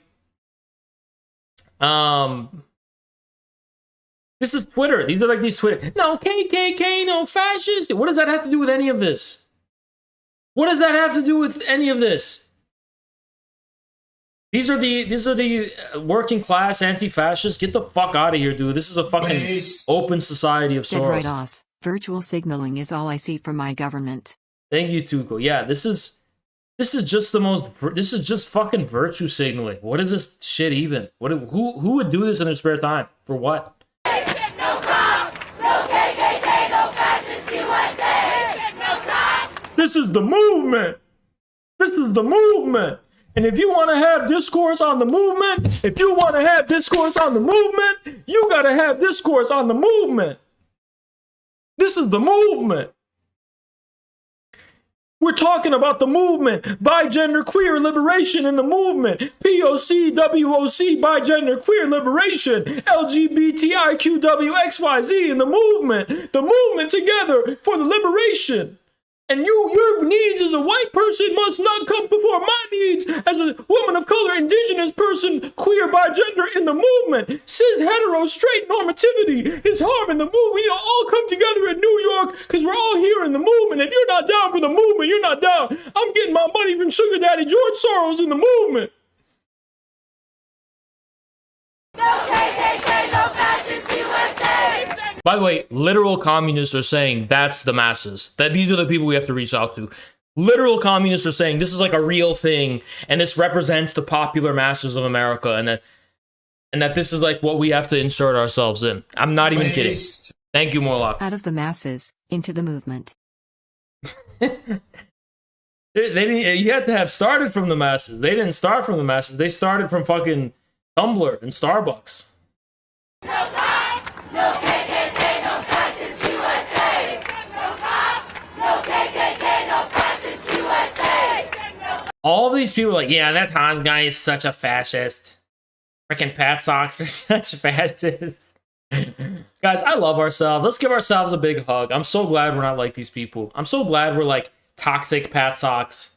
Speaker 15: this is Twitter. These are like these Twitter. No KKK, no fascist. What does that have to do with any of this? What does that have to do with any of this? These are the working class anti-fascists. Get the fuck out of here, dude. This is a fucking open society of
Speaker 4: Dead right,
Speaker 15: Soros.
Speaker 4: Oz. Virtual signaling is all I see from my government.
Speaker 15: Thank you, Tuco. Yeah, this is just fucking virtue signaling. What is this shit even? Who would do this in their spare time? For what?
Speaker 19: No cops, no KKK, no fascist USA. No cops.
Speaker 15: This is the movement. This is the movement. And if you want to have discourse on the movement, you gotta have discourse on the movement. This is the movement. We're talking about the movement, bi-gender queer liberation in the movement, POC, WOC, bi-gender queer liberation, LGBTIQWXYZ in the movement together for the liberation. And your needs as a white person must not come before my needs as a woman of color, indigenous person, queer, bi-gender in the movement. Cis, hetero, straight normativity is harming the movement. We all come together in New York because we're all here in the movement. If you're not down for the movement, you're not down. I'm getting my money from Sugar Daddy George Soros in the movement.
Speaker 19: No KKK, no fascist USA.
Speaker 15: By the way, literal communists are saying that's the masses. That these are the people we have to reach out to. Literal communists are saying this is like a real thing, and this represents the popular masses of America, and that this is like what we have to insert ourselves in. I'm not even kidding. Thank you, Morlock.
Speaker 4: Out of the masses, into the movement.
Speaker 15: They didn't, you had to have started from the masses. They didn't start from the masses. They started from fucking Tumblr and Starbucks.
Speaker 19: No cops, no KKK, no fascist USA. No cops, no KKK, no fascist USA.
Speaker 15: All these people are like, yeah, that Hans guy is such a fascist. Freaking Pat Socks are such fascists. Guys, I love ourselves. Let's give ourselves a big hug. I'm so glad we're not like these people. I'm so glad we're like toxic Pat Socks.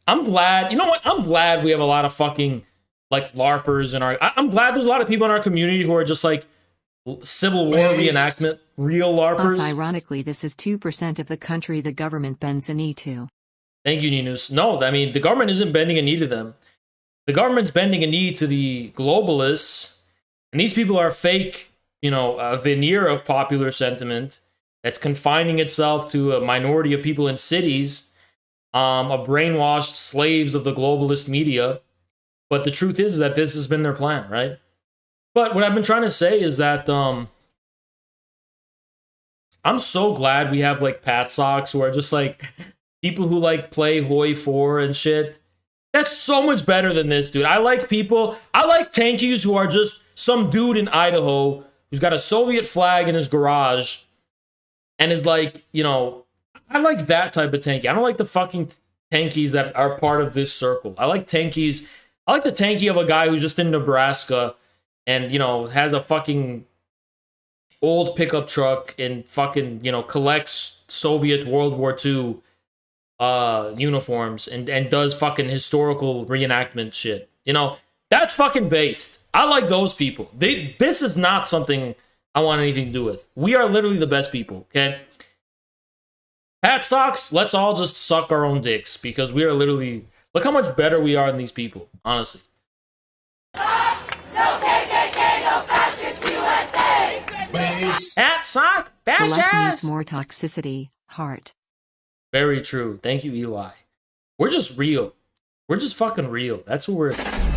Speaker 15: I'm glad, you know what? I'm glad we have a lot of fucking like LARPers in our. I'm glad there's a lot of people in our community who are just like Civil War reenactment, real LARPers.
Speaker 4: Also, ironically, this is 2% of the country the government bends a knee to.
Speaker 15: Thank you, Ninus. No, I mean, the government isn't bending a knee to them. The government's bending a knee to the globalists. And these people are fake, you know, a veneer of popular sentiment that's confining itself to a minority of people in cities, of brainwashed slaves of the globalist media. But the truth is that this has been their plan, right? But what I've been trying to say is that I'm so glad we have like Pat Socks who are just like people who like play Hoi 4 and shit. That's so much better than this, dude. I like tankies who are just some dude in Idaho who's got a Soviet flag in his garage and is like, you know, I like that type of tanky. I don't like the fucking tankies that are part of this circle. I like tankies. I like the tanky of a guy who's just in Nebraska and, you know, has a fucking old pickup truck and fucking, you know, collects Soviet World War II uniforms and does fucking historical reenactment shit. You know, that's fucking based. I like those people. This is not something I want anything to do with. We are literally the best people, okay? Pat Socks, let's all just suck our own dicks because we are literally... Look how much better we are than these people, honestly.
Speaker 19: No KKK, no fascist USA.
Speaker 15: Pat Sock,
Speaker 4: The left
Speaker 15: fascist!
Speaker 4: needs more toxicity, heart.
Speaker 15: Very true. Thank you, Eli. We're just real. We're just fucking real. That's what we're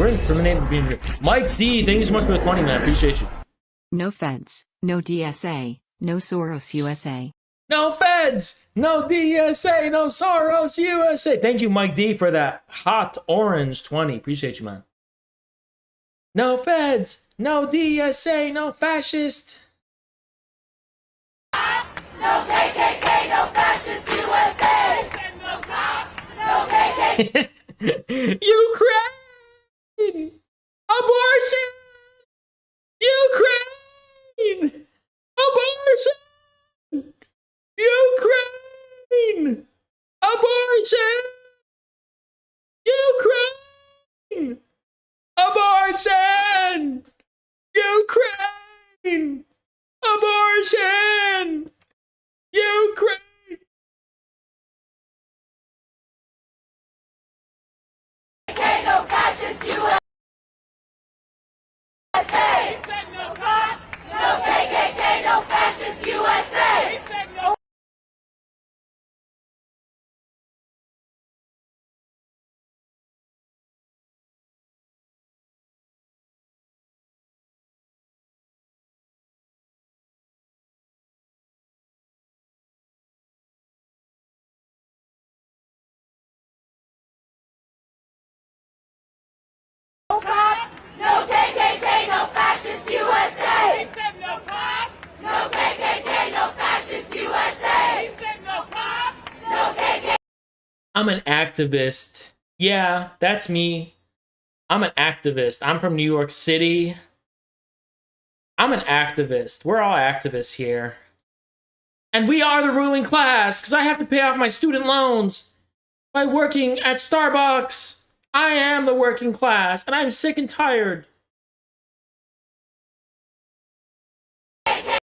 Speaker 15: incriminated for being real. Mike D, thank you so much for the 20, man. Appreciate you.
Speaker 4: No feds, no DSA, no Soros USA.
Speaker 15: No feds, no DSA, no Soros USA. Thank you, Mike D, for that hot orange 20. Appreciate you, man. No feds, no DSA, no fascist.
Speaker 19: No KKK, no fascist USA. No cops, no KKK.
Speaker 15: Ukraine! Abortion! Ukraine! Abortion! Ukraine! Abortion! Ukraine! Abortion! Ukraine! Abortion! Ukraine!
Speaker 19: No fascist USA. No cops, no KKK, no fascist USA. No cops, no KKK, no fascist USA. No cops, no KKK, no fascist USA. No cops, no KKK.
Speaker 15: I'm an activist. Yeah, that's me. I'm an activist. I'm from New York City. I'm an activist. We're all activists here. And we are the ruling class because I have to pay off my student loans by working at Starbucks. I am the working class, and I'm sick and tired.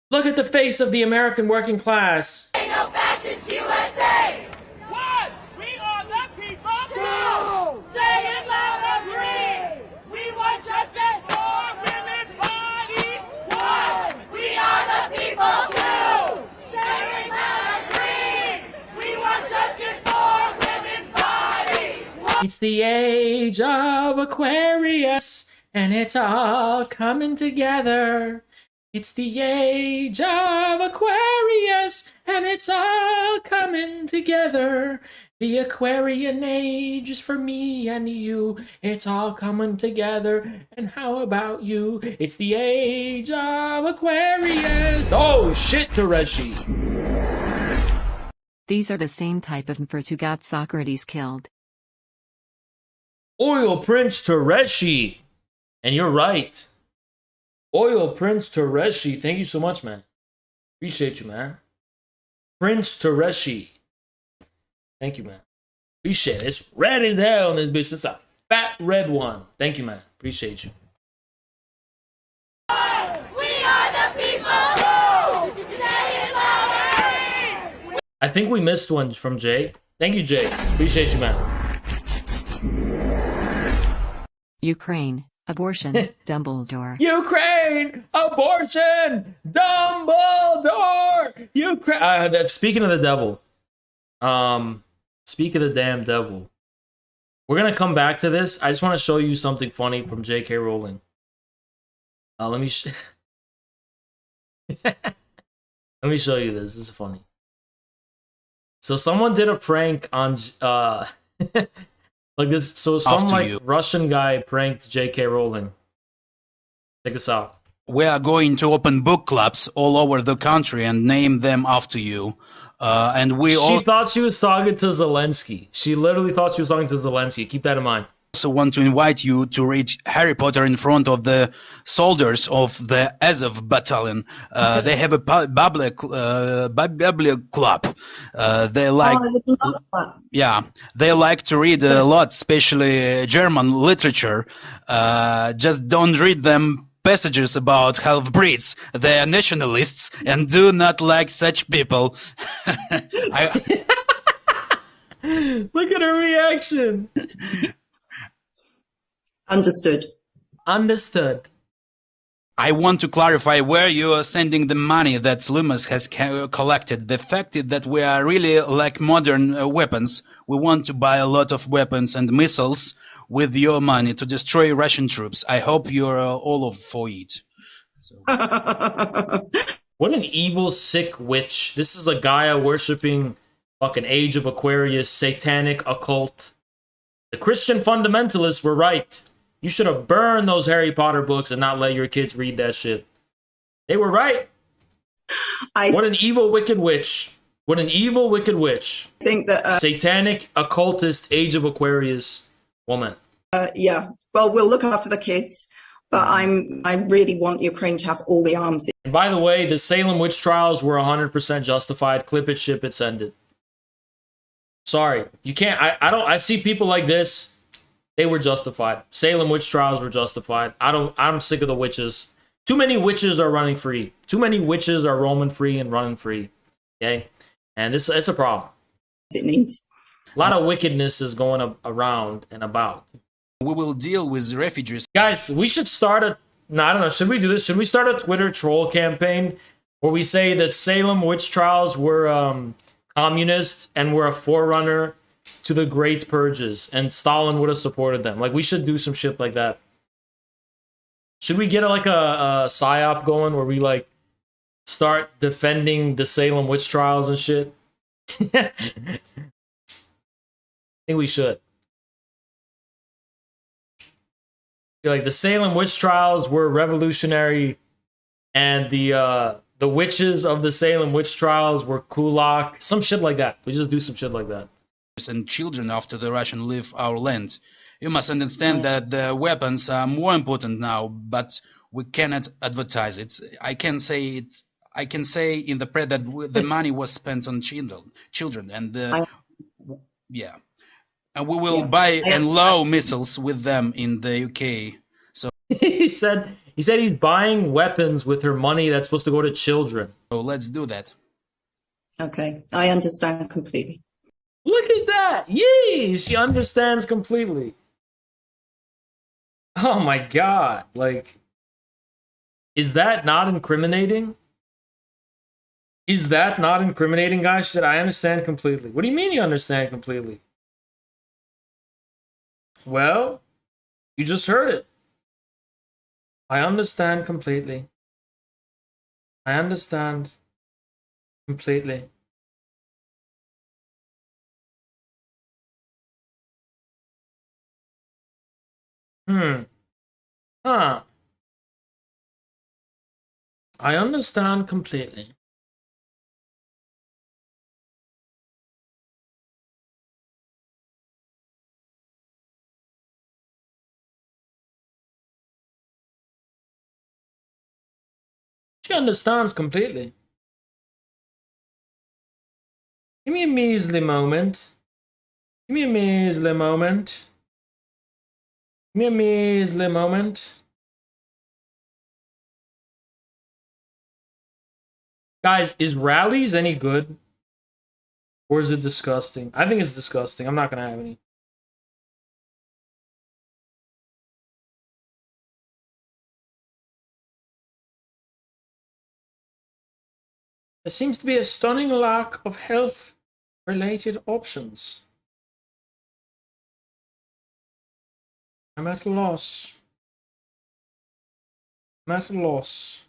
Speaker 15: Look at the face of the American working class.
Speaker 19: No fascist USA. One, we are the people. Two, say it loud, agree. We want justice for women's bodies. One, we are the people.
Speaker 15: It's the age of Aquarius, and it's all coming together. It's the age of Aquarius, and it's all coming together. The Aquarian age is for me and you. It's all coming together. And how about you? It's the age of Aquarius. Oh shit, Tereshi.
Speaker 4: These are the same type of mfers who got Socrates killed.
Speaker 15: Oil Prince Tereshi. And you're right. Oil Prince Tereshi. Thank you so much, man. Appreciate you, man. Prince Tereshi. Thank you, man. Appreciate it. It's red as hell in this bitch. It's a fat red one. Thank you, man. Appreciate you.
Speaker 19: We are the people. Say it louder.
Speaker 15: I think we missed one from Jay. Thank you, Jay. Appreciate you, man.
Speaker 4: Ukraine. Abortion. Dumbledore.
Speaker 15: Ukraine! Abortion! Dumbledore! Ukraine! Speaking of the devil. Speak of the damn devil. We're gonna come back to this. I just want to show you something funny from J.K. Rowling. Let me let me show you this. This is funny. So someone did a prank on like this. So some like Russian guy pranked J.K. Rowling. Check this out.
Speaker 20: We are going to open book clubs all over the country and name them after you. And
Speaker 15: she thought she was talking to Zelensky. She literally thought she was talking to Zelensky. Keep that in mind.
Speaker 20: Also want to invite you to read Harry Potter in front of the soldiers of the Azov battalion. They have a Bible club. They like, yeah, they like to read a lot, especially German literature. Just don't read them passages about half-breeds. They are nationalists and do not like such people.
Speaker 15: Look at her reaction.
Speaker 21: Understood.
Speaker 15: Understood.
Speaker 20: I want to clarify where you are sending the money that Loomis has collected. The fact is that we are really like modern weapons. We want to buy a lot of weapons and missiles with your money to destroy Russian troops. I hope you're all for it. So.
Speaker 15: What an evil, sick witch. This is a Gaia worshipping fucking Age of Aquarius, satanic occult. The Christian fundamentalists were right. You should have burned those Harry Potter books and not let your kids read that shit. They were right. What an evil, wicked witch. What an evil, wicked witch.
Speaker 21: I think that
Speaker 15: satanic, occultist, Age of Aquarius woman.
Speaker 21: Yeah. Well, we'll look after the kids, but I really want Ukraine to have all the arms.
Speaker 15: And by the way, the Salem witch trials were 100% justified. Clip it, ship it, send it. Sorry, you can't. I see people like this. They were justified. Salem witch trials were justified. I'm sick of the witches. Too many witches are running free. Too many witches are roaming free and running free. Okay, and it's a problem.
Speaker 21: It needs.
Speaker 15: A lot of wickedness is going around and about.
Speaker 20: We will deal with refugees.
Speaker 15: Guys, we should start a... No, I don't know. Should we do this? Should we start a Twitter troll campaign where we say that Salem witch trials were communist and were a forerunner to the Great Purges, and Stalin would have supported them? Like, we should do some shit like that. Should we get like a psyop going where we like start defending the Salem witch trials and shit? I think we should. Like, the Salem witch trials were revolutionary, and the witches of the Salem witch trials were kulak. Some shit like that. We just do some shit like that.
Speaker 20: And children after the Russian leave our land. You must understand that the weapons are more important now, but we cannot advertise it. I can say in the press that the money was spent on children, and yeah, and we will buy and low missiles with them in the UK. So
Speaker 15: he said he's buying weapons with her money that's supposed to go to children.
Speaker 20: So let's do that.
Speaker 21: Okay, I understand completely.
Speaker 15: Look at that! Yee! She understands completely. Oh my god! Like, is that not incriminating? Is that not incriminating, guys? She said, I understand completely. What do you mean you understand completely? Well, you just heard it. I understand completely. I understand completely. Huh. I understand completely. She understands completely. Give me a measly moment. Give me a measly moment. Give me a measly moment. Guys, is Rallies any good? Or is it disgusting? I think it's disgusting. I'm not gonna have any. There seems to be a stunning lack of health-related options. I'm at a loss. I'm at a loss.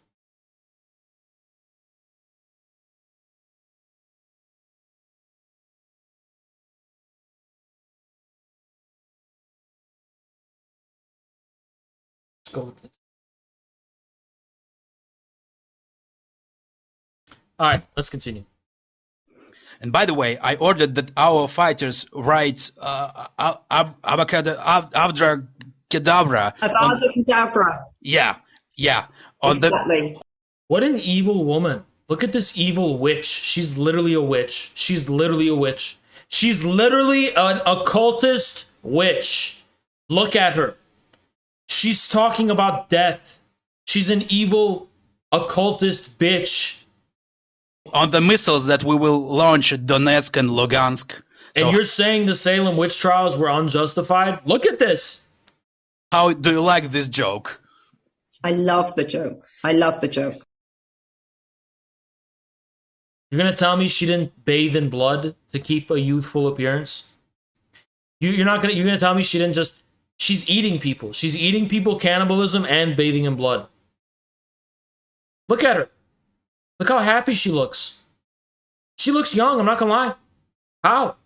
Speaker 15: Let's go with it. All right, let's continue.
Speaker 20: And by the way, I ordered that our fighters write Avocado Kedavra.
Speaker 21: Kedavra.
Speaker 20: Yeah.
Speaker 21: Exactly.
Speaker 15: What an evil woman. Look at this evil witch. She's literally a witch. She's literally a witch. She's literally an occultist witch. Look at her. She's talking about death. She's an evil occultist bitch.
Speaker 20: On the missiles that we will launch at Donetsk and Lugansk.
Speaker 15: And you're saying the Salem witch trials were unjustified? Look at this.
Speaker 20: How do you like this joke?
Speaker 21: I love the joke. I love the joke.
Speaker 15: You're gonna tell me she didn't bathe in blood to keep a youthful appearance? You're gonna tell me she didn't just... She's eating people. She's eating people, cannibalism, and bathing in blood. Look at her. Look how happy she looks. She looks young, I'm not gonna lie. How?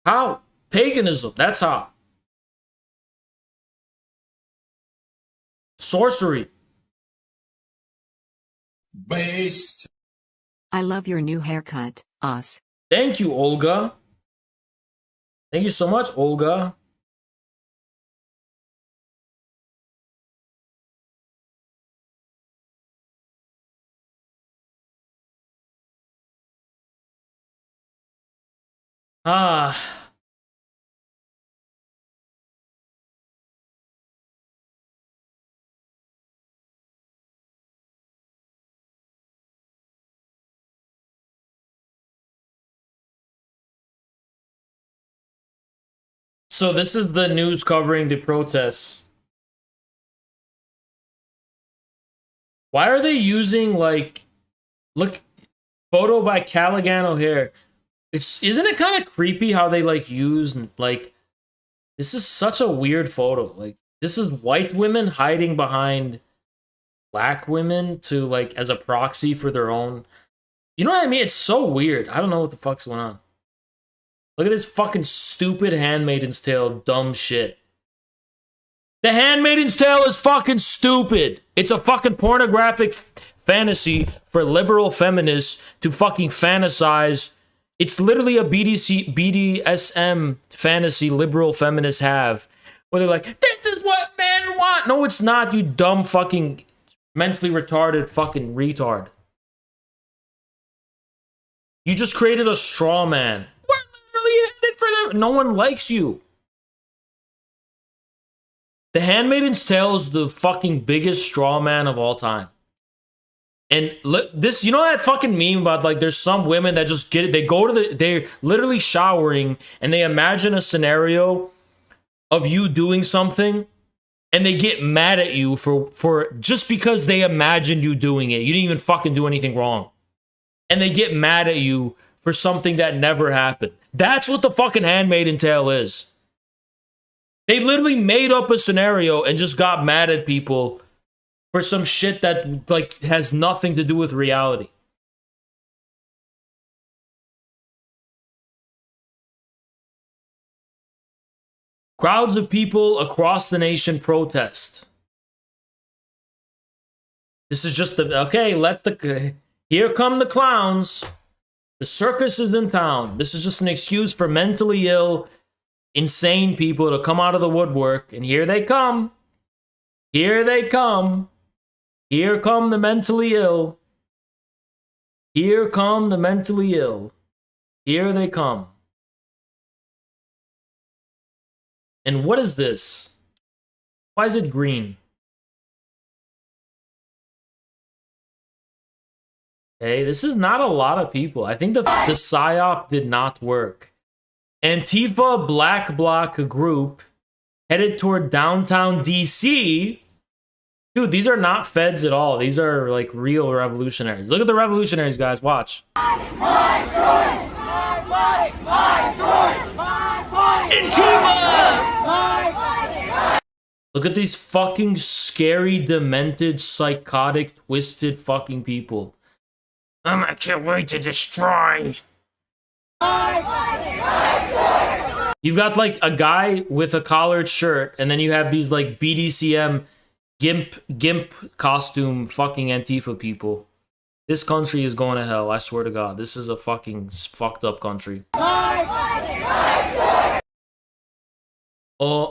Speaker 15: How? Paganism, that's how. Sorcery.
Speaker 5: Based.
Speaker 4: I love your new haircut, Us.
Speaker 15: Thank you, Olga. Thank you so much, Olga. So this is the news covering the protests. Why are they using, like, look, photo by Callaghan O'Hare? Isn't it kind of creepy how they, like, use, like, this is such a weird photo. Like, this is white women hiding behind black women to, like, as a proxy for their own. You know what I mean? It's so weird. I don't know what the fuck's going on. Look at this fucking stupid Handmaid's Tale dumb shit. The Handmaid's Tale is fucking stupid. It's a fucking pornographic fantasy for liberal feminists to fucking fantasize. It's literally a BDSM fantasy liberal feminists have. Where they're like, this is what men want. No, it's not, you dumb fucking mentally retarded fucking retard. You just created a straw man. For them. No one likes you. The Handmaid's Tale is the fucking biggest straw man of all time. And this, you know that fucking meme about, like, there's some women that just get it. They go to they're literally showering and they imagine a scenario of you doing something and they get mad at you for just because they imagined you doing it. You didn't even fucking do anything wrong. And they get mad at you for something that never happened. That's what the fucking Handmaid's Tale is. They literally made up a scenario and just got mad at people for some shit that like has nothing to do with reality. Crowds of people across the nation protest. This is just the okay, here come the clowns. The circus is in town. This is just an excuse for mentally ill, insane people to come out of the woodwork, and here they come. Here they come. Here come the mentally ill. Here come the mentally ill. Here they come. And what is this? Why is it green? Okay, this is not a lot of people. I think the PSYOP did not work. Antifa Black Bloc group headed toward downtown DC. Dude, these are not feds at all. These are like real revolutionaries. Look at the revolutionaries, guys. Watch.
Speaker 19: My choice! My body! My choice! My body!
Speaker 15: Antifa! Look at these fucking scary, demented, psychotic, twisted fucking people. I can't wait to destroy. You've got like a guy with a collared shirt, and then you have these like BDSM gimp costume fucking Antifa people. This country is going to hell, I swear to God. This is a fucking fucked up country.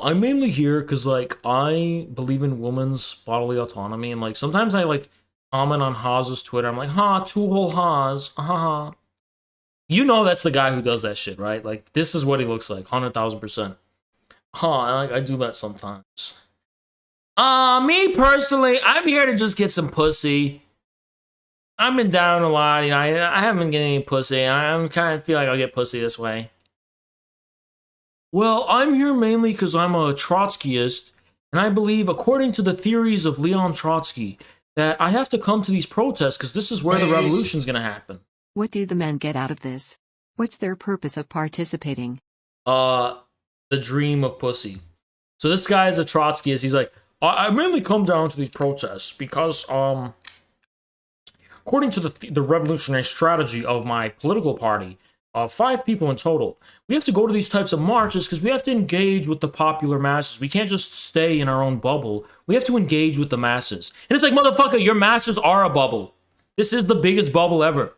Speaker 15: I'm mainly here because like I believe in women's bodily autonomy, and like sometimes I like comment on Haas's Twitter. I'm like, two-hole Haas, haha. You know that's the guy who does that shit, right? Like, this is what he looks like, 100,000%. I do that sometimes. Me personally, I'm here to just get some pussy. I've been down a lot, you know, I haven't been getting any pussy. I'm kind of feel like I'll get pussy this way. Well, I'm here mainly because I'm a Trotskyist, and I believe, according to the theories of Leon Trotsky, that I have to come to these protests because this is where the revolution's gonna happen.
Speaker 4: What do the men get out of this? What's their purpose of participating?
Speaker 15: The dream of pussy. So this guy is a Trotskyist. He's like, I mainly come down to these protests because, according to the revolutionary strategy of my political party, 5 people in total, we have to go to these types of marches because we have to engage with the popular masses. We can't just stay in our own bubble. We have to engage with the masses. And it's like, motherfucker, your masses are a bubble. This is the biggest bubble ever.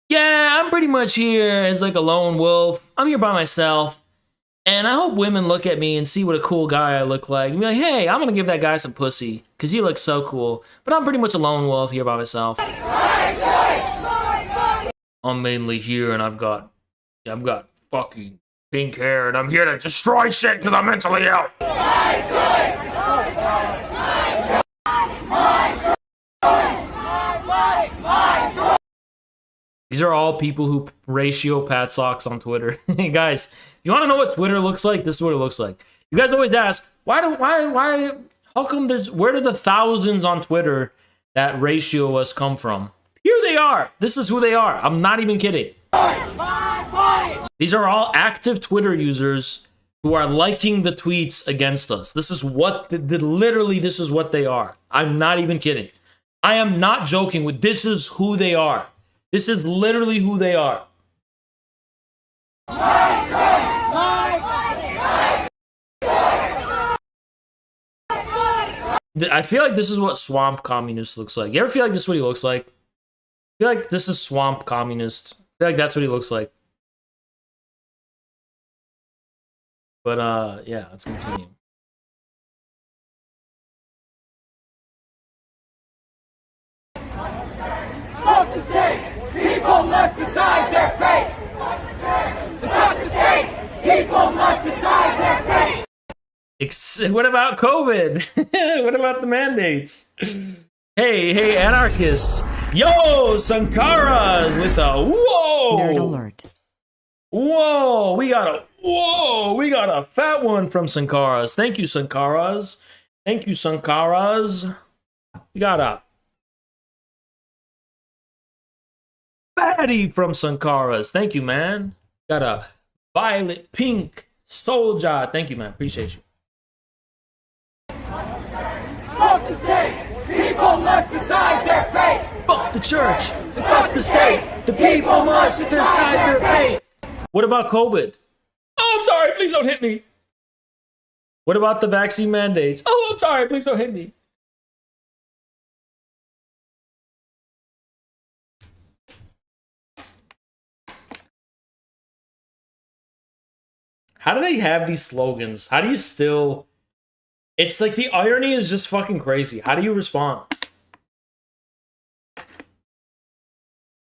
Speaker 15: Yeah, I'm pretty much here as like a lone wolf. I'm here by myself. And I hope women look at me and see what a cool guy I look like. And be like, hey, I'm going to give that guy some pussy because he looks so cool. But I'm pretty much a lone wolf here by myself. I'm mainly here and I've got fucking pink hair and I'm here to destroy shit because I'm mentally ill. These are all people who ratio pat socks on Twitter. Hey guys, you want to know what Twitter looks like? This is what it looks like. You guys always ask, how come where do the thousands on Twitter that ratio us come from? Here they are. This is who they are. I'm not even kidding. These are all active Twitter users who are liking the tweets against us. This is what, literally, this is what they are. I'm not even kidding. I am not joking with this is who they are. This is literally who they are. I feel like this is what swamp communist looks like. You ever feel like this is what he looks like? I feel like this is swamp communist. I feel like that's what he looks like. But yeah, let's continue.
Speaker 19: Fuck the state! People must decide their fate! Fuck the state! People must decide their fate!
Speaker 15: What about COVID? What about the mandates? Hey, anarchists! Yo, Sankaras with a whoa!
Speaker 4: Nerd alert.
Speaker 15: Whoa, we got a fat one from Sankaras. Thank you, Sankaras. Thank you, Sankaras. We got a fatty from Sankaras. Thank you, man. Got a violet pink Soldier. Thank you, man. Appreciate you.
Speaker 19: Fuck the state! People must decide their fate!
Speaker 15: Fuck the church!
Speaker 19: Fuck the state! The people must decide their fate!
Speaker 15: What about COVID? Oh, I'm sorry. Please don't hit me. What about the vaccine mandates? Oh, I'm sorry. Please don't hit me. How do they have these slogans? How do you still... It's like the irony is just fucking crazy. How do you respond?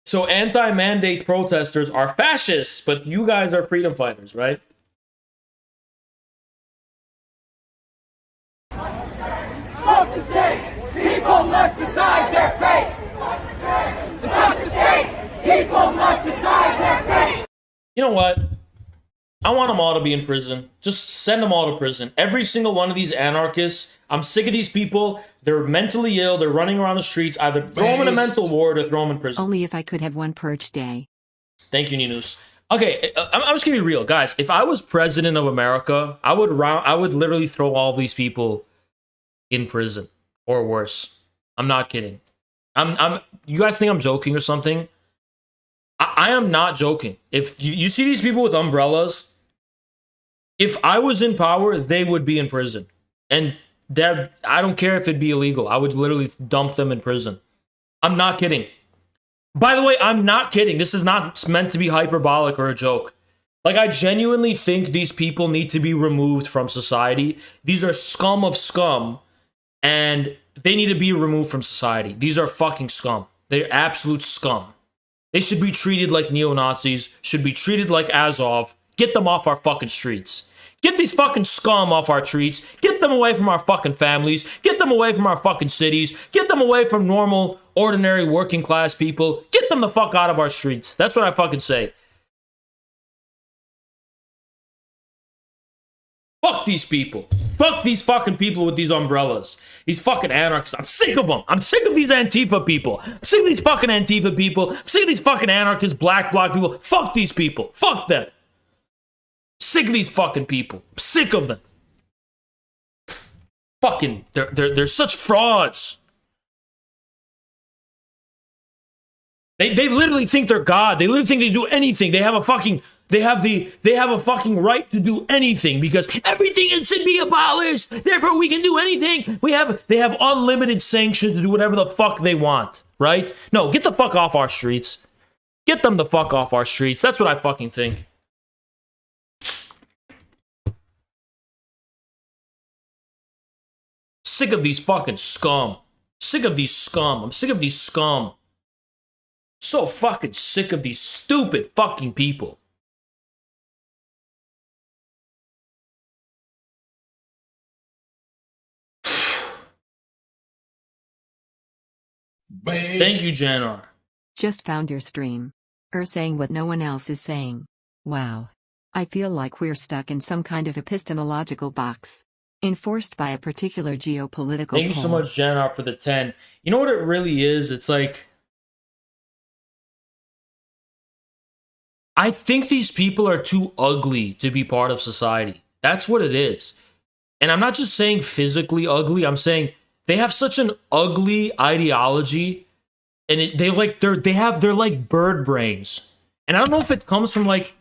Speaker 15: So anti-mandate protesters are fascists, but you guys are freedom fighters, right?
Speaker 19: Fuck the state! People must decide their fate! Fuck the state! People must decide their fate!
Speaker 15: You know what? I want them all to be in prison. Just send them all to prison. Every single one of these anarchists. I'm sick of these people. They're mentally ill. They're running around the streets. Either throw them in a mental ward or throw them in prison.
Speaker 4: Only if I could have one purge day.
Speaker 15: Thank you, Ninus. Okay, I'm just gonna be real, guys. If I was president of America, I would literally throw all these people in prison or worse. I'm not kidding. You guys think I'm joking or something? I am not joking. If you see these people with umbrellas, if I was in power, they would be in prison. And I don't care if it'd be illegal. I would literally dump them in prison. I'm not kidding. By the way, I'm not kidding. This is not meant to be hyperbolic or a joke. Like, I genuinely think these people need to be removed from society. These are scum of scum, and they need to be removed from society. These are fucking scum. They're absolute scum. They should be treated like neo-Nazis, should be treated like Azov. Get them off our fucking streets. Get these fucking scum off our streets. Get them away from our fucking families. Get them away from our fucking cities. Get them away from normal, ordinary, working class people. Get them the fuck out of our streets. That's what I fucking say. Fuck these people. Fuck these fucking people with these umbrellas. These fucking anarchists. I'm sick of them. I'm sick of these Antifa people. I'm sick of these fucking Antifa people. I'm sick of these fucking anarchists, black bloc people. Fuck these people. Fuck them. Sick of these fucking people. I'm sick of them. Fucking, they're such frauds. They literally think they're God. They literally think they do anything. They have a fucking right to do anything because everything should be abolished. Therefore, we can do anything. They have unlimited sanctions to do whatever the fuck they want, right? No, get the fuck off our streets. Get them the fuck off our streets. That's what I fucking think. Sick of these fucking scum. Sick of these scum. I'm sick of these scum. So fucking sick of these stupid fucking people. Thank you, Janar.
Speaker 4: Just found your stream. Saying what no one else is saying. Wow. I feel like we're stuck in some kind of epistemological box. Enforced by a particular geopolitical
Speaker 15: Thank you so much, Janar, for the 10. You know what it really is? It's like... I think these people are too ugly to be part of society. That's what it is. And I'm not just saying physically ugly. I'm saying they have such an ugly ideology, and they're like bird brains. And I don't know if it comes from like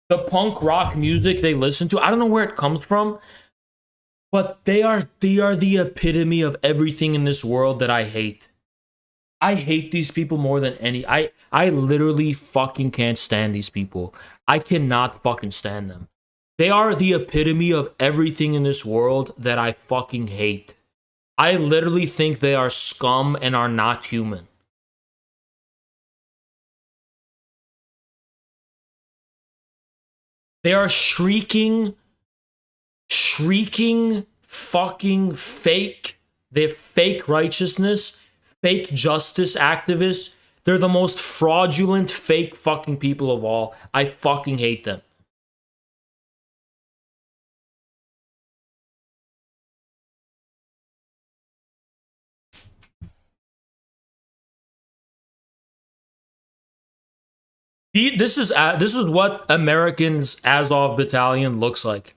Speaker 15: the punk rock music they listen to. I don't know where it comes from, but they are the epitome of everything in this world that I hate. I hate these people more than any. I literally fucking can't stand these people. I cannot fucking stand them. They are the epitome of everything in this world that I fucking hate. I literally think they are scum and are not human. They are shrieking fucking fake. They're fake righteousness. Fake justice activists. They're the most fraudulent, fake fucking people of all. I fucking hate them. This is what Americans Azov Battalion looks like.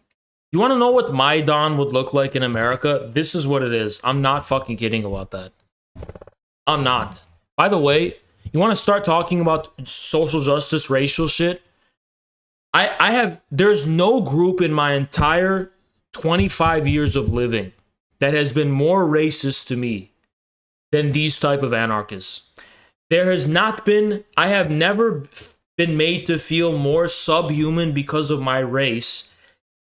Speaker 15: You want to know what Maidan would look like in America? This is what it is. I'm not fucking kidding about that. I'm not. By the way, you want to start talking about social justice, racial shit? There's no group in my entire 25 years of living that has been more racist to me than these type of anarchists. There has not been, I have never been made to feel more subhuman because of my race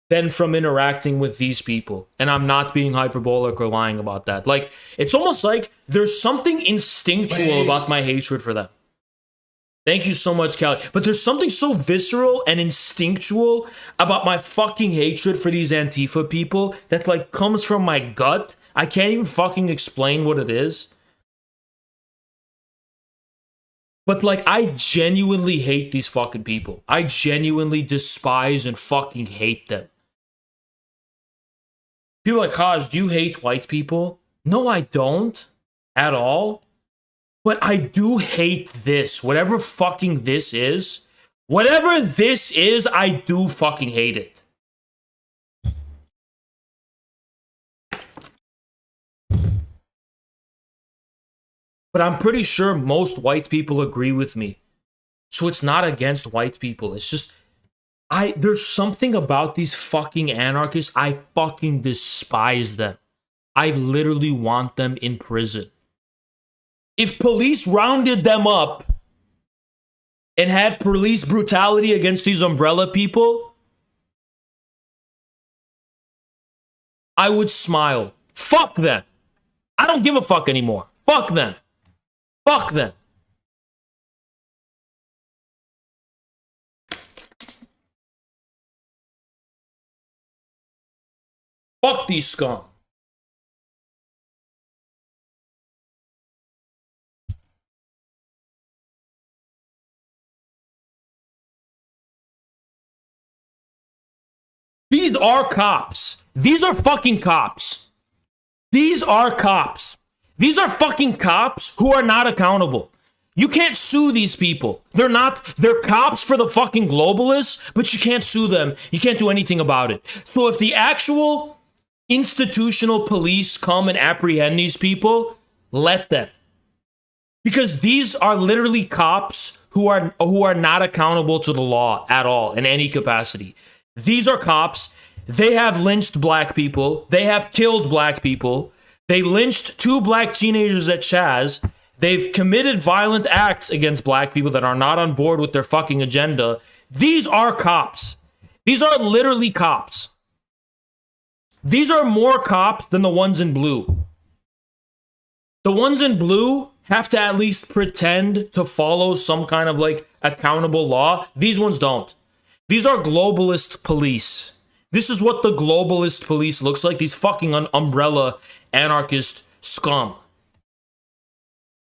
Speaker 15: than from interacting with these people. And I'm not being hyperbolic or lying about that. Like, it's almost like there's something instinctual about my hatred for them. Thank you so much, Callie. But there's something so visceral and instinctual about my fucking hatred for these Antifa people that, like, comes from my gut. I can't even fucking explain what it is. But, like, I genuinely hate these fucking people. I genuinely despise and fucking hate them. People are like, Kaz, do you hate white people? No, I don't. At all. But I do hate this. Whatever fucking this is. Whatever this is, I do fucking hate it. But I'm pretty sure most white people agree with me. So it's not against white people. It's just, there's something about these fucking anarchists. I fucking despise them. I literally want them in prison. If police rounded them up and had police brutality against these umbrella people, I would smile. Fuck them. I don't give a fuck anymore. Fuck them. Fuck them. Fuck these scum. These are cops. These are fucking cops. These are cops. These are fucking cops who are not accountable. You can't sue these people. They're cops for the fucking globalists, but you can't sue them. You can't do anything about it. So if the actual institutional police come and apprehend these people, let them. Because these are literally cops who are not accountable to the law at all in any capacity. These are cops. They have lynched black people. They have killed black people. They lynched 2 black teenagers at Chaz. They've committed violent acts against black people that are not on board with their fucking agenda. These are cops. These are literally cops. These are more cops than the ones in blue. The ones in blue have to at least pretend to follow some kind of like accountable law. These ones don't. These are globalist police. This is what the globalist police looks like. These fucking umbrella anarchist scum.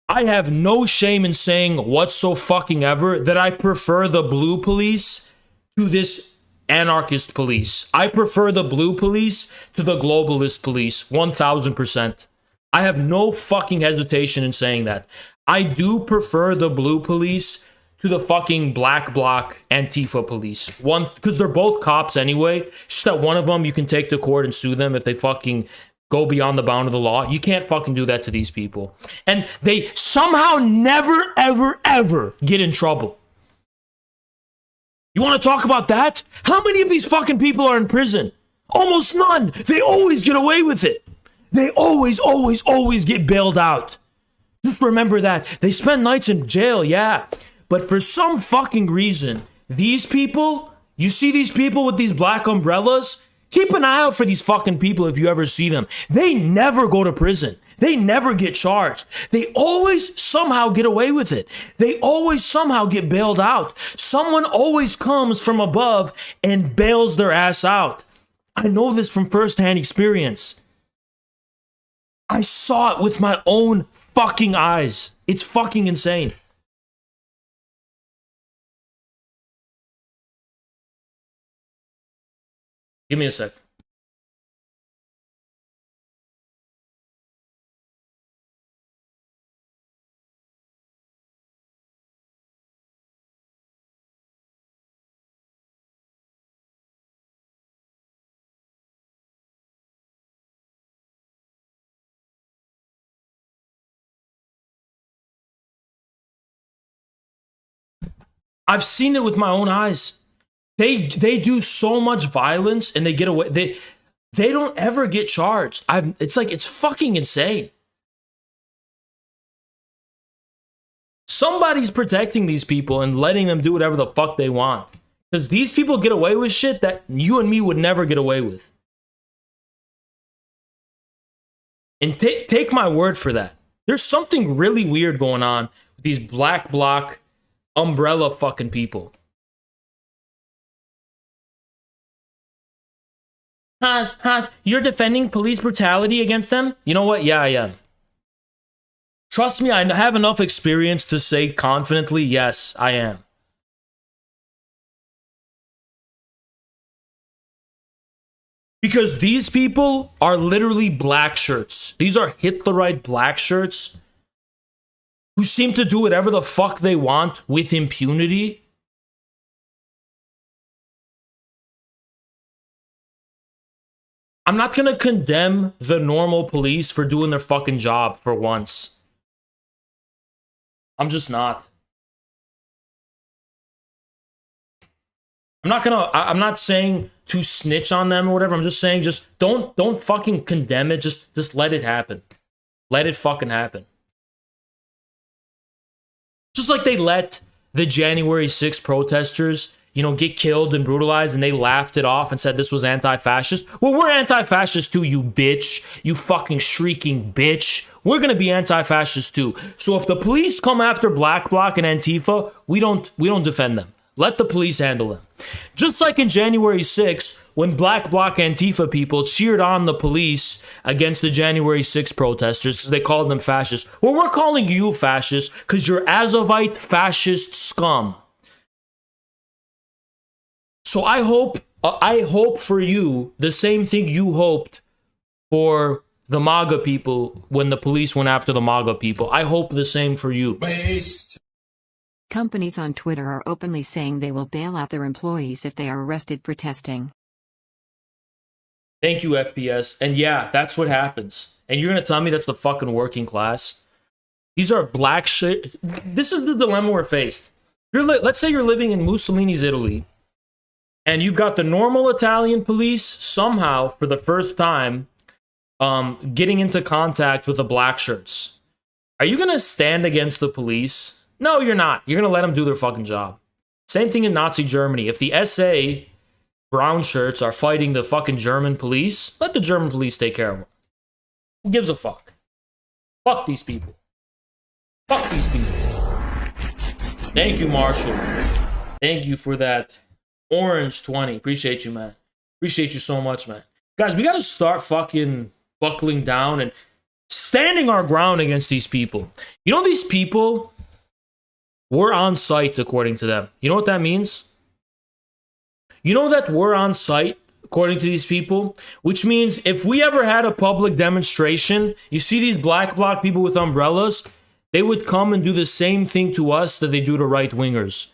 Speaker 15: I have no shame in saying what's so fucking ever that I prefer the blue police to this anarchist police. I prefer the blue police to the globalist police, 1000%. I have no fucking hesitation in saying that. I do prefer the blue police to the fucking black bloc Antifa police. One, because they're both cops anyway. It's just that one of them you can take to court and sue them if they fucking go beyond the bound of the law. You can't fucking do that to these people. And they somehow never, ever, ever get in trouble. You want to talk about that? How many of these fucking people are in prison? Almost none. They always get away with it. They always, always, always get bailed out. Just remember that. They spend nights in jail, yeah. But for some fucking reason, these people, you see these people with these black umbrellas? Keep an eye out for these fucking people if you ever see them. They never go to prison. They never get charged. They always somehow get away with it. They always somehow get bailed out. Someone always comes from above and bails their ass out. I know this from firsthand experience. I saw it with my own fucking eyes. It's fucking insane. Give me a sec. I've seen it with my own eyes. They do so much violence and they get away. They don't ever get charged. It's fucking insane. Somebody's protecting these people and letting them do whatever the fuck they want. Because these people get away with shit that you and me would never get away with. And take my word for that. There's something really weird going on with these black bloc umbrella fucking people. Hans, you're defending police brutality against them? You know what? Yeah, I am. Trust me, I have enough experience to say confidently, yes, I am. Because these people are literally black shirts. These are Hitlerite black shirts who seem to do whatever the fuck they want with impunity. I'm not gonna condemn the normal police for doing their fucking job for once. I'm just not. I'm not saying to snitch on them or whatever. I'm just saying just don't fucking condemn it. Just let it happen. Let it fucking happen. Just like they let the January 6th protesters, get killed and brutalized, and they laughed it off and said this was anti-fascist. Well, we're anti-fascist too, you bitch. You fucking shrieking bitch. We're gonna be anti-fascist too. So if the police come after Black Bloc and Antifa, we don't defend them. Let the police handle them. Just like in January 6th, when Black Bloc Antifa people cheered on the police against the January 6th protesters because they called them fascists. Well, we're calling you fascist because you're Azovite fascist scum. So I hope for you the same thing you hoped for the MAGA people when the police went after the MAGA people. I hope the same for you.
Speaker 4: Companies on Twitter are openly saying they will bail out their employees if they are arrested protesting.
Speaker 15: Thank you, FPS. And yeah, that's what happens. And you're going to tell me that's the fucking working class? These are black shit. This is the dilemma we're faced. Let's say you're living in Mussolini's Italy, and you've got the normal Italian police somehow, for the first time, getting into contact with the black shirts. Are you going to stand against the police? No, you're not. You're going to let them do their fucking job. Same thing in Nazi Germany. If the SA brown shirts are fighting the fucking German police, let the German police take care of them. Who gives a fuck? Fuck these people. Fuck these people. Thank you, Marshall. Thank you for that orange 20. Appreciate you, man. Appreciate you so much, man. Guys, we got to start fucking buckling down and standing our ground against these people. These people were on site, according to them. You know what that means? You know that we're on site, according to these people? Which means if we ever had a public demonstration, you see these black bloc people with umbrellas, they would come and do the same thing to us that they do to right-wingers.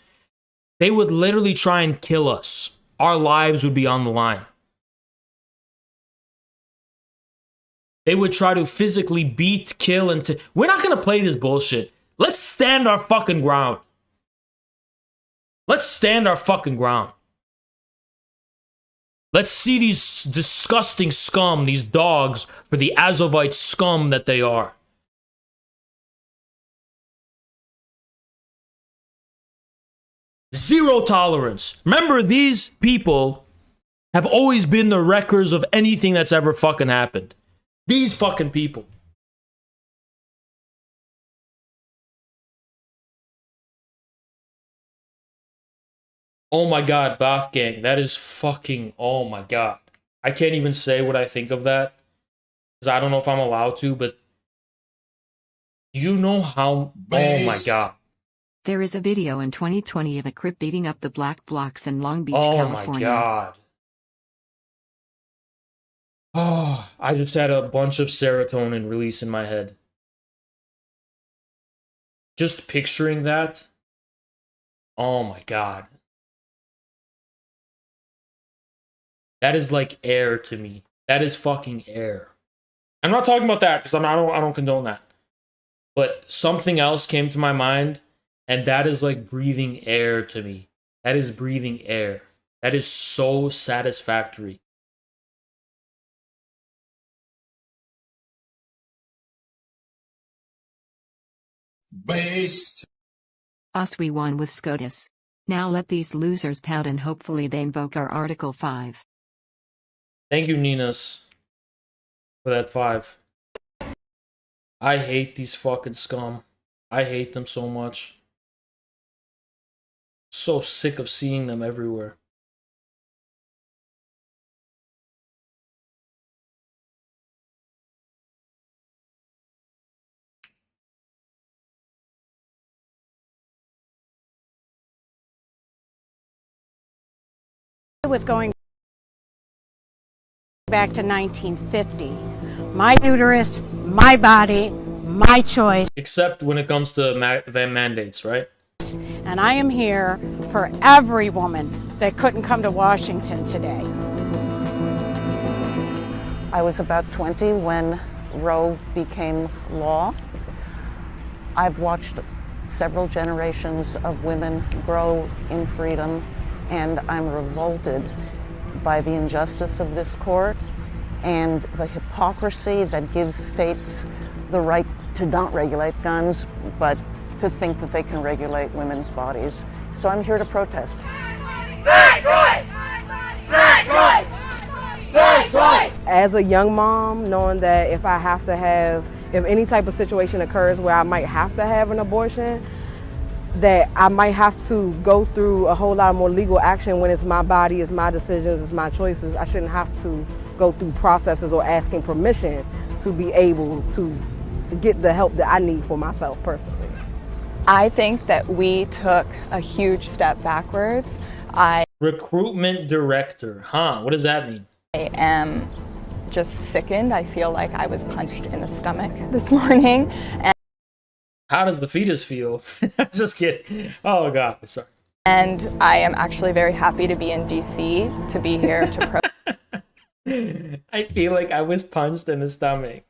Speaker 15: They would literally try and kill us. Our lives would be on the line. They would try to physically beat, kill, and we're not going to play this bullshit. Let's stand our fucking ground. Let's stand our fucking ground. Let's see these disgusting scum, these dogs, for the Azovite scum that they are. Zero tolerance. Remember, these people have always been the wreckers of anything that's ever fucking happened. These fucking people. Oh my god, Bath Gang. That is fucking... Oh my god. I can't even say what I think of that. Because I don't know if I'm allowed to, but... You know how... Oh my god.
Speaker 4: There is a video in 2020 of a Crip beating up the black blocs in Long Beach,
Speaker 15: Oh
Speaker 4: California.
Speaker 15: my god. Oh, I just had a bunch of serotonin release in my head. Just picturing that. Oh my god. That is like air to me. That is fucking air. I'm not talking about that because I don't condone that. But something else came to my mind, And that is like breathing air to me. That is breathing air. That is so satisfactory.
Speaker 5: Based.
Speaker 4: Us we won with SCOTUS. Now let these losers pout and hopefully they invoke our Article 5.
Speaker 15: Thank you, Ninas, for that 5. I hate these fucking scum. I hate them so much. So sick of seeing them everywhere.
Speaker 2: Was going back to 1950. My uterus, my body, my choice.
Speaker 15: Except when it comes to mandates, right?
Speaker 2: And I am here for every woman that couldn't come to Washington today.
Speaker 22: I was about 20 when Roe became law. I've watched several generations of women grow in freedom, and I'm revolted by the injustice of this court and the hypocrisy that gives states the right to not regulate guns, but to think that they can regulate women's bodies. So I'm here to protest.
Speaker 19: My choice! My choice! My choice!
Speaker 23: As a young mom, knowing that if any type of situation occurs where I might have to have an abortion, that I might have to go through a whole lot more legal action when it's my body, it's my decisions, it's my choices. I shouldn't have to go through processes or asking permission to be able to get the help that I need for myself personally.
Speaker 24: I think that we took a huge step backwards.
Speaker 15: Recruitment director, huh? What does that mean?
Speaker 24: I am just sickened. I feel like I was punched in the stomach this morning.
Speaker 15: How does the fetus feel? Just kidding. Oh God, sorry.
Speaker 24: And I am actually very happy to be in DC, to be here to
Speaker 15: I feel like I was punched in the stomach.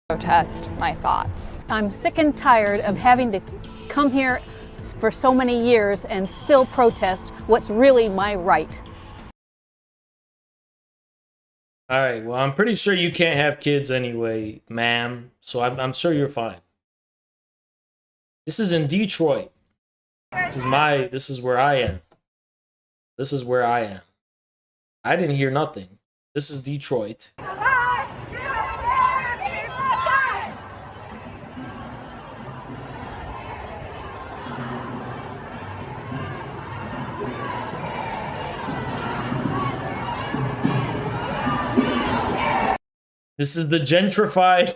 Speaker 24: protest my thoughts.
Speaker 25: I'm sick and tired of having to come here for so many years and still protest what's really my right.
Speaker 15: All right, well, I'm pretty sure you can't have kids anyway, ma'am. So I'm sure you're fine. This is in Detroit. This is where I am. This is where I am. I didn't hear nothing. This is Detroit. This is the gentrified.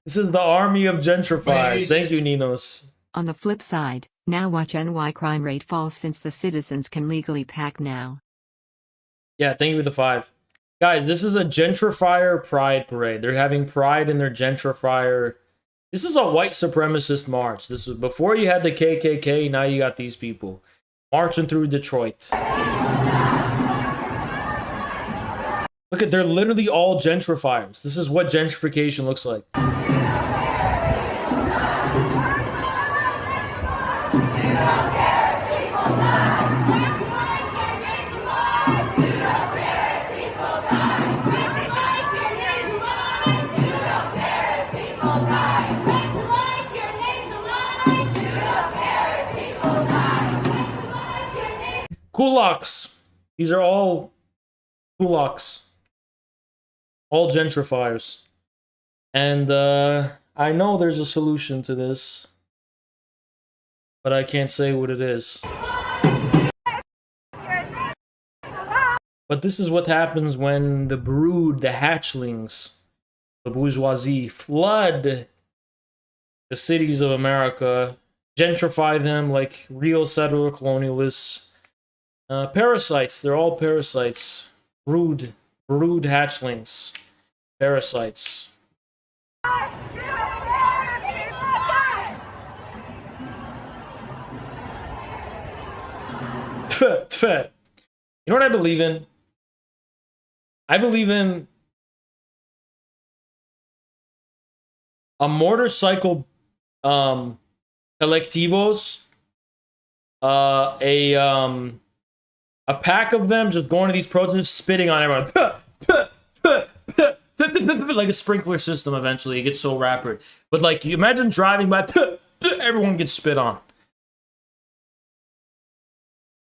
Speaker 15: This is the army of gentrifiers. Thank you, Ninos.
Speaker 4: On the flip side, now watch NY crime rate fall since the citizens can legally pack now.
Speaker 15: Yeah, thank you for the 5. Guys, this is a gentrifier pride parade. They're having pride in their gentrifier. This is a white supremacist march. This was before you had the KKK, now you got these people marching through Detroit. Look at, they're literally all gentrifiers. This is what gentrification looks like. Kulaks. These are all kulaks. All gentrifiers. And I know there's a solution to this, but I can't say what it is. But this is what happens when the brood, the hatchlings, the bourgeoisie, flood the cities of America, gentrify them like real settler colonialists. Parasites, they're all parasites. Brood hatchlings. Parasites. You know what I believe in? I believe in a motorcycle collectivos, a pack of them just going to these protests, spitting on everyone. Like a sprinkler system eventually. It gets so rapid. But like, you imagine driving by, everyone gets spit on.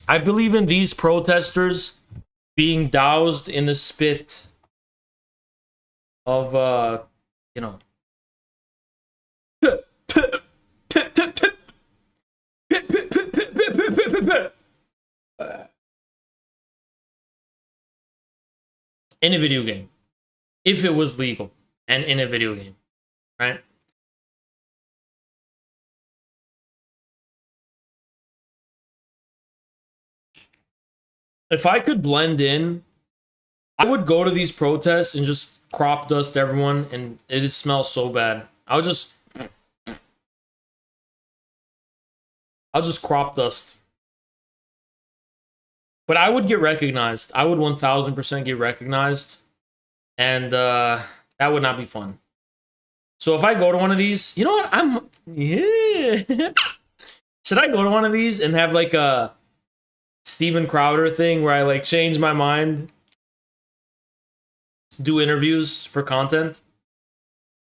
Speaker 15: I believe in these protesters being doused in the spit of, you know, in a video game, if it was legal and in a video game, right? If I could blend in, I would go to these protests and just crop dust everyone, and it smells so bad. I'll just crop dust. But I would get recognized. I would 1000% get recognized. And that would not be fun. So if I go to one of these, you know what? Should I go to one of these and have like a Steven Crowder thing where I like change my mind? Do interviews for content?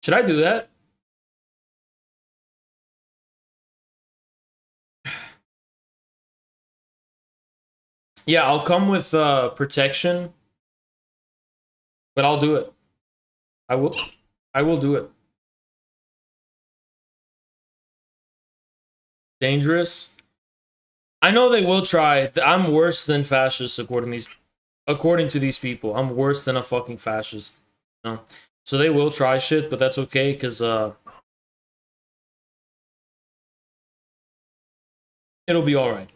Speaker 15: Should I do that? Yeah, I'll come with protection, but I'll do it. I will do it. Dangerous. I know they will try. I'm worse than fascists according to these people. I'm worse than a fucking fascist. You know? So they will try shit, but that's okay because it'll be all right.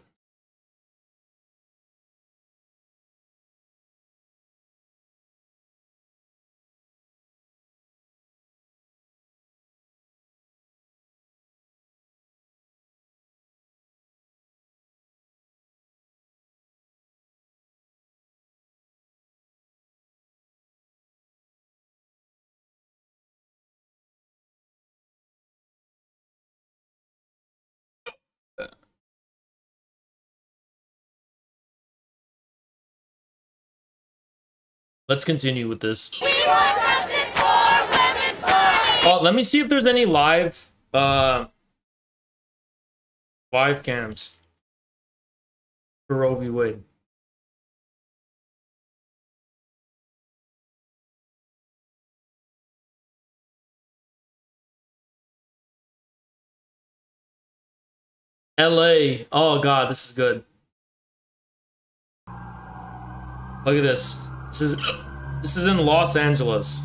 Speaker 15: Let's continue with this.
Speaker 19: We want justice for women's bodies.
Speaker 15: Oh, let me see if there's any live cams for Roe v. Wade. LA. Oh god, this is good. Look at this. This is in Los Angeles.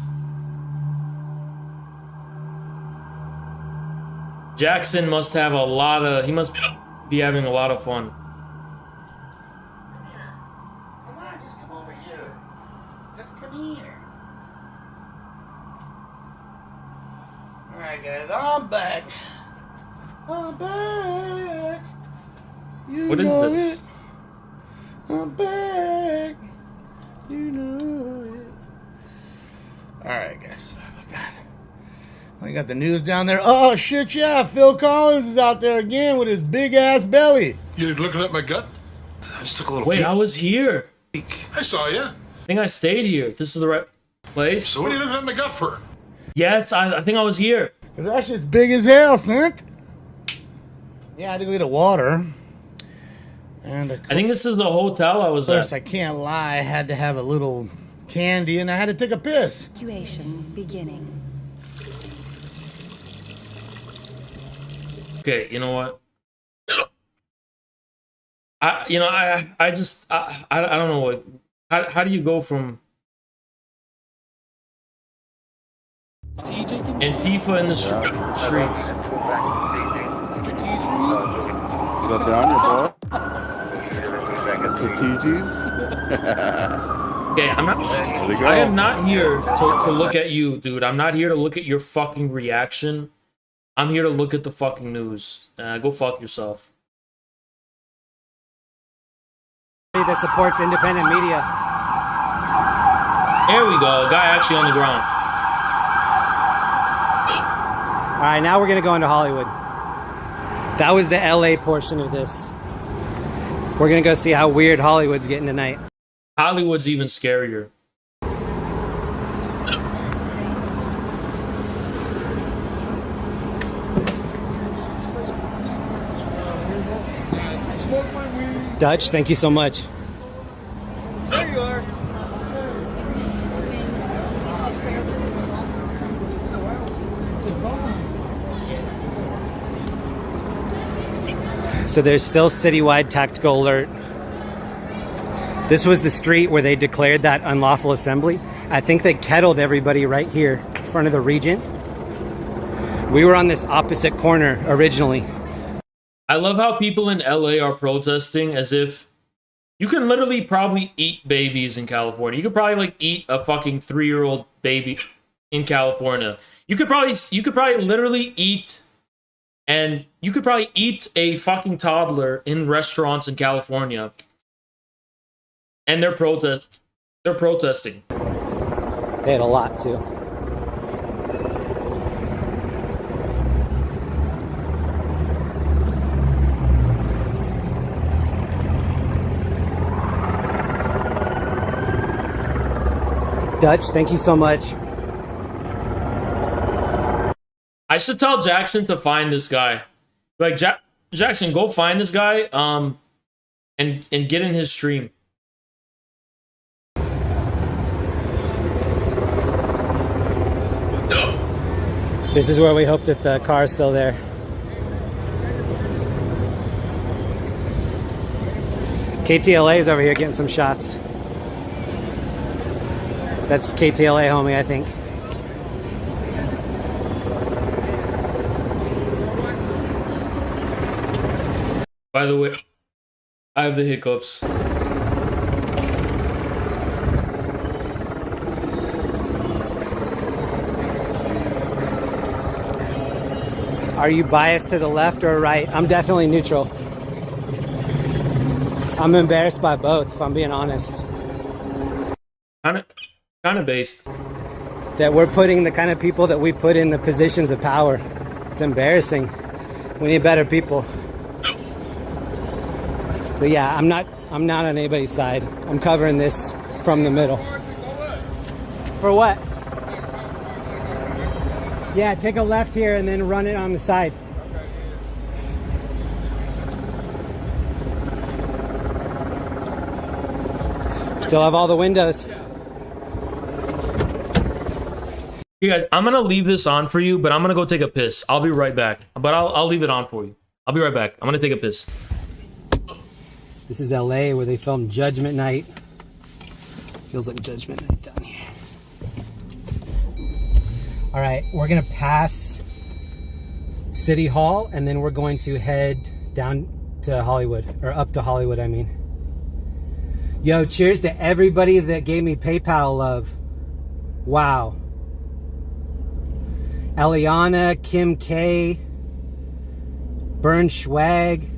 Speaker 15: Jackson must have a lot of, he must be having a lot of fun.
Speaker 3: Come on, just come over here. Just come here. Alright guys, I'm back. I'm back.
Speaker 15: What is this?
Speaker 3: I'm back. You know it. Alright, guys. Sorry about that. We got the news down there. Oh, shit, yeah. Phil Collins is out there again with his big ass belly.
Speaker 6: You're looking at my gut? I just took a little
Speaker 15: Wait,
Speaker 6: peek.
Speaker 15: I was here.
Speaker 6: I saw you.
Speaker 15: I think I stayed here. If this is the right place.
Speaker 6: So what are you looking at my gut for?
Speaker 15: Yes, I think I was here.
Speaker 3: Because that shit's big as hell, son. Yeah, I had to go get a water. And
Speaker 15: I think this is the hotel I was at.
Speaker 3: I can't lie. I had to have a little candy and I had to take a piss.
Speaker 7: Evacuation beginning.
Speaker 15: Okay, you know what? I don't know what. How do you go from Antifa in the streets?
Speaker 8: You got down your ball?
Speaker 15: Okay, I am not here to look at you, dude. I'm not here to look at your fucking reaction. I'm here to look at the fucking news. Go fuck yourself.
Speaker 9: That supports independent media.
Speaker 15: There we go. A guy actually on the ground.
Speaker 9: All right, now we're gonna go into Hollywood. That was the LA portion of this. We're gonna go see how weird Hollywood's getting tonight.
Speaker 15: Hollywood's even scarier.
Speaker 9: Dutch, thank you so much.
Speaker 19: There you are.
Speaker 9: So there's still citywide tactical alert. This was the street where they declared that unlawful assembly. I think they kettled everybody right here in front of the Regent. We were on this opposite corner originally.
Speaker 15: I love how people in LA are protesting as if you can literally probably eat babies in California. You could probably like eat a fucking 3-year-old baby in California. You could probably literally eat, and you could probably eat a fucking toddler in restaurants in California. And they're protesting.
Speaker 9: They had a lot too. Dutch, thank you so much.
Speaker 15: I should tell Jackson to find this guy. Like, Jackson, go find this guy, and get in his stream.
Speaker 9: This is where we hope that the car is still there. KTLA is over here getting some shots. That's KTLA, homie, I think.
Speaker 15: By the way, I have the hiccups.
Speaker 9: Are you biased to the left or right? I'm definitely neutral. I'm embarrassed by both, if I'm being honest.
Speaker 15: Kind of based.
Speaker 9: That we're putting the kind of people that we put in the positions of power. It's embarrassing. We need better people. So yeah, I'm not on anybody's side. I'm covering this from the middle. For what? Yeah, take a left here and then run it on the side. Still have all the windows.
Speaker 15: You guys, I'm gonna leave this on for you, but I'm gonna go take a piss. I'll be right back. But I'll leave it on for you. I'll be right back. I'm gonna take a piss.
Speaker 9: This is LA where they filmed Judgment Night. Feels like Judgment Night down here. All right, we're gonna pass City Hall and then we're going to head down to Hollywood, or up to Hollywood, I mean. Yo, cheers to everybody that gave me PayPal love. Wow. Eliana, Kim K, Burn Schwag.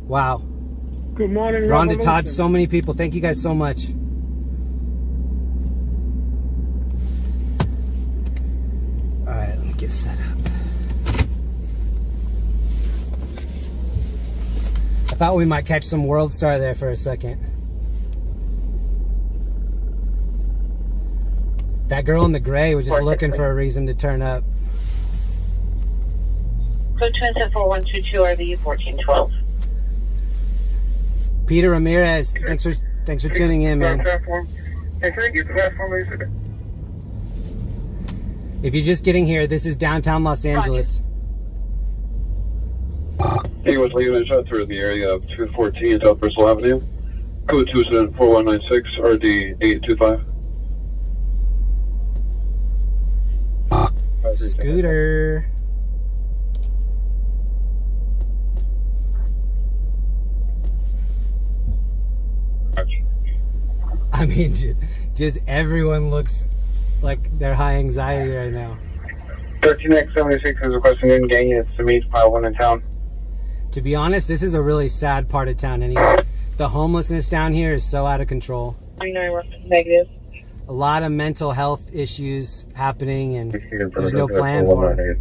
Speaker 9: Wow.
Speaker 7: Good morning,
Speaker 9: Rhonda Todd, so many people. Thank you guys so much. All right, let me get set up. I thought we might catch some World Star there for a second. That girl in the gray was just looking for a reason to turn up.
Speaker 10: Code 274-122 RV 1412.
Speaker 9: Peter Ramirez, thanks for tuning in, man. If you're just getting here, this is downtown Los Angeles.
Speaker 8: He was leaving a shot through the area of 214 South Bristol Avenue. Code 274-196 RD 825.
Speaker 9: Scooter. I mean, just everyone looks like they're high anxiety right now.
Speaker 8: 13X76 is requesting in-gang units to meet Pile 1 in town.
Speaker 9: To be honest, this is a really sad part of town anyway. The homelessness down here is so out of control.
Speaker 10: Negative.
Speaker 9: A lot of mental health issues happening, and there's no plan for it.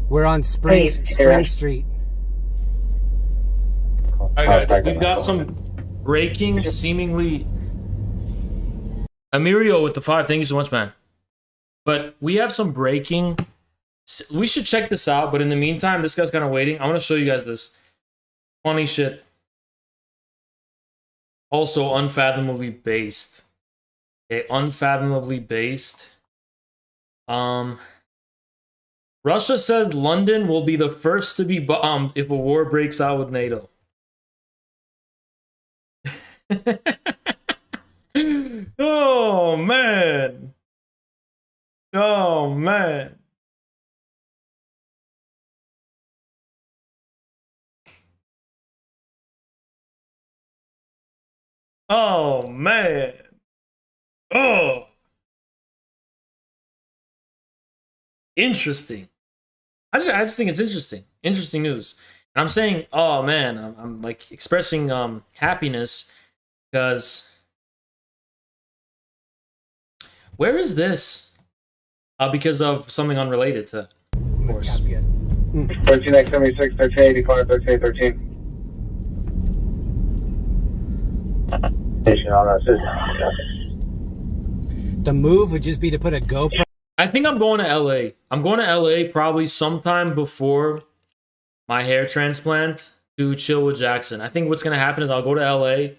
Speaker 9: We're on Spring Street.
Speaker 15: Alright guys, we've got some breaking, seemingly... Amirio with the 5, thank you so much, man. But we have some breaking... We should check this out, but in the meantime, this guy's kind of waiting. I want to show you guys this. Funny shit. Also unfathomably based. Okay, unfathomably based. Russia says London will be the first to be bombed if a war breaks out with NATO. Oh, man. Oh, man. Oh, man. Oh. Interesting. I just think it's interesting. Interesting news. And I'm saying, oh, man, I'm like expressing happiness because... Where is this? Because of something unrelated to that. Of course.
Speaker 8: 13x76, 1380, declare 1313.
Speaker 9: The move would just be to put a GoPro.
Speaker 15: I think I'm going to LA. I'm going to LA probably sometime before my hair transplant to chill with Jackson. I think what's going to happen is I'll go to LA,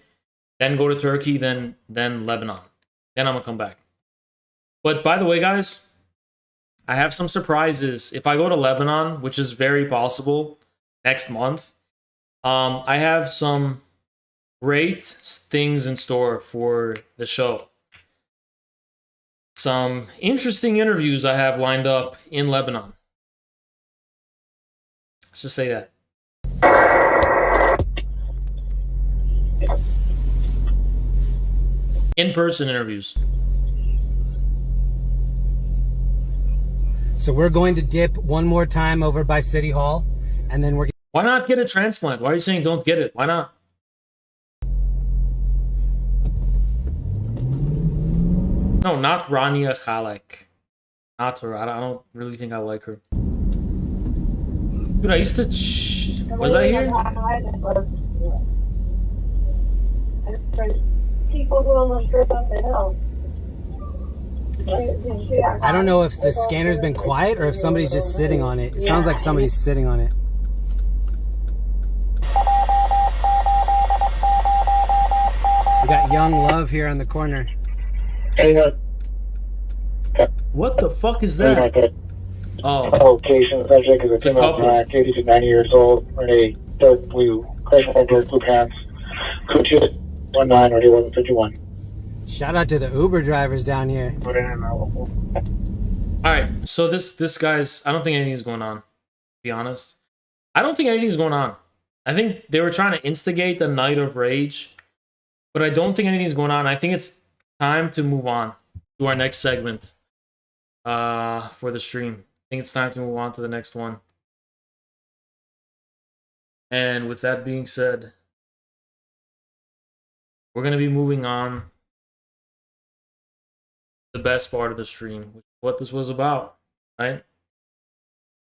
Speaker 15: then go to Turkey, then Lebanon. Then I'm going to come back. But by the way, guys, I have some surprises. If I go to Lebanon, which is very possible next month, I have some great things in store for the show. Some interesting interviews I have lined up in Lebanon. Let's just say that. In-person interviews.
Speaker 9: So we're going to dip one more time over by City Hall, and then we're...
Speaker 15: Why not get a transplant? Why are you saying don't get it? Why not? No, not Rania Khalek. Not her. I don't really think I like her. Dude, I used to... Was I here?
Speaker 19: People who almost drove up the hill.
Speaker 9: I don't know if the scanner's been quiet or if somebody's just sitting on it. It sounds like somebody's sitting on it. We got Young Love here on the corner.
Speaker 15: What the fuck is that? Oh.
Speaker 8: Location, the subject is a female black, 80 to 90 years old, wearing a dark blue, dark blue pants, coaches 19 or 1151.
Speaker 9: Shout out to the Uber drivers down here.
Speaker 15: Alright, so this guy's... I don't think anything's going on, to be honest. I don't think anything's going on. I think they were trying to instigate the Night of Rage, but I don't think anything's going on. I think it's time to move on to our next segment for the stream. I think it's time to move on to the next one. And with that being said, we're going to be moving on the best part of the stream, which is what this was about, right?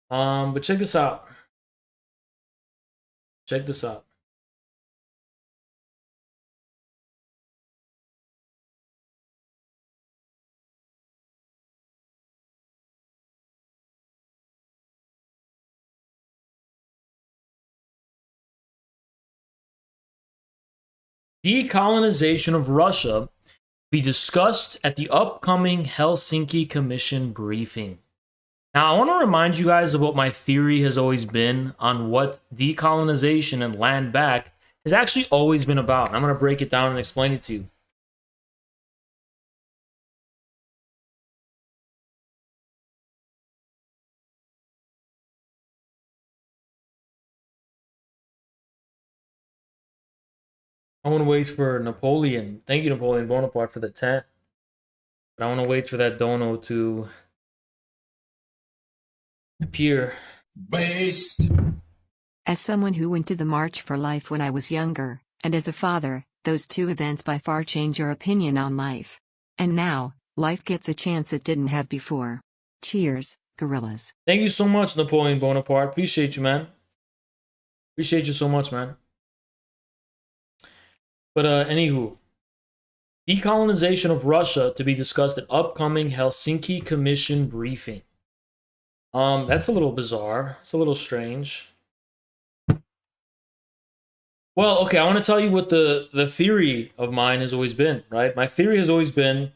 Speaker 15: But check this out. Check this out. Decolonization of Russia be discussed at the upcoming Helsinki Commission briefing. Now, I want to remind you guys of what my theory has always been on what decolonization and land back has actually always been about. I'm going to break it down and explain it to you. I want to wait for Napoleon. Thank you, Napoleon Bonaparte, for the tent. But I want to wait for that dono to appear.
Speaker 4: Based. As someone who went to the March for Life when I was younger, and as a father, those two events by far change your opinion on life. And now, life gets a chance it didn't have before. Cheers, gorillas.
Speaker 15: Thank you so much, Napoleon Bonaparte. Appreciate you, man. Appreciate you so much, man. But anywho, decolonization of Russia to be discussed at upcoming Helsinki Commission briefing. That's a little bizarre. It's a little strange. Well, okay, I want to tell you what the theory of mine has always been, right? My theory has always been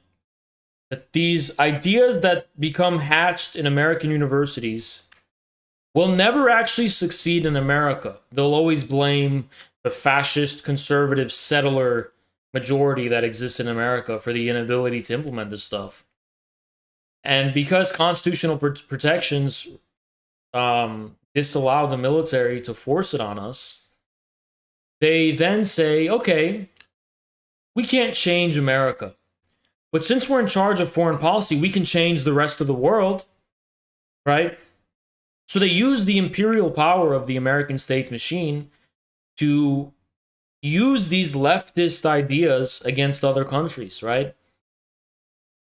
Speaker 15: that these ideas that become hatched in American universities will never actually succeed in America. They'll always blame the fascist, conservative, settler majority that exists in America for the inability to implement this stuff. And because constitutional protections disallow the military to force it on us, they then say, okay, we can't change America. But since we're in charge of foreign policy, we can change the rest of the world, right? So they use the imperial power of the American state machine to use these leftist ideas against other countries, right?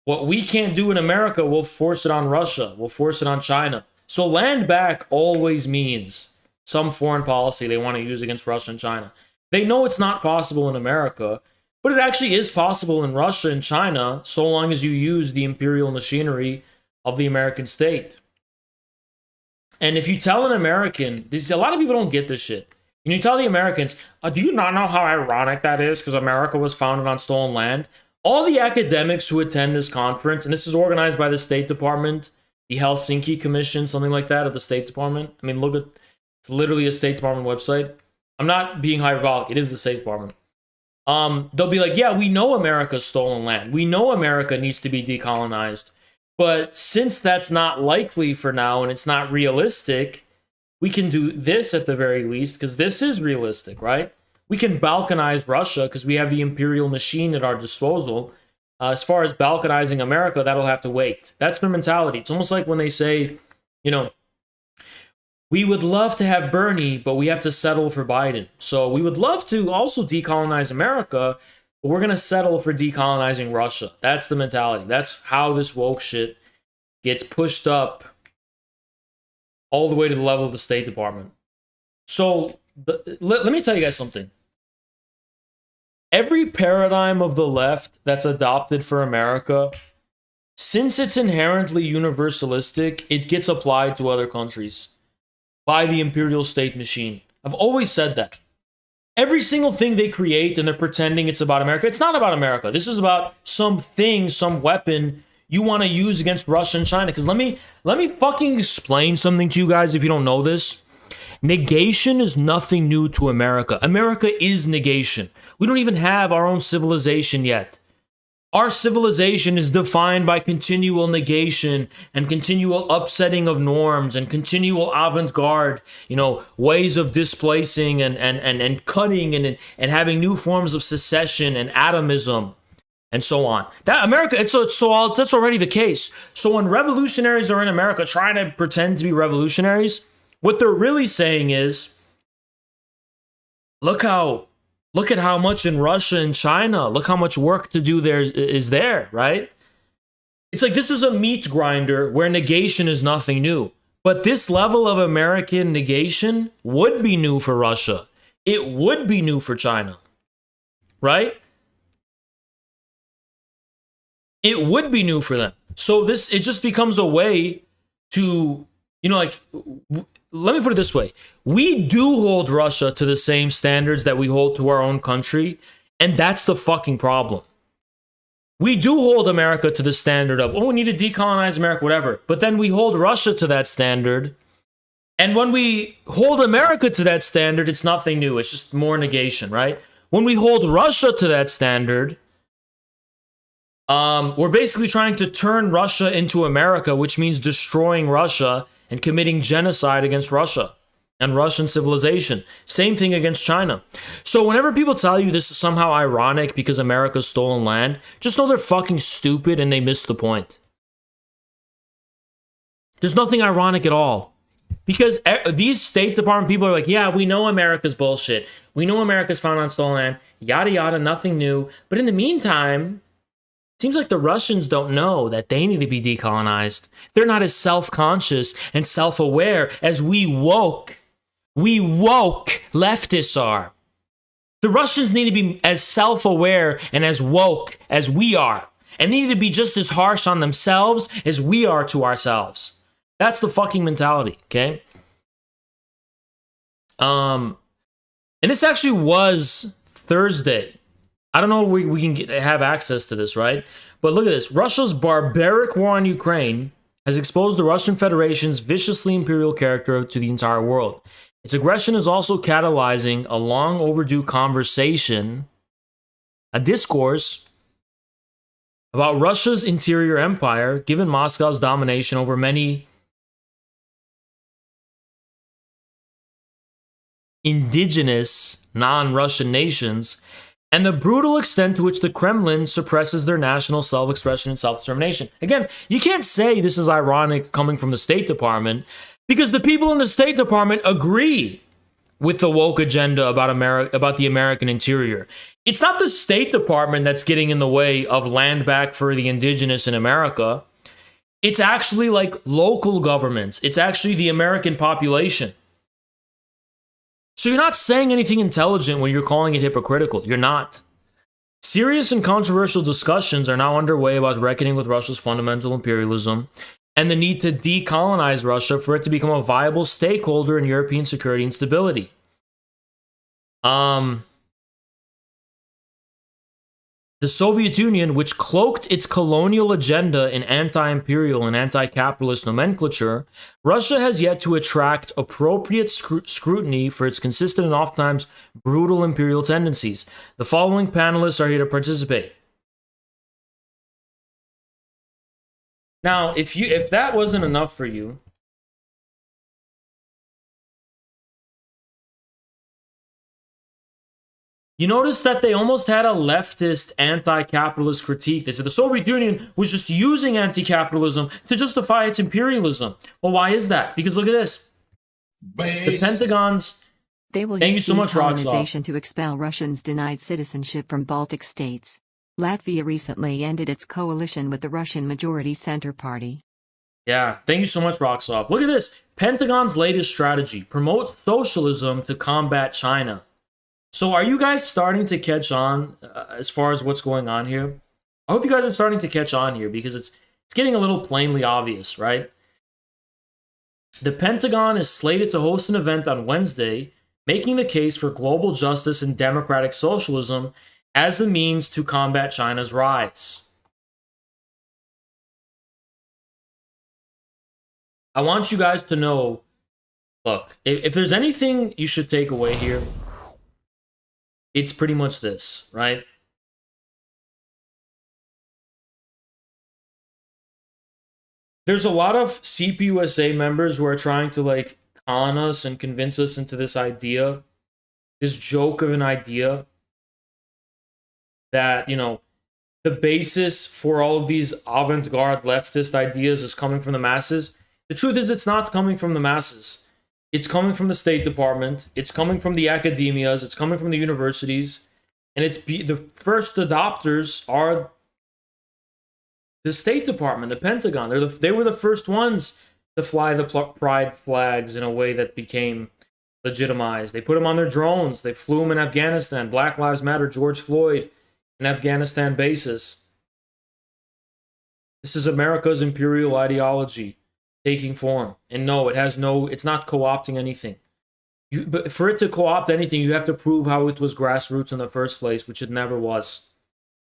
Speaker 15: What we can't do in America, we'll force it on Russia. We'll force it on China. So land back always means some foreign policy they want to use against Russia and China. They know it's not possible in America, but it actually is possible in Russia and China so long as you use the imperial machinery of the American state. And if you tell an American, a lot of people don't get this shit. And you tell the Americans, do you not know how ironic that is because America was founded on stolen land? All the academics who attend this conference, and this is organized by the State Department, the Helsinki Commission, something like that, of the State Department. I mean, look at, it's literally a State Department website. I'm not being hyperbolic. It is the State Department. They'll be like, yeah, we know America's stolen land. We know America needs to be decolonized. But since that's not likely for now and it's not realistic, we can do this at the very least because this is realistic, right? We can balkanize Russia because we have the imperial machine at our disposal. As far as balkanizing America, that'll have to wait. That's their mentality. It's almost like when they say, you know, we would love to have Bernie, but we have to settle for Biden. So we would love to also decolonize America, but we're going to settle for decolonizing Russia. That's the mentality. That's how this woke shit gets pushed up all the way to the level of the State Department. So let me tell you guys something. Every paradigm of the left that's adopted for America, since it's inherently universalistic, it gets applied to other countries by the imperial state machine. I've always said that. Every single thing they create and they're pretending it's about America, it's not about America. This is about something, some weapon you want to use against Russia and China. Because let me fucking explain something to you guys if you don't know this. Negation is nothing new to America. America is negation. We don't even have our own civilization yet. Our civilization is defined by continual negation and continual upsetting of norms and continual avant-garde, ways of displacing and cutting and having new forms of secession and atomism and so on. That America, that's already the case. So when revolutionaries are in America trying to pretend to be revolutionaries, what they're really saying is, look at how much in Russia and China, look how much work to do there is there, right? It's like this is a meat grinder where negation is nothing new. But this level of American negation would be new for Russia. It would be new for China, right? It would be new for them. So it just becomes a way to, let me put it this way. We do hold Russia to the same standards that we hold to our own country, and that's the fucking problem. We do hold America to the standard of, we need to decolonize America, whatever. But then we hold Russia to that standard, and when we hold America to that standard, it's nothing new. It's just more negation, right? When we hold Russia to that standard, we're basically trying to turn Russia into America, which means destroying Russia and committing genocide against Russia and Russian civilization. Same thing against China. So whenever people tell you this is somehow ironic because America's stolen land, just know they're fucking stupid and they missed the point. There's nothing ironic at all. Because these State Department people are like, yeah, we know America's bullshit. We know America's found on stolen land. Yada, yada, nothing new. But in the meantime, seems like the Russians don't know that they need to be decolonized. They're not as self-conscious and self-aware as we woke leftists are. The Russians need to be as self-aware and as woke as we are. And they need to be just as harsh on themselves as we are to ourselves. That's the fucking mentality, okay? And this actually was Thursday. I don't know if we can have access to this, right? But look at this. Russia's barbaric war on Ukraine has exposed the Russian Federation's viciously imperial character to the entire world. Its aggression is also catalyzing a long overdue conversation, a discourse about Russia's interior empire, given Moscow's domination over many indigenous non-Russian nations, and the brutal extent to which the Kremlin suppresses their national self-expression and self-determination. Again, you can't say this is ironic coming from the State Department, because the people in the State Department agree with the woke agenda about the American interior. It's not the State Department that's getting in the way of land back for the indigenous in America. It's actually like local governments. It's actually the American population. So you're not saying anything intelligent when you're calling it hypocritical. You're not. Serious and controversial discussions are now underway about reckoning with Russia's fundamental imperialism and the need to decolonize Russia for it to become a viable stakeholder in European security and stability. The Soviet Union, which cloaked its colonial agenda in anti-imperial and anti-capitalist nomenclature, Russia has yet to attract appropriate scrutiny for its consistent and oftentimes brutal imperial tendencies. The following panelists are here to participate. Now, if that wasn't enough for you, you notice that they almost had a leftist anti-capitalist critique. They said the Soviet Union was just using anti-capitalism to justify its imperialism. Well, why is that? Because look at this. The Pentagon's...
Speaker 4: They will
Speaker 15: Thank you
Speaker 4: use
Speaker 15: so much,
Speaker 4: decolonization to expel Russians denied citizenship from Baltic states. Latvia recently ended its coalition with the Russian majority Center Party.
Speaker 15: Yeah, thank you so much, Roxoff. Look at this. Pentagon's latest strategy promotes socialism to combat China. So are you guys starting to catch on as far as what's going on here? I hope you guys are starting to catch on here because it's getting a little plainly obvious, right? The Pentagon is slated to host an event on Wednesday, making the case for global justice and democratic socialism as a means to combat China's rise. I want you guys to know, look, if there's anything you should take away here, it's pretty much this, right? There's a lot of CPUSA members who are trying to like con us and convince us into this idea, this joke of an idea that, you know, the basis for all of these avant-garde leftist ideas is coming from the masses. The truth is it's not coming from the masses. It's coming from the State Department. It's coming from the academias. It's coming from the universities. And the first adopters are the State Department, the Pentagon. They were the first ones to fly the pride flags in a way that became legitimized. They put them on their drones. They flew them in Afghanistan. Black Lives Matter, George Floyd, in Afghanistan bases. This is America's imperial ideology taking form. And no, it's not co-opting anything. But for it to co-opt anything, you have to prove how it was grassroots in the first place, which it never was.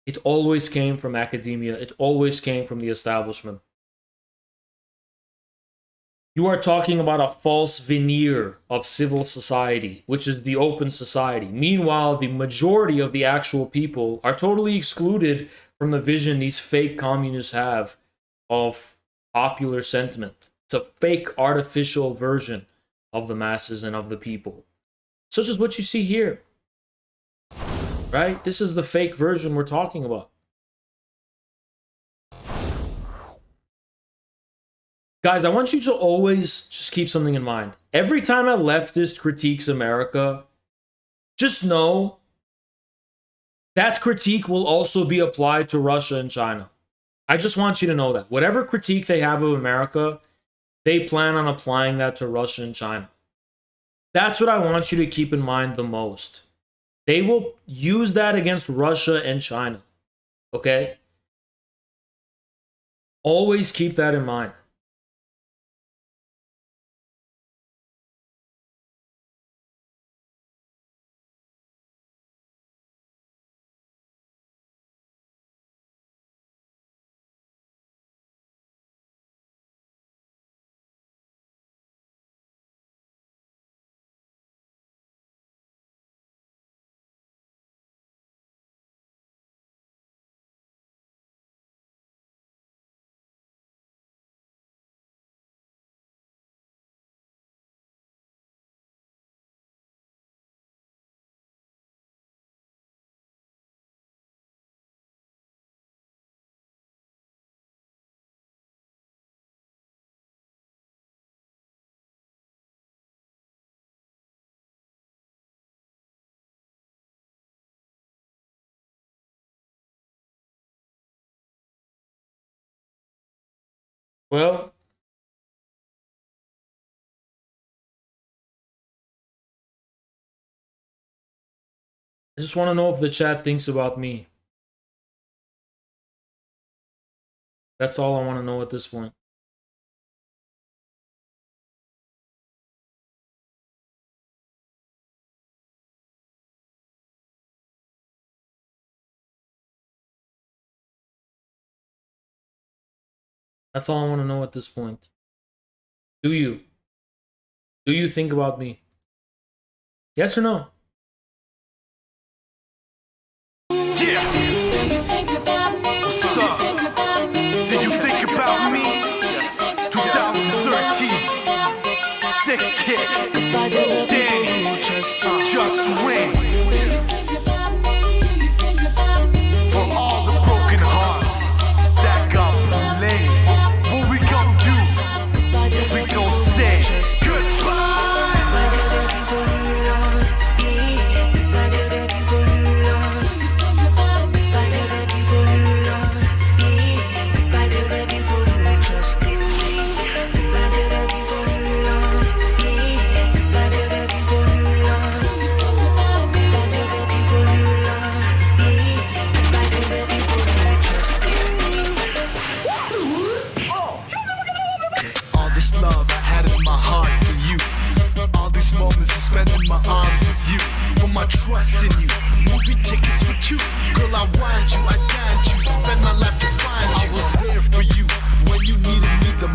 Speaker 15: It always came from academia. It always came from the establishment. You are talking about a false veneer of civil society, which is the open society. Meanwhile, the majority of the actual people are totally excluded from the vision these fake communists have of popular sentiment. It's a fake artificial version of the masses and of the people. Such as what you see here. Right? This is the fake version we're talking about. Guys, I want you to always just keep something in mind. Every time a leftist critiques America, just know that critique will also be applied to Russia and China. I just want you to know that. Whatever critique they have of America, they plan on applying that to Russia and China. That's what I want you to keep in mind the most. They will use that against Russia and China. Okay? Always keep that in mind. Well, I just want to know if the chat thinks about me. That's all I want to know at this point. That's all I want to know at this point. Do you? Do you think about me? Yes or no?
Speaker 19: Yeah. What's up? Did you think about me? 2013. Sick kid. Dang. Just win. For all the broken hearts that got played. What we gon' do? We gon' say goodbye. Spending my arms with you, put my trust in you. Movie tickets for two, girl I want you, I got you. Spend my life to find you. I was there for you when you needed me the